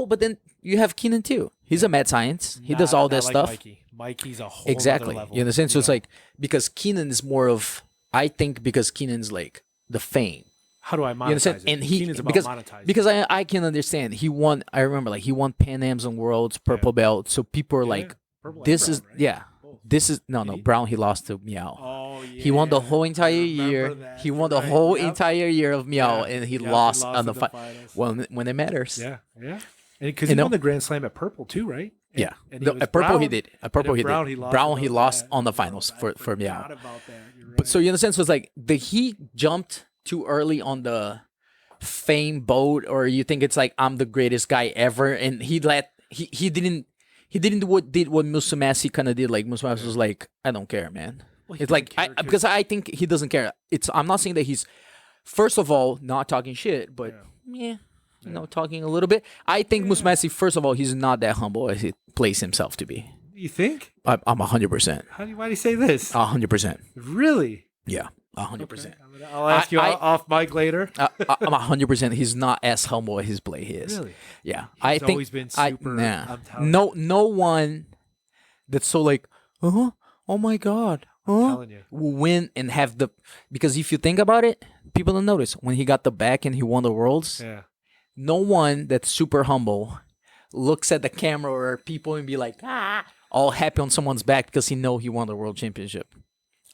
but then you have Keenan too. He's a mad science. He does all this like stuff. Mikey's a whole Exactly. other level. You understand? So it's like, because Keenan is more of, I think because Keenan's like the fame. How do I monetize You understand? it? And he Keenan's about because monetizing. because I can understand. He won. I remember like he won Pan Ams and Worlds, purple belt. So people are like, Purple and this brown, is right? Both. this is no Brown. He lost to Meow. Oh yeah. He won the whole entire I year. remember that. He won the Right. whole Yep. entire year of Meow, Yeah. and he Yep, lost on in the finals. when it matters. Yeah, yeah. And because You he know? won the Grand Slam at Purple too, right? Yeah, and he was at purple he brown, did. At purple and he at brown did. he lost. Brown he those- lost yeah, on the I finals I for me forgot out. about that. You're right. But so you understand, so it's like he jumped too early on the fame boat, or you think it's like I'm the greatest guy ever, and he didn't do what Musumeci kind of did. Like Musumeci was like, I don't care, man. Well, he It's like didn't care 'cause- because I think he doesn't care. I'm not saying that he's first of all not talking shit, but yeah. Talking a little bit. I think Musumeci, first of all, he's not that humble as he plays himself to be. You think? I'm 100%. Why do you say this? 100%. Really? Yeah, 100%. I'll ask you I- off mic later. I'm 100%. He's not as humble as his play is. Really? Yeah, He's I think always been super. I'm telling no one that's so like, oh my god, telling you. will win and have the, because if you think about it, people don't notice when he got the back and he won the worlds. Yeah. No one that's super humble looks at the camera or people and be like, all happy on someone's back because he know he won the world championship.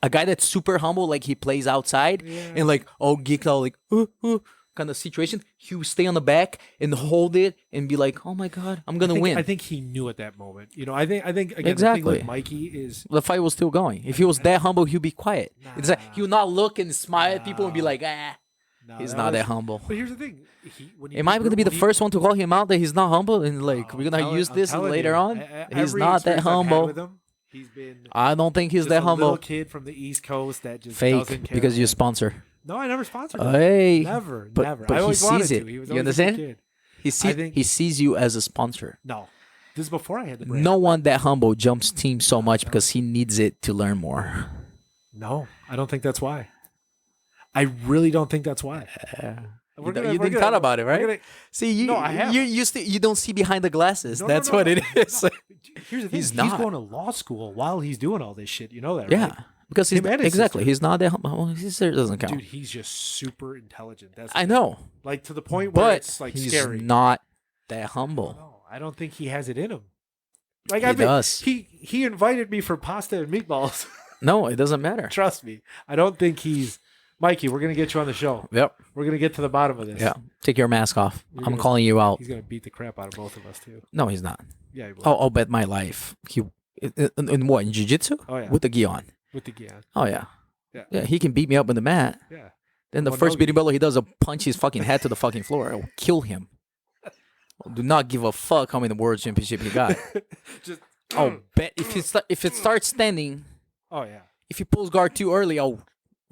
A guy that's super humble, like he plays outside and like all geeked out, like kind of situation, he would stay on the back and hold it and be like, oh my god, I'm gonna win. I think he knew at that moment. I think again, the thing Exactly. with Mikey is The fight was still going. If he was that humble, he'd be quiet. It's like he would not look and smile at people and be like, he's not that humble. But here's the thing: Am I going to be the first one to call him out that he's not humble and like we're gonna use this later on? He's not that humble. He's been. I don't think he's just that a humble. little kid from the East Coast that just doesn't Fake care. because you man. sponsor. No, I never sponsored. him. Hey, Never, but, never. But I he always wanted sees it. to. He was You always a good understand? kid. He sees. think- He sees you as a sponsor. No, this is before I had the brand. No one that humble jumps team so much because he needs it to learn more. No, I don't think that's why. I really don't think that's why. You didn't thought about it, right? See, you No, I have. you don't see behind the glasses. No, That's no, what no. it is. Here's the thing: He's he's not. going to law school while he's doing all this shit. You know that, Yeah, right? because he's Him and his exactly. sister. He's not that humble. Well, his sister doesn't count. Dude, he's just super intelligent. That's I know, like to the point where but it's like he's scary. not that humble. No, I don't think he has it in him. Like He does. He invited me for pasta and meatballs. No, it doesn't matter. Trust me. I don't think he's Mikey. We're gonna get you on the show. Yep. We're gonna get to the bottom of this. Yeah. Take your mask off. You're I'm gonna- calling you out. He's gonna beat the crap out of both of us too. No, he's not. Yeah, he will. I'll bet my life. He in what, in jiu-jitsu? Oh, yeah. With the gi on. With the Gian. Oh yeah. Yeah. Yeah, he can beat me up in the mat. Yeah. Then the Well, first no, beating battle he does, a punch his fucking head to the fucking floor. I will kill him. Do not give a fuck how many world championship he got. Just. I'll bet if it starts standing, Oh yeah. if he pulls guard too early, I'll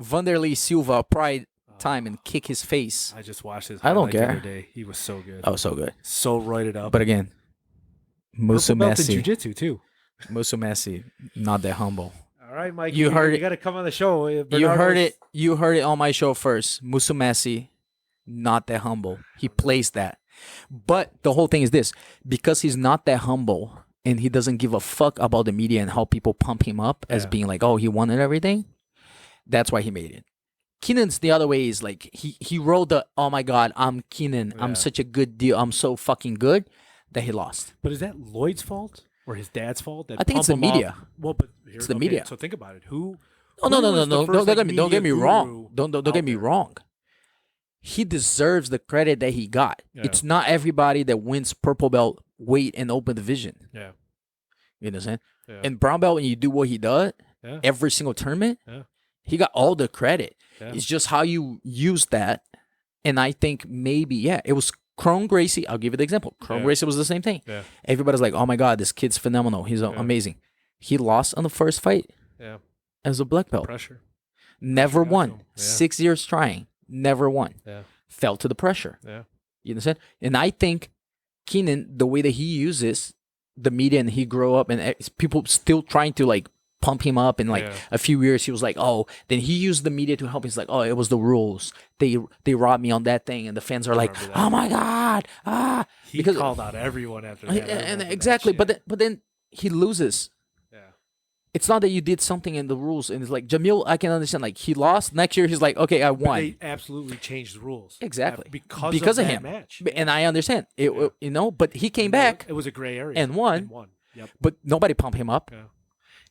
Vanderlei Silva pride time and kick his face. I just watched his. I don't highlight the care. other day. He was so good. Oh, so good. So roided up. But again, Purple belt in Musumeci, jiu-jitsu too. Musumeci, not that humble. All right, Mike. You heard You it. got to come on the show. You heard it. You heard it on my show first. Musumeci, not that humble. He plays that. But the whole thing is this: because he's not that humble and he doesn't give a fuck about the media and how people pump him up as Yeah. being like, oh, he won and everything. That's why he made it. Keenan's the other way is like he wrote the, oh my god, I'm Keenan. Yeah. I'm such a good deal. I'm so fucking good that he lost. But is that Lloyd's fault or his dad's fault? That I think it's pump the him media. up? Well, but It's the media. So think about it. Who? Oh no who no no was the no! first, Don't get me media wrong. guru Don't out get me there? wrong. He deserves the credit that he got. Yeah. It's not everybody that wins purple belt weight and open division. Yeah. You understand? Yeah. And brown belt, when you do what he does, Yeah. every single tournament, Yeah. he got all the credit. Yeah. It's just how you use that. And I think maybe, it was Chrome Gracie. I'll give you the example. Chrome Yeah. Gracie was the same thing. Yeah. Everybody's like, oh my God, this kid's phenomenal. He's amazing. He lost on the first fight Yeah. as a black belt. Pressure. Never got won. to him. Yeah. 6 years trying. Never won. Yeah. Fell to the pressure. Yeah. You understand? And I think Keenan, the way that he uses the media and he grew up and people still trying to like pump him up in like Yeah. a few years, he was like, oh, then he used the media to help. He's like, oh, it was the rules. They robbed me on that thing. And the fans are like, remember that. oh my God. Ah. He called out everyone after that. I and remember that exactly. shit. But then he loses. Yeah. It's not that you did something in the rules. And it's like Jamil, I can understand. Like he lost. Next year, he's like, okay, I But won. they absolutely changed the rules. Exactly. Because of that him. match. And I understand. It, Yeah. you know, but he came back, It was a gray area. and won. Yep. but nobody pumped him up. Yeah.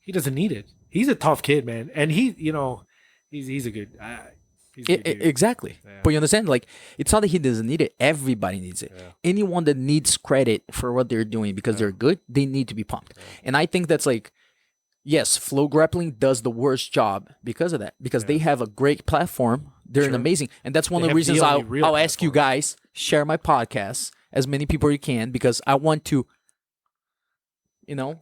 He doesn't need it. He's a tough kid, man. And he, he's a good. He's the dude. Exactly. Yeah. But you understand? Like, it's not that he doesn't need it. Everybody needs it. Yeah. Anyone that needs credit for what they're doing because they're good, they need to be pumped. And I think that's like, yes, Flow Grappling does the worst job because of that. Because they have a great platform. They're an amazing. And that's one of the reasons I'll ask you guys, share my podcast, as many people as you can, because I want to,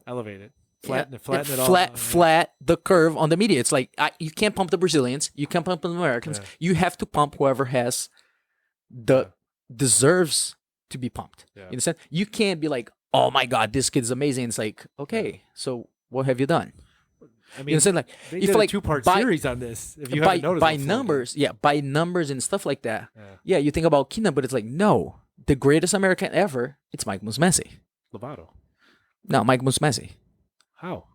Elevate it. flat Flat the curve on the media. It's like you can't pump the Brazilians, you can't pump the Americans. Yeah. You have to pump whoever has the deserves to be pumped. Yeah. You understand? You can't be like, oh my god, this kid's amazing. It's like, okay, so what have you done? I mean, You understand? Like they if did a like 2-part by- series on this. If you by haven't noticed, by before. numbers, by numbers and stuff like that. Yeah. Yeah, you think about Keenan, but it's like no, the greatest American ever. It's Mike Musumeci. Lovato. No, Mike Musumeci. How?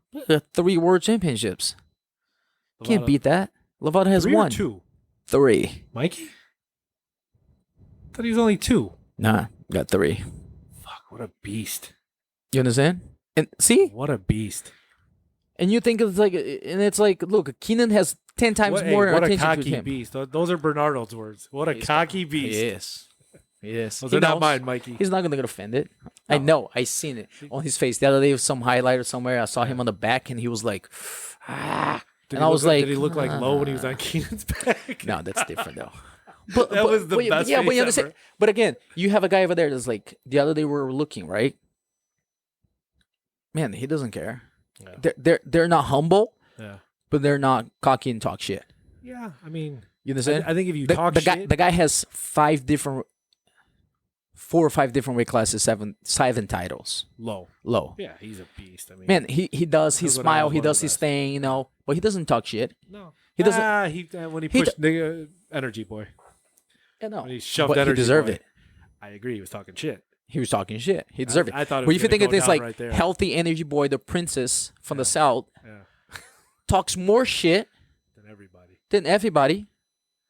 3 world championships. Can't Lovato- beat that. Lovato has 3 or 1. 2. 3. Mikey? Thought he was only 2. Nah, got 3. Fuck, what a beast. You understand? And see, What a beast. and you think it's like, and it's like, look, Keenan has 10 times more what a attention to cocky him. beast. Those are Bernardo's words. What a cocky beast. Yes. Yes. Those He are not knows. mine, Mikey. He's not gonna get offended. I know. I seen it on his face the other day. Some highlight or somewhere. I saw him on the back, and he was like, Did and he I was like, did he look like low when he was on Keenan's back? no, that's different though. But, That was the best yeah, but face you understand. ever. But again, you have a guy over there that's like the other day we were looking right. Man, he doesn't care. Yeah. They're not humble, Yeah. but they're not cocky and talk shit. Yeah, I mean, You understand? I think if you the, talk the shit, guy has 4 or 5 different weight classes, seven titles. low. Low. Yeah, he's a beast. I mean, Man, he does his That's what I smile, have he one of does the his best. thing, but he doesn't talk shit. no, he doesn't- He when he he pushed the Energy Boy, Yeah, no. when he shoved But he Energy deserved Boy. it. I agree. He was talking shit. He was talking shit. He deserved it. I thought it But was if you gonna think of go this down like right there. healthy energy boy, the princess from the south, Yeah, talks more shit than everybody. than everybody.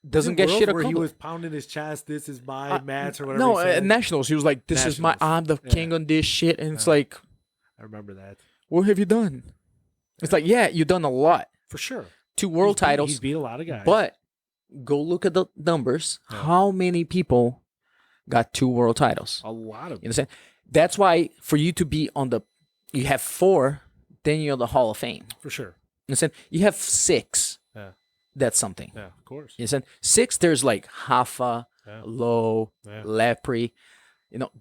Doesn't In get Worlds shit where he accomplished. was pounding his chest. This is my match or whatever. No, he said. nationals. He was like, "This is my. Nationals. I'm the king on this shit." And it's Yeah. like, I remember that what have you done? It's like, yeah, you've done a lot. for sure. 2 world titles, He's beat a lot of guys. but go look at the numbers. Yeah. How many people got 2 world titles? a lot of You understand? That's why for you to be on the, you have 4, then you're the Hall of Fame. for sure. You understand? You have 6. Yeah, That's something. yeah, of course. You understand? 6, there's like Hafa, Yeah. Low, Yeah. Lepre,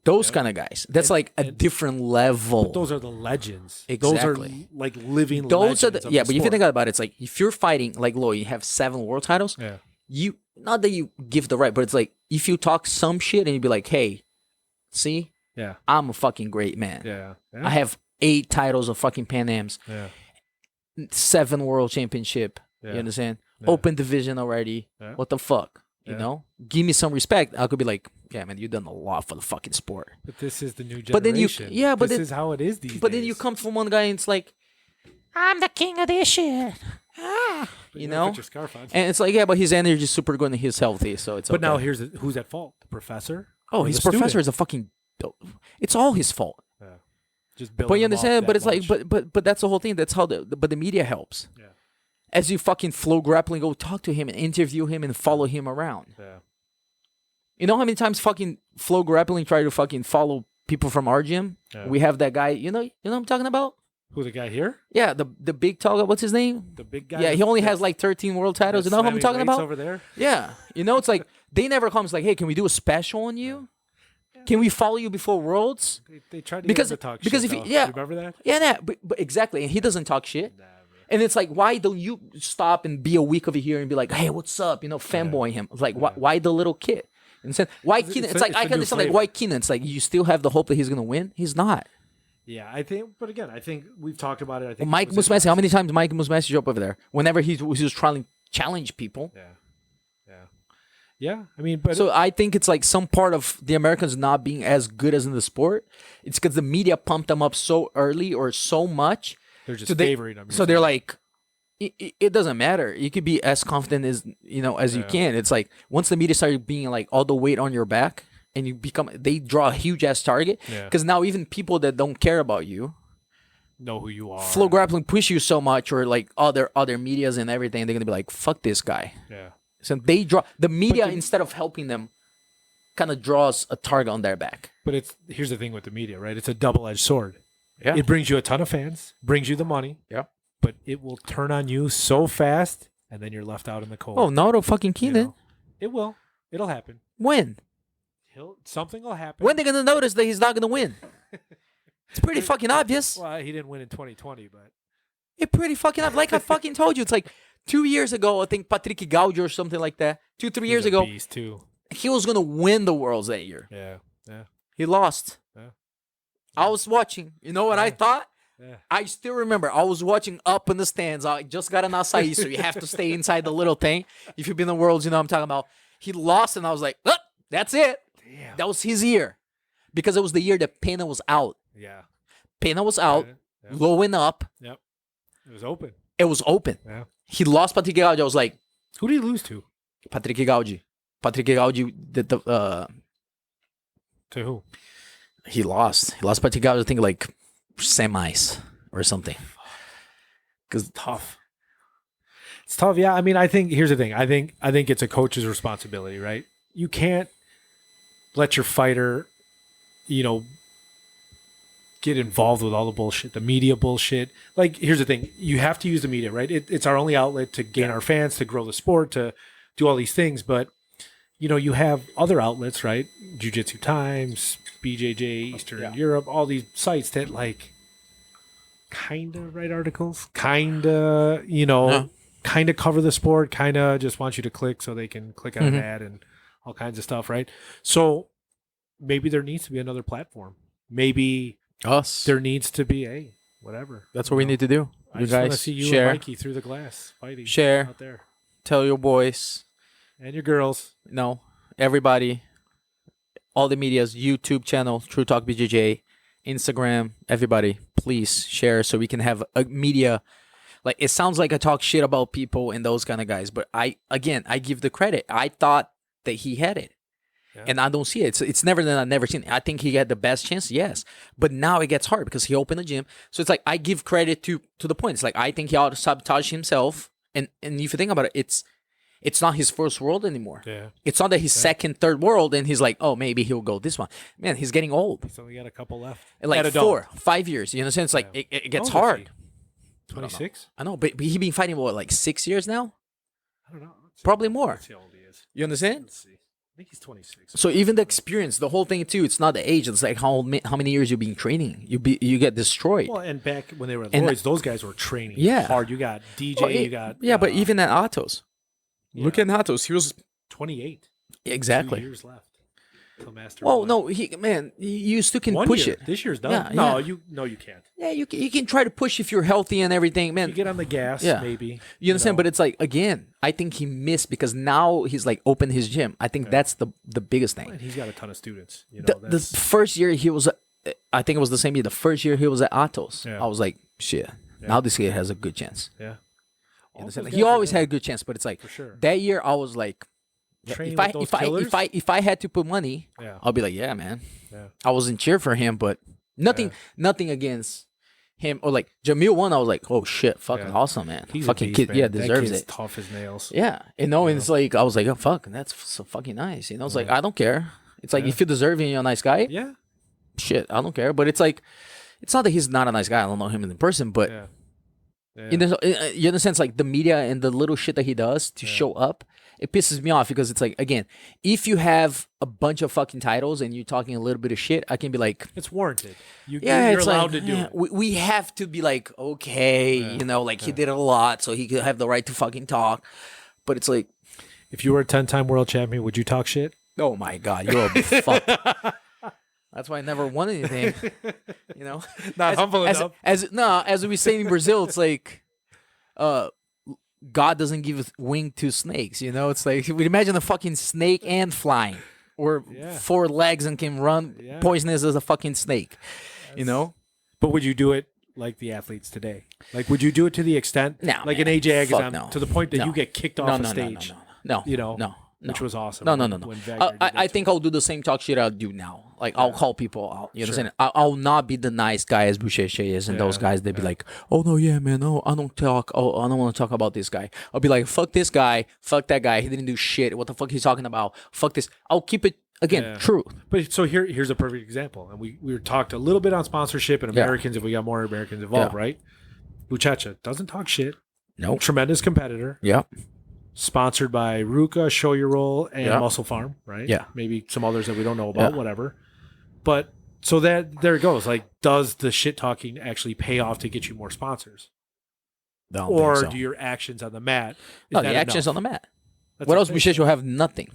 those Yeah. kind of guys. That's like a and- different level. Those are the legends. Exactly. Those are like living Those are legends. the, of yeah, the but if you sport. think about it, it's like if you're fighting like Low, you have 7 world titles. Yeah, You not that you give the right, but it's like if you talk some shit and you be like, hey, see, yeah, I'm a fucking great man. yeah, yeah. I have 8 titles of fucking Pan Ams, yeah. 7 world championship. Yeah. You understand? Yeah. Open division already. Yeah. What the fuck? You Yeah. know? Give me some respect. I could be like, yeah, man, you've done a lot for the fucking sport. But this is the new generation. But then you- yeah, but this then- is how it is these But days. then you come from one guy and it's like, I'm the king of this shit. But you gotta know? put your scarf on. And it's like, yeah, but his energy is super good and he's healthy, so it's But okay. now who's at fault? The professor? Oh, or his the professor student? is a fucking. It's all his fault. Yeah. Just But building you them off understand? But that it's like, much. but that's the whole thing. That's how but the media helps. Yeah. As you fucking Flow Grappling, go talk to him and interview him and follow him around. Yeah. You know how many times fucking Flow Grappling try to fucking follow people from our gym? Yeah. We have that guy. You know what I'm talking about? Who, the guy here? Yeah, the big tall guy. What's his name? The big guy? Yeah, he only that's- has like 13 world titles. You that's know who I'm slamming talking weights about? over there? Yeah, it's like they never come. It's like, hey, can we do a special on you? Can we follow you before Worlds? They tried to Because- get him to talk because shit, if you- though. yeah. You remember that? Yeah, but exactly. And he doesn't talk shit. Nah, man. And it's like, why don't you stop and be a week over here and be like, hey, what's up? Fanboy him. It's like, why the little kid? And said, why Keenan? It's like, it's I the can new understand, like, flavor. why Keenan? It's like, you still have the hope that he's going to win? He's not. Yeah, I think, but again, I think we've talked about it. I think Mike it was Musumeci, how many times Mike Musumeci jump over there? Whenever he was trying to challenge people. Yeah, yeah, yeah. I mean, but So I think it's like some part of the Americans not being as good as in the sport. It's because the media pumped them up so early or so much. they're just So they- favoring them. So they're like, it doesn't matter. You could be as confident as as you Yeah. can. It's like once the media started being like all the weight on your back, and they draw a huge ass target. Yeah. Because now even people that don't care about you, know who you are. Flow Grappling push you so much, or like other medias and everything, they're gonna be like, fuck this guy. Yeah, So they draw the media instead of helping them, kind of draws a target on their back. But here's the thing with the media, right? It's a double-edged sword. Yeah. It brings you a ton of fans, brings you the money. Yeah. But it will turn on you so fast, and then you're left out in the cold. Oh, Naruto fucking Keenan. know? It will. It'll happen. When? Something will happen. When they gonna notice that he's not gonna win? It's pretty fucking obvious. Well, he didn't win in 2020, but It's pretty fucking obvious. Like I fucking told you, it's like 2 years ago. I think Patrick Gaudio or something like that. 3 years he's a ago, beast too. he was gonna win the Worlds that year. Yeah. Yeah. He lost. Yeah. I was watching. You know what I thought? Yeah. I still remember. I was watching up in the stands. I just got an acai, so you have to stay inside the little thing. If you've been in the Worlds, you know what I'm talking about. He lost, and I was like, oh, that's it. Damn. That was his year. Because it was the year that Pena was out. Yeah. Pena was out, Yeah. blowing up. Yep. It was open. It was open. Yeah. He lost Patrick Gaudio. I was like, Who did he lose to? Patrick Gaudio. Patrick Gaudio did the To who? he lost. He lost Patrick Gaudio, I think like semis or something. Because Tough. It's tough. Yeah. I mean, I think here's the thing. I think it's a coach's responsibility, right? You can't let your fighter, get involved with all the bullshit, the media bullshit. Like, here's the thing. You have to use the media, right? It's our only outlet to gain our fans, to grow the sport, to do all these things. But, you have other outlets, right? Jiu-Jitsu Times, BJJ, Eastern Europe, all these sites that, like, kind of write articles, kind of, kind of cover the sport, kind of just want you to click so they can click on an ad and all kinds of stuff, right? So maybe there needs to be another platform. Maybe us. there needs to be whatever. That's what we need to do. I You just want to guys see you share, and Mikey through the glass fighting Share. out there. tell your boys, And your girls. no, everybody, all the media's YouTube channel, True Talk BJJ, Instagram, everybody, please share so we can have a media. Like, it sounds like I talk shit about people and those kind of guys, but I give the credit. I thought that he had it. Yeah. And I don't see it. It's never that I've never seen it. I think he had the best chance, yes. But now it gets hard because he opened a gym. So it's like I give credit to the point. It's like I think he ought to sabotage himself. And if you think about it, it's not his first world anymore. Yeah. It's not that his second, third world, and he's like, oh, maybe he'll go this one. Man, he's getting old. So we got a couple left. And like At adult. 5 years. You understand? It's like it gets How old is hard. he? 26? I know, but he been fighting what, like 6 years now? I don't know. Probably more. Let's see how old he is. You understand? Let's see. I think he's 26. So even the experience, the whole thing too, it's not the age. It's like how many years you've been training. You get destroyed. Well, and back when they were at And- Lloyd's, those guys were training Yeah. hard. You got DJ, you got but even at Atos, look at Atos. He was 28. 2 exactly. years left till Master. Oh One. no, you still can 1 push year. it. This year's done. Yeah, no, yeah. you can't. Yeah, you can try to push if you're healthy and everything, man. You get on the gas, Yeah. maybe. You understand? But it's like, again, I think he missed because now he's like opened his gym. I think that's the biggest thing. And he's got a ton of students. The That's, first year he was, I think it was the same year. The first year he was at Atos, Yeah. I was like, shit. Now this kid has a good chance. yeah. You understand? Like, he always had a good chance, but it's like sure. that year I was like, Training if I with those if I, killers? if I had to put money, Yeah. I'll be like, yeah, man. Yeah. I wasn't cheer for him, but nothing against him or like Jamil won. I was like, oh shit, fucking Yeah. awesome, man. He's fucking a beast, kid, man. yeah, That deserves kid's it. tough as nails. Yeah, and and it's like I was like, oh fuck, that's so fucking nice. It's like I don't care. It's like if you deserve it, you're a nice guy. Yeah. Shit, I don't care. But it's like, it's not that he's not a nice guy. I don't know him in person, but Yeah. Yeah. in the sense, like the media and the little shit that he does to show up, it pisses me off because it's like, again, if you have a bunch of fucking titles and you're talking a little bit of shit, I can be like, It's warranted. You're it's allowed like, to do yeah, it. we have to be like, okay, like he did a lot, so he could have the right to fucking talk. But it's like, If you were a 10-time world champion, would you talk shit? oh my god, you're a fuck. That's why I never won anything. You know, Not humble enough. As we say in Brazil, it's like, God doesn't give wing to snakes. You know, it's like we imagine a fucking snake and flying, or Yeah. 4 legs and can run poisonous as a fucking snake. You know, But would you do it like the athletes today? Like, would you do it to the extent, No, like man. an AJ Fuck Agazam, no. to the point that No. you get kicked off a stage? no, You know? no. which was awesome. No. when Wagner did that I to think him. I'll do the same talk shit I'll do now. Like I'll call people out. You understand? I'll not be the nice guy as Boucher is, and those guys they'd be like, "Oh no, yeah, man, no, I don't talk. Oh, I don't want to talk about this guy." I'll be like, "Fuck this guy. Fuck that guy. He didn't do shit. What the fuck he's talking about? Fuck this." I'll keep it again true. But so here's a perfect example, and we were talked a little bit on sponsorship and Americans if we got more Americans involved, right? Buchecha doesn't talk shit. No. Tremendous competitor. Yeah. Sponsored by Ruka, Show Your Roll, and Muscle Farm, right? Yeah. Maybe some others that we don't know about, whatever. But so that there it goes. Like, does the shit talking actually pay off to get you more sponsors? Or do your actions on the mat? No, the actions on the mat. That's what else? amazing. Boucher will have nothing.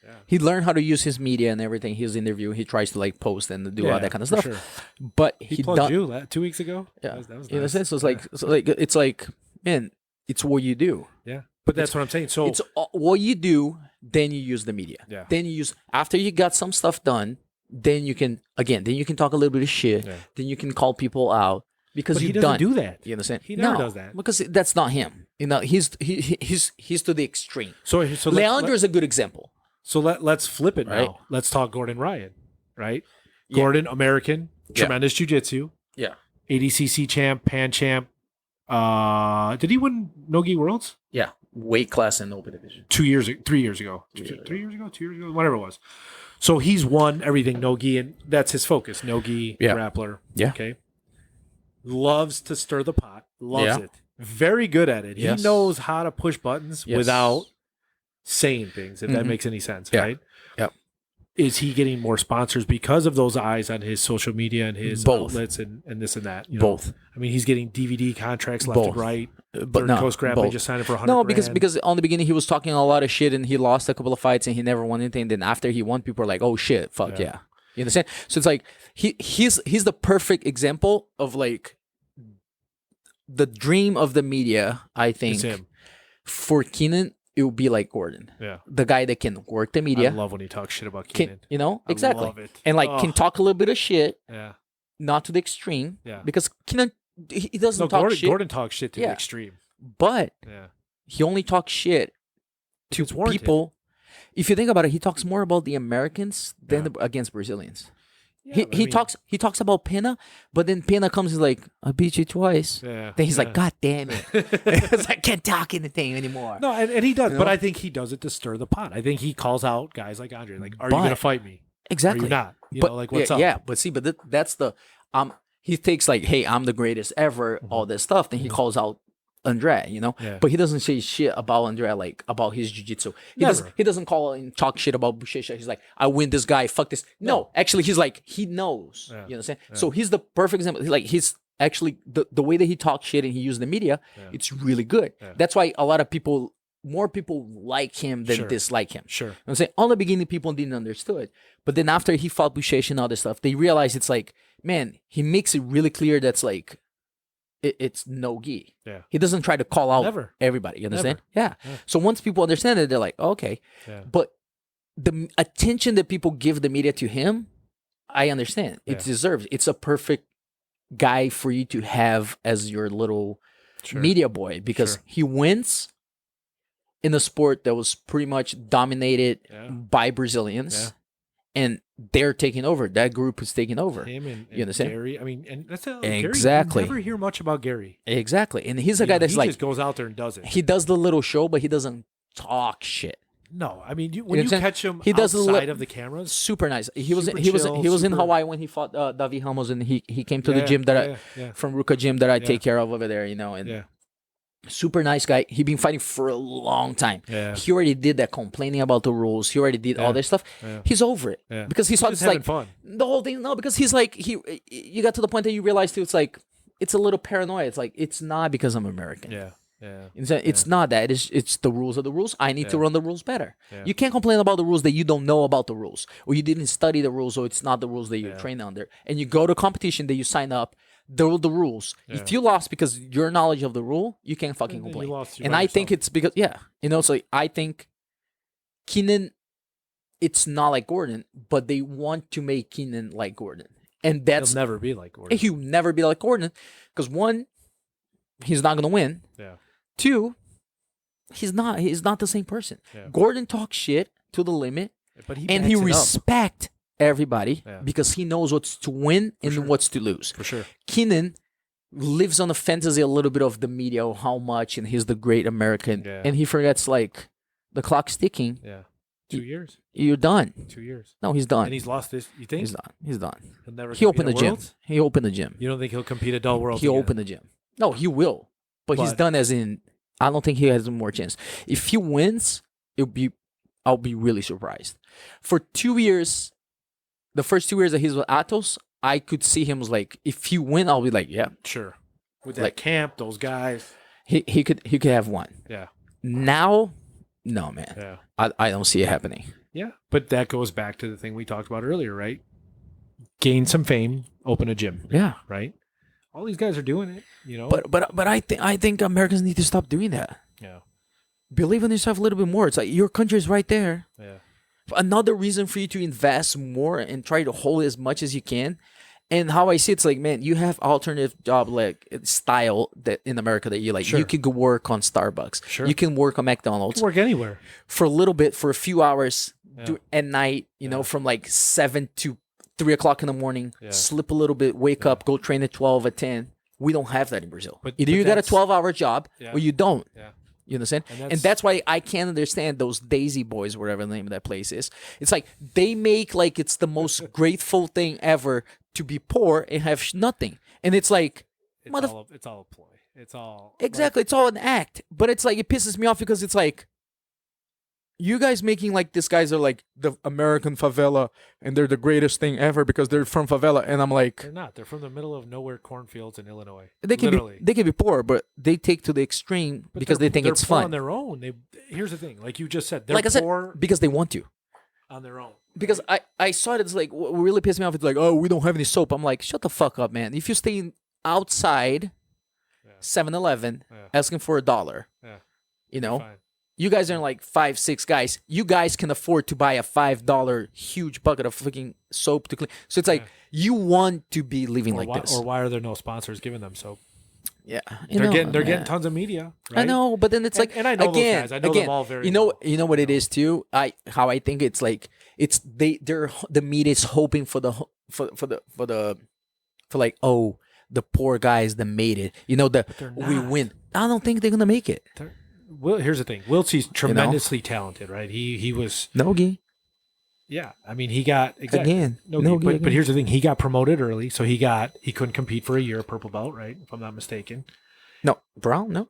Yeah. He learned how to use his media and everything. His interview, he tries to like post and do all that kind of stuff. Sure. But he plugged you 2 weeks ago. Yeah, that was nice. In a sense, it's like, man, it's what you do. Yeah, but that's what I'm saying. So it's what you do. Then you use the media. Yeah. Then you use after you got some stuff done. Then you can talk a little bit of shit. Yeah. Then you can call people out because he doesn't do that. You understand? He never does that because that's not him. You know, he's to the extreme. So Leandro is a good example. So let's flip it now. Let's talk Gordon Ryan, right? Yeah. Gordon, American, tremendous jiu-jitsu. Yeah. ADCC champ, Pan champ. Did he win Nogi Worlds? Yeah. Weight class and open division. 3 years ago, 2 years ago, whatever it was. So he's won everything Nogi, and that's his focus. Nogi, grappler. Yeah. Okay. Loves to stir the pot. Loves it. Very good at it. Yes. He knows how to push buttons without saying things, if that makes any sense, right? Yep. Is he getting more sponsors because of those eyes on his social media and his outlets and this and that? Both. I mean, he's getting DVD contracts left and right. But Third Coast Grappling just signed him for $100,000. No, because on the beginning he was talking a lot of shit and he lost a couple of fights and he never won anything. Then after he won, people are like, "Oh shit, fuck yeah." You understand? So it's like he's the perfect example of like the dream of the media. I think It's him. For Keenan, it would be like Gordon. Yeah. The guy that can work the media. I love when he talks shit about Keenan. Exactly. I love it. And like can talk a little bit of shit. Yeah. Not to the extreme. Yeah. Because Keenan, he doesn't talk shit. Gordon talks shit to the extreme. But he only talks shit to people. If you think about it, he talks more about the Americans than against Brazilians. Yeah, he talks about Pena, but then Pena comes and like, "I beat you twice." Yeah. Then he's like, "God damn it!" It's like, I can't talk anything anymore. No, and he does, but I think he does it to stir the pot. I think he calls out guys like Andre, like, "Are you going to fight me?" Exactly. Are you not? You know, like, what's up? Yeah, but see, that's the he takes like, "Hey, I'm the greatest ever," all this stuff. Then he calls out Andre, but he doesn't say shit about Andre, like about his jiu-jitsu. He doesn't call and talk shit about Buchecha. He's like, "I win this guy, fuck this." No, actually he's like, he knows. You understand? Yeah. So he's the perfect example. Like he's actually the way that he talks shit and he uses the media, it's really good. Yeah. That's why a lot of people, more people like him than dislike him. Sure. You know what I'm saying? On the beginning, people didn't understand. But then after he fought Buchecha and all this stuff, they realized it's like, man, he makes it really clear that's like, it's no gi. Yeah. He doesn't try to call out everybody. You understand? Yeah. So once people understand it, they're like, okay. Yeah. But the attention that people give the media to him, I understand. It deserves. It's a perfect guy for you to have as your little media boy because he wins in a sport that was pretty much dominated by Brazilians. Yeah. And they're taking over. That group is taking over. Him and you understand? Gary. I mean, and that's exactly. Gary, you never hear much about Gary. Exactly. And he's a guy that's he like just goes out there and does it. He does the little show, but he doesn't talk shit. No, I mean, when you catch him he does outside of the cameras, super nice. He was in Hawaii when he fought Davi Ramos, and he came to the gym that from Ruka gym that I take care of over there. And super nice guy. He been fighting for a long time. Yeah. He already did that complaining about the rules. He already did all this stuff. Yeah. He's over it because he saw it's like fun. The whole thing. No, because he's like you got to the point that you realize too. It's like it's a little paranoia. It's like it's not because I'm American. Yeah. It's not that. It's the rules of the rules. I need to run the rules better. Yeah. You can't complain about the rules that you don't know about the rules, or you didn't study the rules, or it's not the rules that you train under. And you go to competition that you sign up. The rules. Yeah. If you lost because your knowledge of the rule, you can't fucking complain. And I think it's because so I think Keenan, it's not like Gordon, but they want to make Keenan like Gordon, and that's he'll never be like Gordon. He'll never be like Gordon because one, he's not gonna win. Yeah. Two, he's not the same person. Yeah. Gordon talks shit to the limit, But he and backs he it up. respect everybody Yeah. because he knows what's to win and sure. what's to lose. For sure. Keenan lives on the fantasy a little bit of the media, of how much, and he's the great American, Yeah. and he forgets like the clock's ticking. Yeah. 2 years. You're done. 2 years. No, he's done. And he's lost this. You think? He's done. He's done. He'll never He opened the compete at gym. Worlds? He opened the gym. You don't think he'll compete at Dull Worlds? He again? opened the gym. No, he will, but he's But- done. As in, I don't think he has more chance. If he wins, I'll be really surprised. For 2 years, the first 2 years that he's with Atos, I could see him as like, if he win, I'll be like, yeah, Sure. With that Like- camp, those guys. he could have one. Yeah. Now, no man, Yeah. I don't see it happening. Yeah. But that goes back to the thing we talked about earlier, right? Gain some fame, open a gym, Yeah, right? All these guys are doing it, you know? but I think Americans need to stop doing that. yeah. Believe in yourself a little bit more. It's like your country is right there. Yeah. Another reason for you to invest more and try to hold as much as you can. And how I see it's like, man, you have alternative job like style that in America that you like. Sure. You could go work on Starbucks. Sure. You can work on McDonald's Work anywhere. for a little bit, for a few hours Yeah. at night. You know, from like 7 to 3 o'clock in the morning. Yeah. Sleep a little bit, wake up, go train at 12 at 10. We don't have that in Brazil. But- Either but you got a that's- 12-hour job Yeah. or you don't. Yeah. You understand? And And that's why I can't understand those Daisy Boys, whatever the name of that place is. It's like they make like it's the most grateful thing ever to be poor and have nothing. And it's like, It's, Mother- it's all a ploy. It's all. exactly, it's all an act. But it's like, it pisses me off because it's like, you guys making like these guys are like the American favela and they're the greatest thing ever because they're from favela. And I'm like, They're not. They're from the middle of nowhere cornfields in Illinois. they can Literally. be poor, but they take to the extreme But because they think they're it's poor fun. on their own. Here's the thing, like you just said, they're Like I said, poor because they want to. on their own. Because I saw it, it's like, what really pissed me off, it's like, oh, we don't have any soap. I'm like, shut the fuck up, man. If you stay outside Yeah. 7-Eleven Yeah. asking for $1, Yeah. you know, Fine. you guys are like 5-6 guys. You guys can afford to buy a $5 huge bucket of fucking soap to clean. So it's like, Yeah. you want to be living Or, like why, this. or why are there no sponsors giving them soap? Yeah. They're getting tons of media. Right? I know, but then it's like, and I know those again, guys. I know again, them all very you know, well. you know what it is too. How I think it's like they're the media is hoping for like, oh, the poor guys that made it. You know, they're we not. win. I don't think they're gonna make it. Well, here's the thing. Wiltsie's tremendously talented, right? He was. Nogi Yeah, I mean, he got exactly. again. No, Nogi but again. here's the thing. He got promoted early, so he couldn't compete for a year, purple belt, right? If I'm not mistaken. No, Brown. No,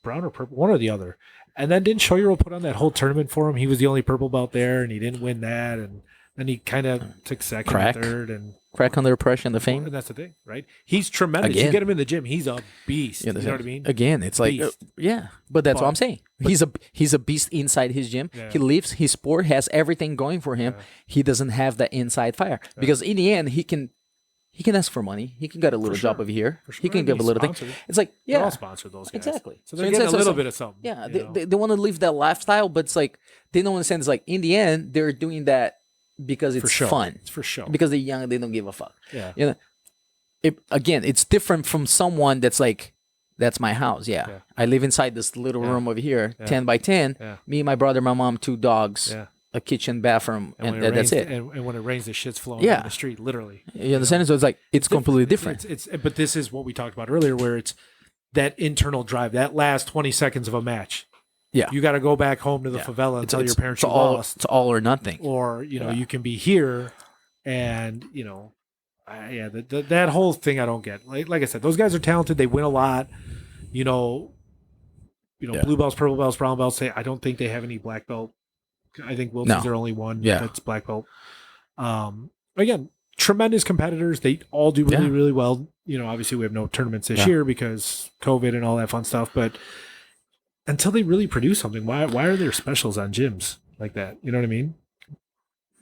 Brown or purple, one or the other. And then didn't Shoyoro put on that whole tournament for him? He was the only purple belt there, and he didn't win that. And then he kind of took second Crack. and third. And crack under pressure and the fame. and that's the thing, right? He's tremendous. You Again. get him in the gym, he's a beast. You know what I mean? Again, it's like, Beast. yeah, but that's what But- I'm saying. He's a beast inside his gym. Yeah. He lives his sport, has everything going for him. Yeah. He doesn't have that inside fire because in the end, he can ask for money. He can get a little job sure. over here. For sure. He can And give a he's little thing. sponsored. It's like, They're yeah, all sponsored, those guys. exactly. So they're So getting a instead- little so- bit of something. yeah, you know? they want to live that lifestyle, but it's like they don't understand. It's like in the end, they're doing that because it's for sure. fun. It's for sure. Because they're young and they don't give a fuck. Yeah. You know, again, it's different from someone that's like, that's my house. Yeah. Yeah. I live inside this little Yeah. room over here, Yeah. 10 by 10. Yeah. Me, my brother, my mom, 2 dogs, Yeah. a kitchen, bathroom, and, when it that's rains, it. And when it rains, the shit's flowing Yeah. down the street, literally. You understand? So it's like, it's completely different. But this is what we talked about earlier, where it's that internal drive, that last 20 seconds of a match. Yeah. You got to go back home to the Yeah. favela and tell your parents you lost, it's all or nothing. or Yeah. you can be here, and that whole thing I don't get. Like I said, those guys are talented. They win a lot. Yeah. Blue belts, purple belts, brown belts. I don't think they have any black belt. I think Wilson's No. their only one Yeah. that's black belt. Again, tremendous competitors. They all do really, Yeah. really well. Obviously we have no tournaments this Yeah. year because COVID and all that fun stuff. But until they really produce something, why are there specials on gyms like that? You know what I mean?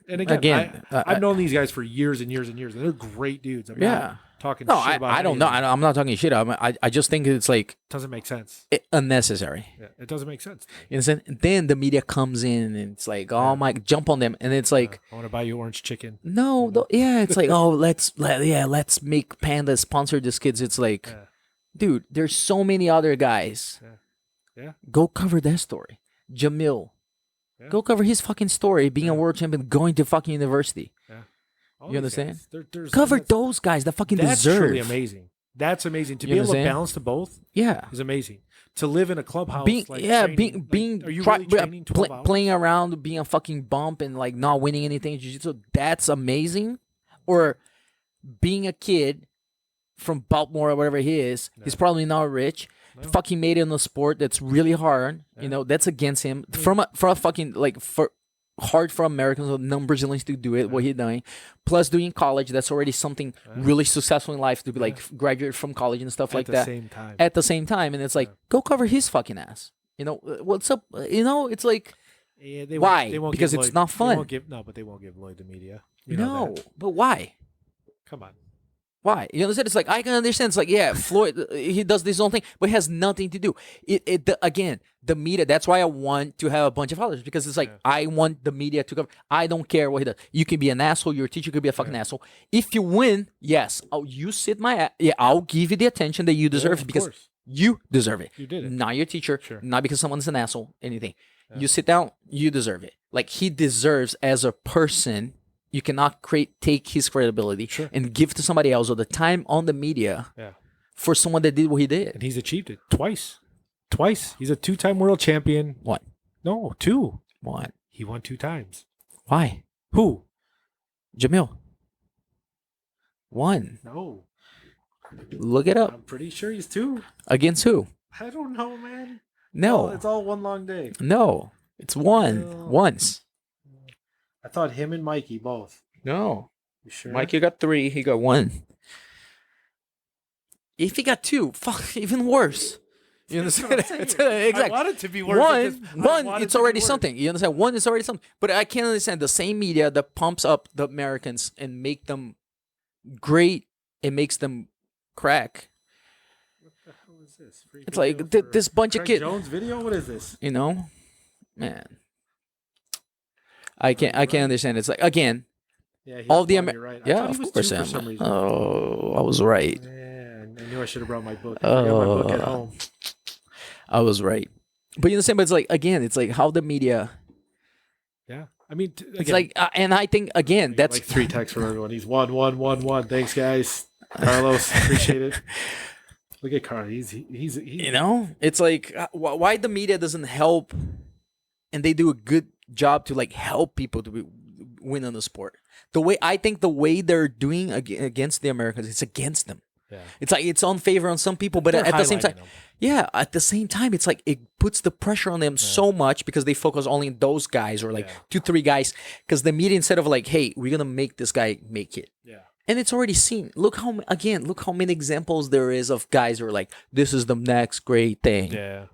And again, I've known these guys for years and years and years, and they're great dudes. I'm Yeah. not talking No, shit about I don't any know. of them. I'm not talking shit. I just think it's like It doesn't make sense. unnecessary. Yeah, it doesn't make sense. You understand? Then the media comes in and it's like, oh my, jump on them, and it's like, I want to buy you orange chicken. no, it's like, oh, let's make Panda sponsor these kids. It's like, Yeah. dude, there's so many other guys Yeah. Yeah. Go cover that story. Jamil. Yeah. Go cover his fucking story, being a world champion, going to fucking university. All You these understand? guys, there's Cover that's- those guys that fucking That's deserve. truly amazing. That's amazing. To You be able to understand? balance the both Yeah. is amazing. To live in a clubhouse, Being like yeah, training, being like, are you try- really training 12 hours? playing around, being a fucking bump and like not winning anything in jiu-jitsu, that's amazing. Or being a kid from Baltimore or whatever he is, he's probably not rich. Fucking made it in a sport that's really hard. You know, that's against him. For a fucking like for hard for Americans or non-Brazilians to do it, what he's doing. Plus doing college, that's already something really successful in life to be like graduate from college and stuff like that. At the same time. And it's like, go cover his fucking ass. You know, what's up? You know, it's like, Yeah, why? They won't Because give it's Lloyd- not they fun. won't give, no, but they won't give Lloyd the media. You know no, that. but why? Come on. Why? You understand? It's like I can understand. It's like Floyd, he does this own thing, but it has nothing to do. Again, the media. That's why I want to have a bunch of followers because it's like I want the media to cover. I don't care what he does. You can be an asshole. Your teacher could be a fucking asshole. If you win, yes, you sit my ass. Yeah, I'll give you the attention that you deserve of because course. you deserve it. You did it. Not your teacher. Sure. Not because someone's an asshole. Anything. You sit down. You deserve it. Like he deserves as a person. You cannot take his credibility and give to somebody else or the time on the media for someone that did what he did. And he's achieved it twice. Twice. He's a 2-time world champion. What? No, 2. What? He won 2 times. Why? Who? Jamil. 1. No. Look it up. I'm pretty sure he's 2. Against who? I don't know, man. No. It's all one long day. No. It's 1. Once. I thought him and Mikey both. No. You sure? Mikey got 3. He got 1. If he got 2, fuck, even worse. You understand? Exactly. I want it to be worse. One, it's already something. You understand? 1 is already something. But I can't understand the same media that pumps up the Americans and make them great. It makes them crack. What the hell is this? Free It's video like for this bunch of Craig kids. Jones video? What is this? You know, man. I can't understand. It's like again, Yeah, he all was the wrong, you're right. I yeah, thought he of was course 2 I for some am. reason. Oh, I was right. Yeah, I knew I should have brought my book. I forgot my book at home. I was right. But you understand? But it's like again, it's like how the media. Yeah, I mean, It's like, and I think again, that's like 3 texts from everyone. He's 1-1-1-1. Thanks, guys. Carlos, appreciate it. Look at Carl. He's you know, it's like why the media doesn't help, and they do a good job to like help people to win on the sport. The way they're doing against the Americans, it's against them. Yeah. It's like it's on favor on some people, but They're at the same time, highlighting them. yeah, at the same time, it's like it puts the pressure on them so much because they focus only on those guys or like 2-3 guys. Because the media, instead of like, hey, we're gonna make this guy make it. Yeah. And it's already seen. Look how many examples there is of guys who are like, this is the next great thing. Yeah.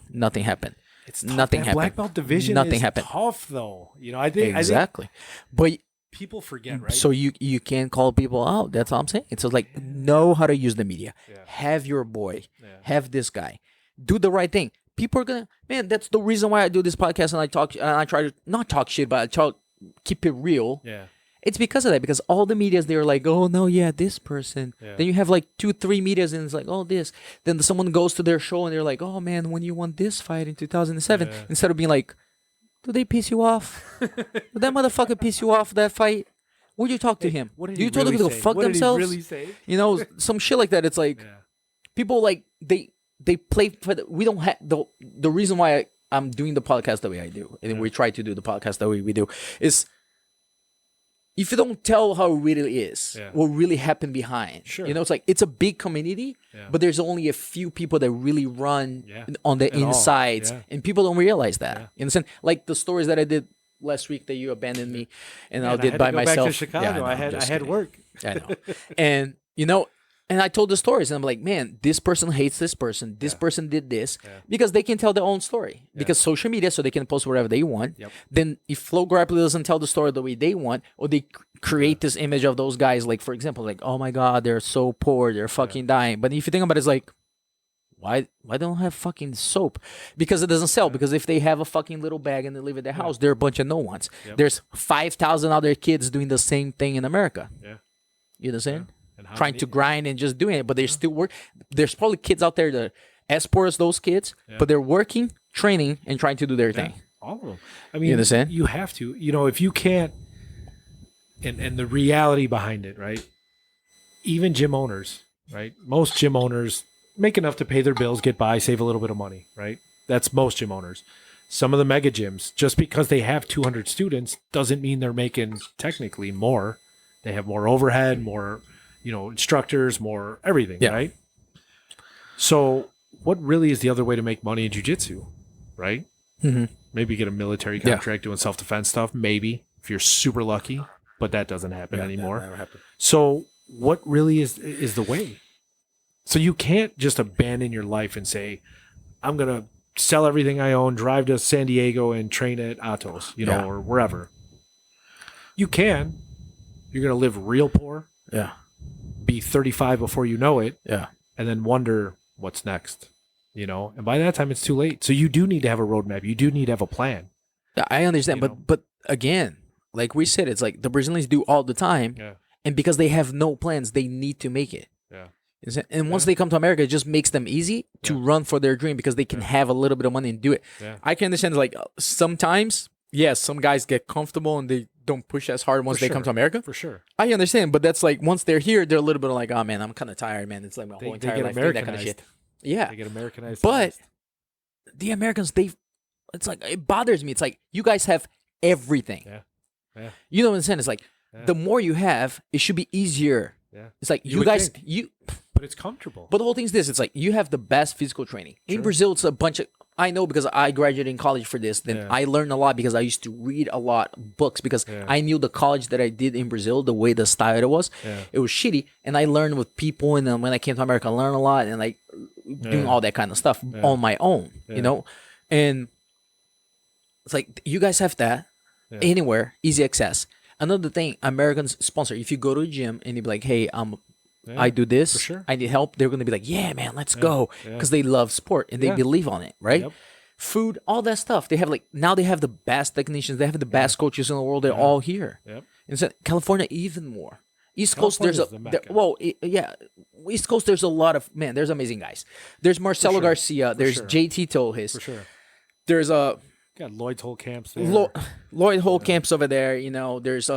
Nothing happened. It's tough. Nothing That happened. Black belt division Nothing is happened. tough, though. You know, I think Exactly. But people forget, right? so you can't call people out. That's all I'm saying. It's like know how to use the media. Yeah. Have your boy. Yeah. Have this guy. Do the right thing. People are gonna that's the reason why I do this podcast and I try to not talk shit, but keep it real. Yeah. It's because of that. Because all the medias, they're like, oh no, yeah, this person. Yeah. Then you have like 2-3 medias, and it's like, oh this. Then someone goes to their show and they're like, oh man, when you won this fight in 2007, instead of being like, do they piss you off? Did that motherfucker piss you off that fight? Would you talk to him? What did Do you he tell them really to say? fuck What did he themselves? really say? You know, some shit like that. It's like people like they play for we don't have the reason why I'm doing the podcast the way I do, and we try to do the podcast the way we do is. If you don't tell how it really is, what really happened behind, you know, it's like it's a big community, but there's only a few people that really run on the insides, and people don't realize that. You understand? Like the stories that I did last week that you abandoned me, and I did by myself. Back to Chicago. I had work. I know, and you know. And I told the stories, and I'm like, man, this person hates this person. This person did this because they can tell their own story. Because social media, so they can post whatever they want. Yep. Then if Flow Grappling doesn't tell the story the way they want, or they create this image of those guys, like for example, like, oh my god, they're so poor, they're fucking dying. But if you think about it, it's like, why don't have fucking soap? Because it doesn't sell. Because if they have a fucking little bag and they live at their house, they're a bunch of no ones. Yep. There's 5,000 other kids doing the same thing in America. Yeah. You understand? Trying to grind and just doing it, but they still work. There's probably kids out there that as poor as those kids, but they're working, training, and trying to do their thing. All of them. I mean, You understand? you have to. If you can't, and the reality behind it, right? Even gym owners, right? Most gym owners make enough to pay their bills, get by, save a little bit of money, right? That's most gym owners. Some of the mega gyms, just because they have 200 students, doesn't mean they're making technically more. They have more overhead, more, instructors, more everything, right? So, what really is the other way to make money in jiu-jitsu, right? Mm-hmm. Maybe get a military contract doing self-defense stuff, maybe, if you're super lucky, but that doesn't happen anymore. That never happened. So, what really is the way? So you can't just abandon your life and say, I'm going to sell everything I own, drive to San Diego and train at Atos, or wherever. You can. You're going to live real poor. Yeah. Be 35 before you know it. Yeah. And then wonder what's next, And by that time, it's too late. So you do need to have a roadmap. You do need to have a plan. I understand. But again, like we said, it's like the Brazilians do all the time. Yeah. And because they have no plans, they need to make it. Yeah. And once they come to America, it just makes them easy to run for their dream because they can have a little bit of money and do it. Yeah. I can understand, like, sometimes, yes, some guys get comfortable and they don't push as hard once they come to America. For sure. I understand, but that's like, once they're here, they're a little bit like, oh, man, I'm kind of tired, man. It's like my whole They entire get life doing that kind of Americanized. shit. Yeah. They get Americanized. But fast. the Americans, it's like, it bothers me. It's like, you guys have everything. Yeah. Yeah. You know what I'm saying? It's like, the more you have, it should be easier. Yeah. It's like, you would guys, think. But it's comfortable. But the whole thing is this: it's like you have the best physical training in Sure. Brazil. It's a bunch of I know because I graduated in college for this. Then I learned a lot because I used to read a lot of books because I knew the college that I did in Brazil, the way the style it was shitty, and I learned with people. And then when I came to America, I learned a lot and like doing all that kind of stuff on my own, And it's like you guys have that anywhere, easy access. Another thing, Americans sponsor. If you go to a gym and you be like, "Hey, I do this. for sure. I need help." They're going to be like, "Yeah, man, let's go," because they love sport and they believe on it, right? Yep. Food, all that stuff. They have now they have the best technicians. They have the best coaches in the world. They're all here. Yep. And so California, even more. East Coast, there's California's the Mecca. East Coast, there's a lot of there's amazing guys. There's Marcelo Garcia. There's JT Torres. For sure. There's Got Lloyd's whole camps there. Lloyd Holcamp's over there. There's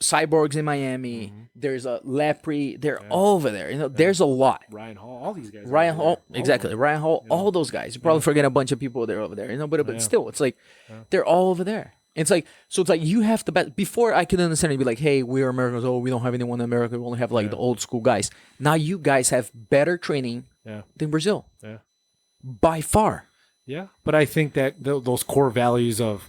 Cyborgs in Miami. There's a Lepre. They're all over there. There's a lot. Ryan Hall, all these guys. Ryan Hall, exactly. Ryan Hall, all those guys. You probably forget a bunch of people that are over there. But still, it's like they're all over there. It's like you have to bet. Before I could understand it, be like, hey, we are Americans. Oh, we don't have anyone in America. We only have the old school guys. Now you guys have better training than Brazil. Yeah. By far. Yeah, but I think that those core values of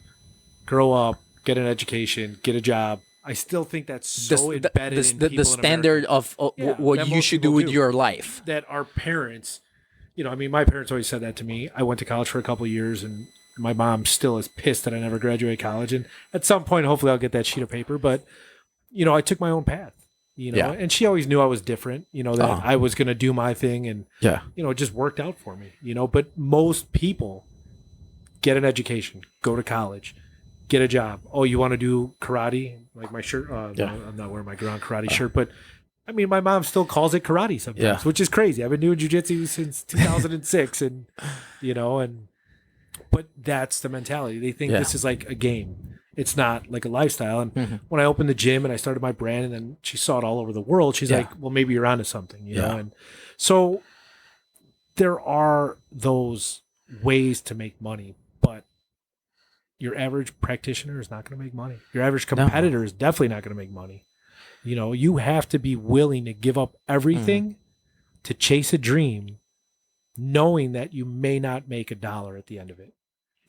grow up, get an education, get a job, I still think that's so embedded in people the standard in of what that you most should do people with do. your life. That our parents, my parents always said that to me. I went to college for a couple of years, and my mom still is pissed that I never graduated college. And at some point, hopefully, I'll get that sheet of paper. But I took my own path. And she always knew I was different. That I was going to do my thing, and it just worked out for me. But most people get an education, go to college, get a job. Oh, you want to do karate? Like my shirt. No, I'm not wearing my ground karate shirt, but I mean, my mom still calls it karate sometimes, which is crazy. I've been doing jiu-jitsu since 2006, and but that's the mentality. They think this is like a game. It's not like a lifestyle. And when I opened the gym and I started my brand, and then she saw it all over the world, she's like, well, maybe you're onto something, know? And so there are those ways to make money, but your average practitioner is not going to make money. Your average competitor is definitely not going to make money. You have to be willing to give up everything to chase a dream, knowing that you may not make $1 at the end of it.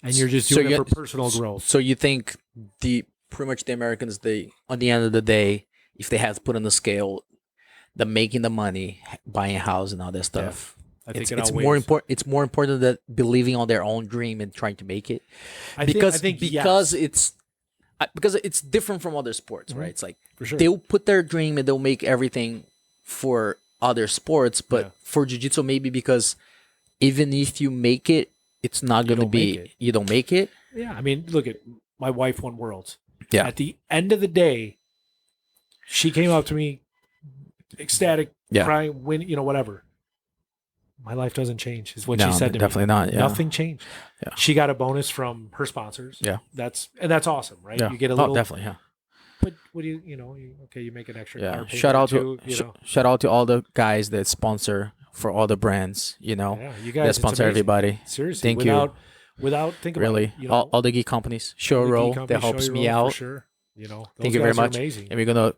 And you're just doing it for personal growth. So you think pretty much the Americans, on the end of the day, if they have to put on the scale, the making the money, buying a house and all that stuff, I think it's more important. It's more important than believing on their own dream and trying to make it, because it's different from other sports, right? It's like for sure. They'll put their dream and they'll make everything for other sports, but for jiu-jitsu maybe because even if you make it, it's not going to be, you don't make it. Yeah. I mean, look at my wife won Worlds. Yeah. At the end of the day, she came up to me ecstatic, crying, whatever. my life doesn't change, is what No, she said to definitely me. not, yeah. Nothing changed. Yeah. She got a bonus from her sponsors. Yeah. That's awesome, right? Yeah. You get a little. definitely. Yeah. But what do you make an extra. Yeah. car payment Shout out or to two, you know. shout out to all the guys that sponsor for all the brands. You know, Yeah, you that guys, it's sponsor amazing. everybody. Seriously, Thank you. without think about Really, it, you know, all the geek companies, the Showroll geek company, that helps Show me Your Roll, out. for sure. You know, Thank those you very guys are much. Amazing. And we're gonna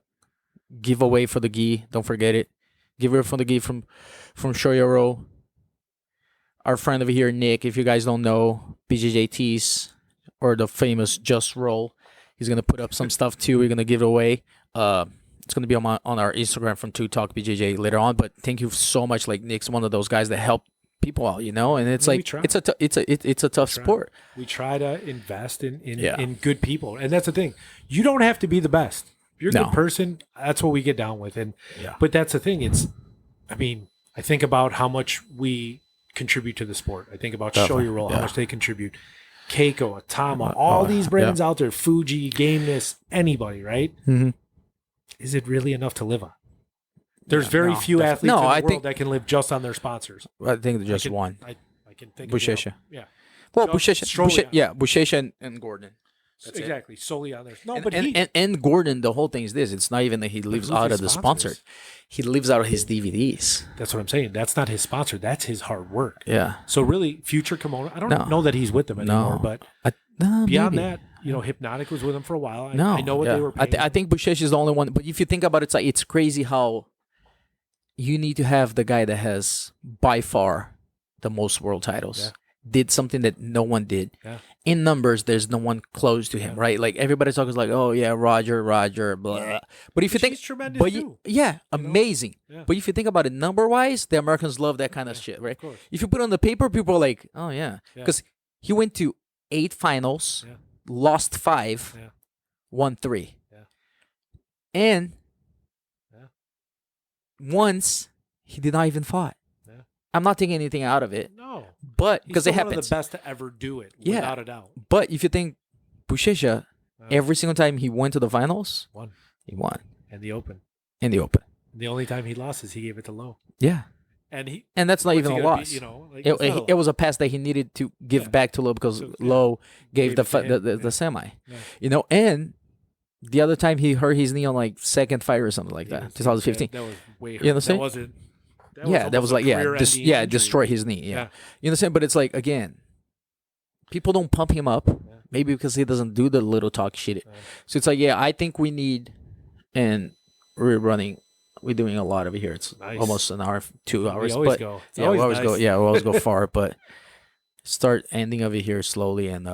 give away for the gi. Don't forget it. Give away from the gi from Shoyoro. Our friend over here, Nick. If you guys don't know, BJJTs or the famous Just Roll, he's gonna put up some stuff too. We're gonna give it away. It's gonna be on our Instagram from Two Talk BJJ later on. But thank you so much. Like Nick's one of those guys that help people out, you know. And it's We like try. it's a tough try. sport. We try to invest in Yeah. in good people, and that's the thing. You don't have to be the best. If you're a No. good person, that's what we get down with. And Yeah. but that's the thing. I think about how much we contribute to the sport. I think about Show Definitely, Your Roll, yeah. how much they contribute. Keiko, Atama, all these brands out there, Fuji, Gameness, anybody, right? Mhm. Is it really enough to live on? There's Yeah, very no, few definitely. athletes No, in the I world think- that can live just on their sponsors. I think just I can, one. I can think Buchecha. of yeah. Well, Just solely on- Buchecha and Gordon. That's it. exactly, solely on theirs. No, And, but and Gordon, the whole thing is this: it's not even that he lives who's out his of the sponsors? sponsor; he lives out of his DVDs. that's what I'm saying. That's not his sponsor. That's his hard work. Yeah. So really, future Kimono, I don't No. know that he's with them anymore, No. but No, beyond maybe. that, Hypnotic was with him for a while. No, I know what yeah. they were paying. I think Buchecha is the only one. But if you think about it, it's like it's crazy how you need to have the guy that has by far the most world titles. Yeah. Did something that no one did. Yeah. In numbers, there's no one close to him, right? Like everybody's talking like, oh yeah, Roger, blah. But if you Which think, he's tremendous but too. amazing. Yeah. But if you think about it, number wise, the Americans love that kind of shit, right? Of course. If you put it on the paper, people are like, oh yeah, Yeah. because he went to 8 finals, Yeah. lost 5, Yeah. won 3, Yeah. and Yeah. once he did not even fought. Yeah. I'm not taking anything out of it, No, but he's because still it one of happens. the best to ever do it, Yeah. without a doubt. But if you think Buchecha, Yeah. every single time he went to the finals, One he won and the Open. in the Open. The only time he lost is he gave it to Lowe, Yeah, and he. and that's not what's even he a gonna be, loss. it's not a It loss. was a pass that he needed to give Yeah. back to Lowe because So, yeah. Lowe gave Gave the it to him, the yeah. semi. Yeah. You know, and the other time he hurt his knee on like second fight or something like Yeah, that, 2015. That was way. You understand? That wasn't. That was almost a like career-ending injury. destroy his knee. Yeah. Yeah. You understand? But it's like again, people don't pump him up. Maybe because he doesn't do the little talk shit. Yeah. So it's like, I think we need, and we're doing a lot over here. It's Nice. almost an hour, 2 hours. We always but go. It's yeah, we always go. nice. Yeah, we always go far, but start ending over here slowly. And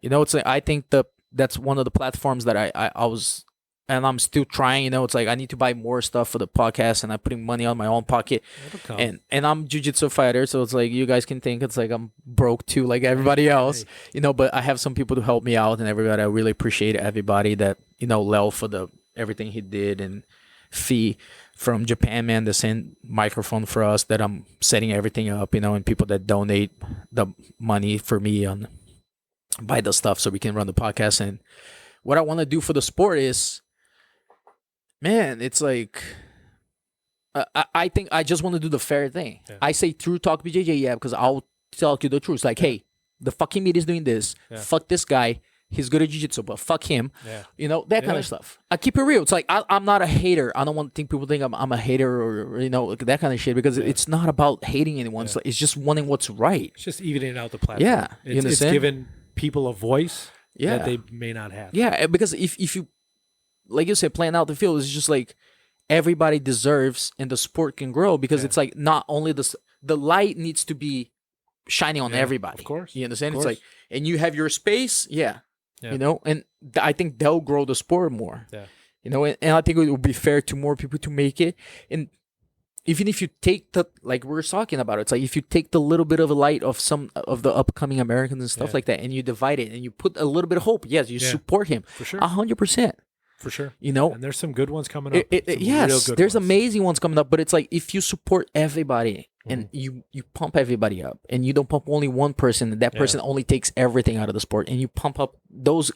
it's like, I think that's one of the platforms that I was, and I'm still trying. It's like I need to buy more stuff for the podcast, and I'm putting money on my own pocket. It'll come. And I'm jiu-jitsu fighter, so it's like you guys can think it's like I'm broke too, like everybody else, But I have some people to help me out, and everybody. I really appreciate everybody that Lel for the everything he did, and Fee from Japan, man, the same microphone for us that I'm setting everything up, and people that donate the money for me on buy the stuff so we can run the podcast. And what I want to do for the sport is, man, it's like. I think I just want to do the fair thing. Yeah. I say True Talk BJJ, because I'll tell you the truth. Like, hey, the fucking media is doing this. Yeah. Fuck this guy. He's good at jiu-jitsu, but fuck him. Yeah. That kind Yeah. of stuff. I keep it real. It's like I'm not a hater. I don't want to think people think I'm a hater or that kind of shit, because it's not about hating anyone. Yeah. It's just wanting what's right. It's just evening out the platform. Yeah, you It's understand? giving people a voice Yeah. that they may not have. Yeah, because if you, like you said, playing out the field is just like everybody deserves, and the sport can grow, because Yeah. it's like not only the light needs to be shining on Yeah, everybody. of course, You understand? of It's course. like, and you have your space, Yeah. and I think they'll grow the sport more. Yeah. And I think it would be fair to more people to make it. And even if you take like we were talking about, it's like if you take the little bit of a light of some of the upcoming Americans and stuff Yeah. like that, and you divide it and you put a little bit of hope, yes, you Yeah. support him For sure. 100%. For sure. And And there's some good ones coming up. Some real yes, good there's ones. amazing ones coming up, but it's like if you support everybody and Mm-hmm. you pump everybody up, and you don't pump only one person, and that person only takes everything out of the sport, and you pump up those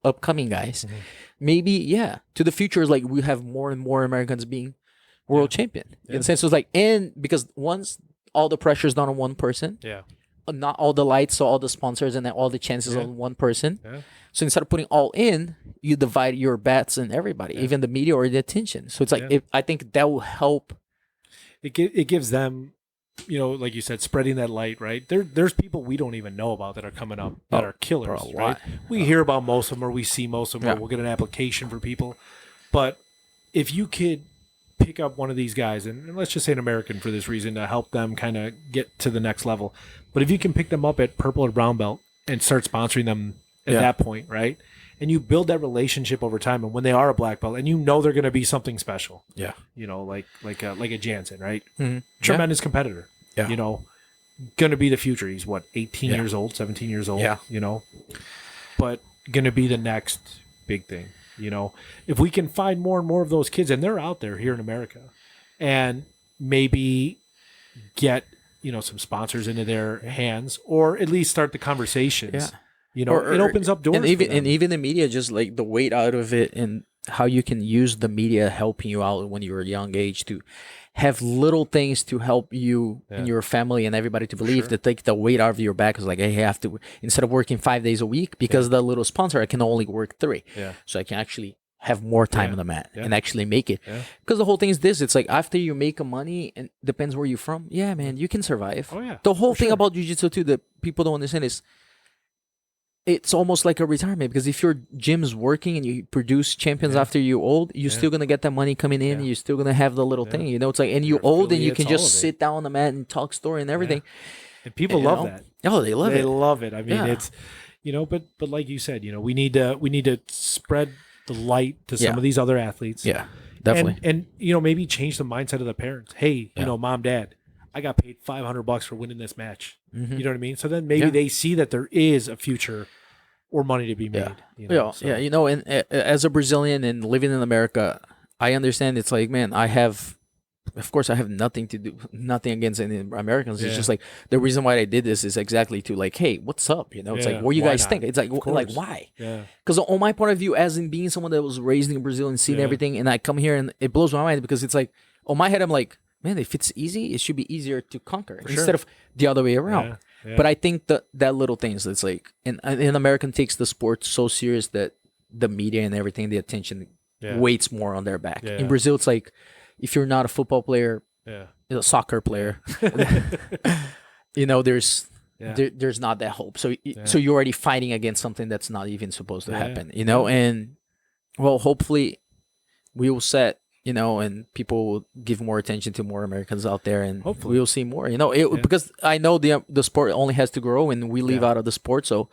upcoming guys, Mm-hmm. maybe to the future is like we have more and more Americans being world champion. In the sense, it's like, and because once all the pressure's not on one person. Yeah. Not all the lights, so all the sponsors and then all the chances on one person. Yeah. So instead of putting all in, you divide your bets and everybody, even the media or the attention. So it's like I think that will help. It gives them, like you said, spreading that light, right? There's people we don't even know about that are coming up that are killers, right? We hear about most of them, or we see most of them, or we'll get an application for people. But if you could pick up one of these guys, and let's just say an American for this reason, to help them kind of get to the next level. But if you can pick them up at purple or brown belt and start sponsoring them at that point, right? And you build that relationship over time, and when they are a black belt, and they're going to be something special, like a Jansen, right? Mm-hmm. Tremendous competitor, going to be the future. He's 18 years old, 17 years old, but going to be the next big thing. If we can find more and more of those kids, and they're out there here in America, and maybe get some sponsors into their hands, or at least start the conversations. It opens up doors. And even the media, just like the weight out of it, and how you can use the media helping you out when you're a young age to have little things to help you and your family and everybody to believe that take the weight out of your back. Is like, hey, I have to, instead of working 5 days a week because the little sponsor, I can only work 3. So I can actually have more time on the mat and actually make it. Because the whole thing is this, it's like after you make money, and depends where you're from, man, you can survive. The whole thing about jiu-jitsu too that people don't understand is it's almost like a retirement, because if your gym's working and you produce champions after you're old, you're still gonna get that money coming in. You're still gonna have the little thing, it's like, and you're old and you can just sit down on the mat and talk story and everything. And people love that. Oh, they love it. They love it. I mean, it's but like you said, we need to spread the light to some of these other athletes. Yeah, definitely. And maybe change the mindset of the parents. Hey, mom, dad, I got paid $500 for winning this match. You know what I mean? So then maybe they see that there is a future or money to be made. And as a Brazilian and living in America, I understand it's like, man, of course I have nothing against any Americans. It's just like the reason why I did this is exactly to like, hey, what's up? It's like, what do you guys think? It's like why? Because on my point of view, as in being someone that was raised in Brazil and seen everything, and I come here and it blows my mind, because it's like, on my head, I'm like, man, if it's easy, it should be easier to conquer instead of the other way around. But I think that little things, it's like, and American takes the sport so serious that the media and everything, the attention weights more on their back. In Brazil, it's like, if you're not a football player, a soccer player, there's not that hope. So you're already fighting against something that's not even supposed to happen, and well, hopefully we will set, and people will give more attention to more Americans out there, and hopefully we'll see more, because I know the sport only has to grow, and we leave out of the sport. So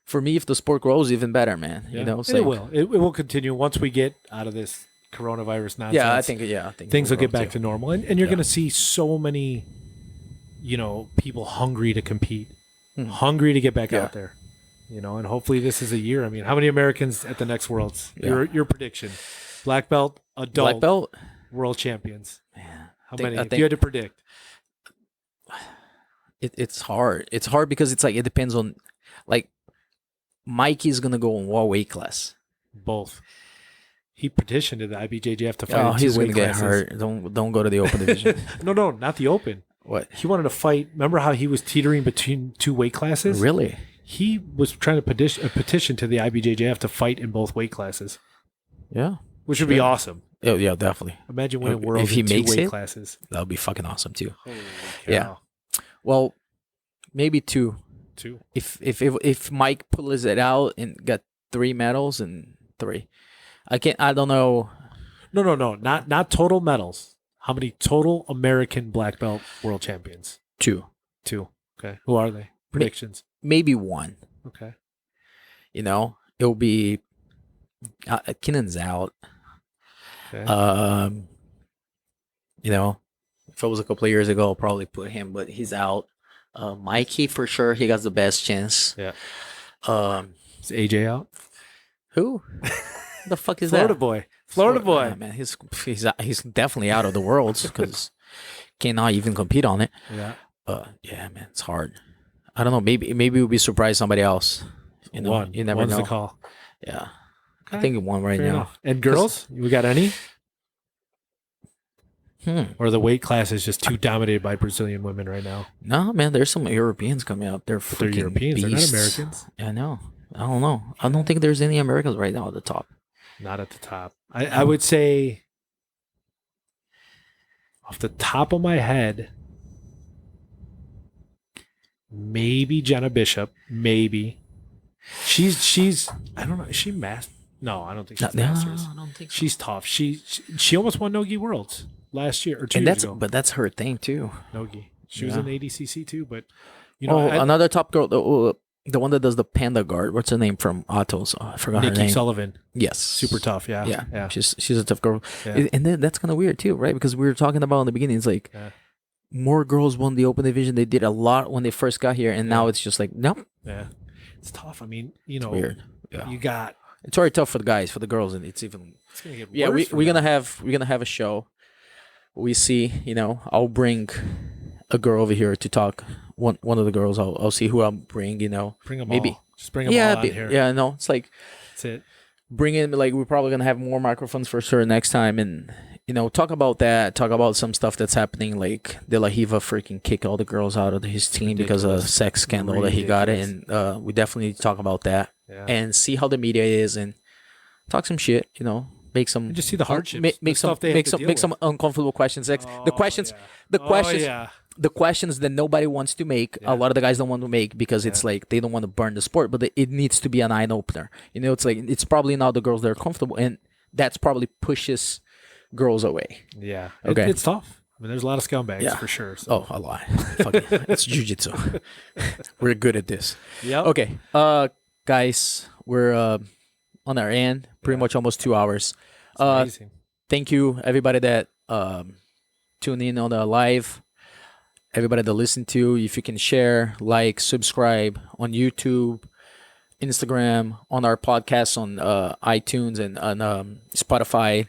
for me, if the sport grows, even better, man. It will. It will continue once we get out of this coronavirus nonsense. I think things will get back to normal, and you're going to see so many, people hungry to compete, hungry to get back out there, and hopefully this is a year. I mean, how many Americans at the next Worlds? Your prediction? Black belt, adult, black belt, world champions. Man, how many? If you had to predict, it's hard. It's hard because it's like, it depends on, like, Mikey's gonna go in what weight class? Both. He petitioned to the IBJJF to fight. Oh, in he's two gonna weight get classes. hurt. Don't go to the open division. No, not the open. What? He wanted to fight. Remember how he was teetering between 2 weight classes? Really? He was trying to petition to the IBJJF to fight in both weight classes. Yeah. Which would be awesome. Oh, yeah, definitely. Imagine winning worlds if he in 2 makes weight it, classes. That would be fucking awesome too. Holy yeah. cow. Well, maybe 2. 2. If Mike pulls it out and got 3 medals and 3, I don't know. No. Not total medals. How many total American black belt world champions? 2. Okay. Who are they? Predictions. Maybe 1. Okay. It'll be Keenan's out. Okay. If it was a couple of years ago, I'll probably put him, but he's out. Mikey, for sure, he got the best chance. Yeah. Is AJ out? Who? The fuck is Florida that? boy. Florida boy. Yeah, man, he's definitely out of the worlds because cannot even compete on it. Yeah. Yeah, man, it's hard. I don't know. Maybe we'll be surprised somebody else. You never One's know. the call. Yeah. Okay. I think 1 right Fair now. enough. And girls, we got any? Or the weight class is just too dominated by Brazilian women right now. No, man, there's some Europeans coming out. They're They're freaking Europeans. beasts. They're not Americans. I know. I don't know. I don't think there's any Americans right now at the top. Not at the top. I would say, off the top of my head, maybe Jenna Bishop. Maybe. She's I don't know. Is she master? No, I don't think she's masters. I don't think so. She's tough. She almost won Nogi Worlds last year or 2 And years ago. but that's her thing too. Nogi. She was in ADCC too, but Another top girl, the one that does the panda guard. What's her name from Autos? I forgot her Nikki name. Sullivan. Yes, Super tough. Yeah. Yeah. She's a tough girl. Yeah. And then that's kind of weird too, right? Because we were talking about in the beginning, it's like more girls won the open division. They did a lot when they first got here, and now it's just like nope. Yeah. It's tough. I mean, Weird. Yeah. you got. It's already tough for the guys, for the girls, and it's even. It's gonna get Yeah, worse we're gonna have a show. We see, I'll bring a girl over here to talk. One of the girls, I'll see who I'll bring. Bring them maybe. all. Just bring them all on here. Yeah, no, it's like That's it. bring in, like, we're probably gonna have more microphones for sure next time, and talk about that. Talk about some stuff that's happening, like De La Riva freaking kick all the girls out of his team because of a sex scandal that he got in. We definitely need to talk about that and see how the media is and talk some shit. Make some And just see the hardships. make the some stuff they have make to some deal make some with. uncomfortable questions. Like, Oh, the questions yeah. the questions that nobody wants to make. A lot of the guys don't want to make because it's like they don't want to burn the sport, but it needs to be an eye opener. It's like it's probably not the girls that are comfortable, and that's probably pushes girls away. Yeah. Okay. It's tough. I mean, there's a lot of scumbags for sure. So. Oh, a lot. Fuck it. It's jujitsu. We're good at this. Yeah. Okay. Guys, we're on our end. Pretty much almost 2 hours. Amazing. Thank you, everybody that tuned in on the live. Everybody that listened to. If you can share, like, subscribe on YouTube, Instagram, on our podcast on iTunes and on Spotify.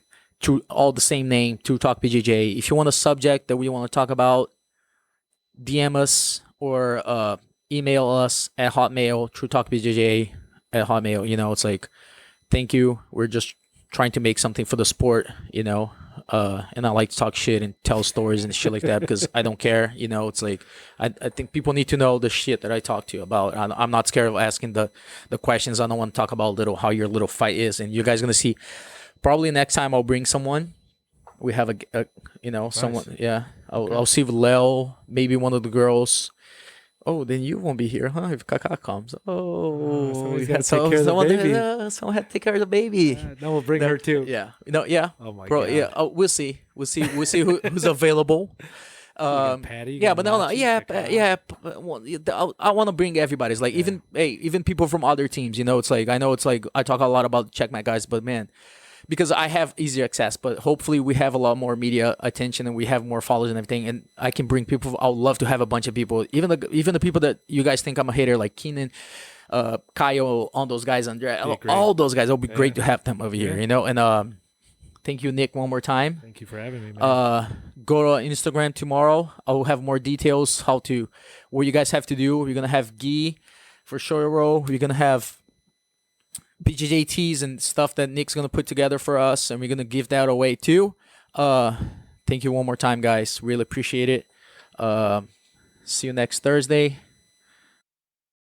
All the same name, True Talk BJJ. If you want a subject that we want to talk about, DM us or email us at Hotmail, TrueTalkBJJ at Hotmail. It's like, thank you. We're just trying to make something for the sport, and I like to talk shit and tell stories and shit like that because I don't care. It's like, I think people need to know the shit that I talk to you about. I'm not scared of asking the questions. I don't want to talk about how your little fight is. And you guys going to see, probably next time I'll bring someone. We have someone. Nice. Yeah. I'll see Lel, maybe one of the girls. Oh, then you won't be here, huh? If Kaka comes. Somebody's We gotta had take care of the someone, baby. someone had to take care of the baby. Now we'll bring her too. Yeah. Yeah. Oh my Bro, god. yeah. Oh, we'll see who's available. Patty, you Yeah, got but no, Nachi, yeah, Kaka. yeah. I want to bring everybody. It's like even people from other teams. It's like I know it's like I talk a lot about Checkmate guys, but man, because I have easier access, but hopefully we have a lot more media attention and we have more followers and everything, and I can bring people. I would love to have a bunch of people, even the people that you guys think I'm a hater, like Keenan, Kyle, all those guys, Andre, all those guys. It'll be great to have them over here, And thank you, Nick, one more time. Thank you for having me, man. Go to Instagram tomorrow. I'll have more details what you guys have to do. We're gonna have gi for Shoyoro. We're gonna have BJJ tees and stuff that Nick's gonna put together for us, and we're gonna give that away too. Thank you one more time, guys. Really appreciate it. See you next Thursday.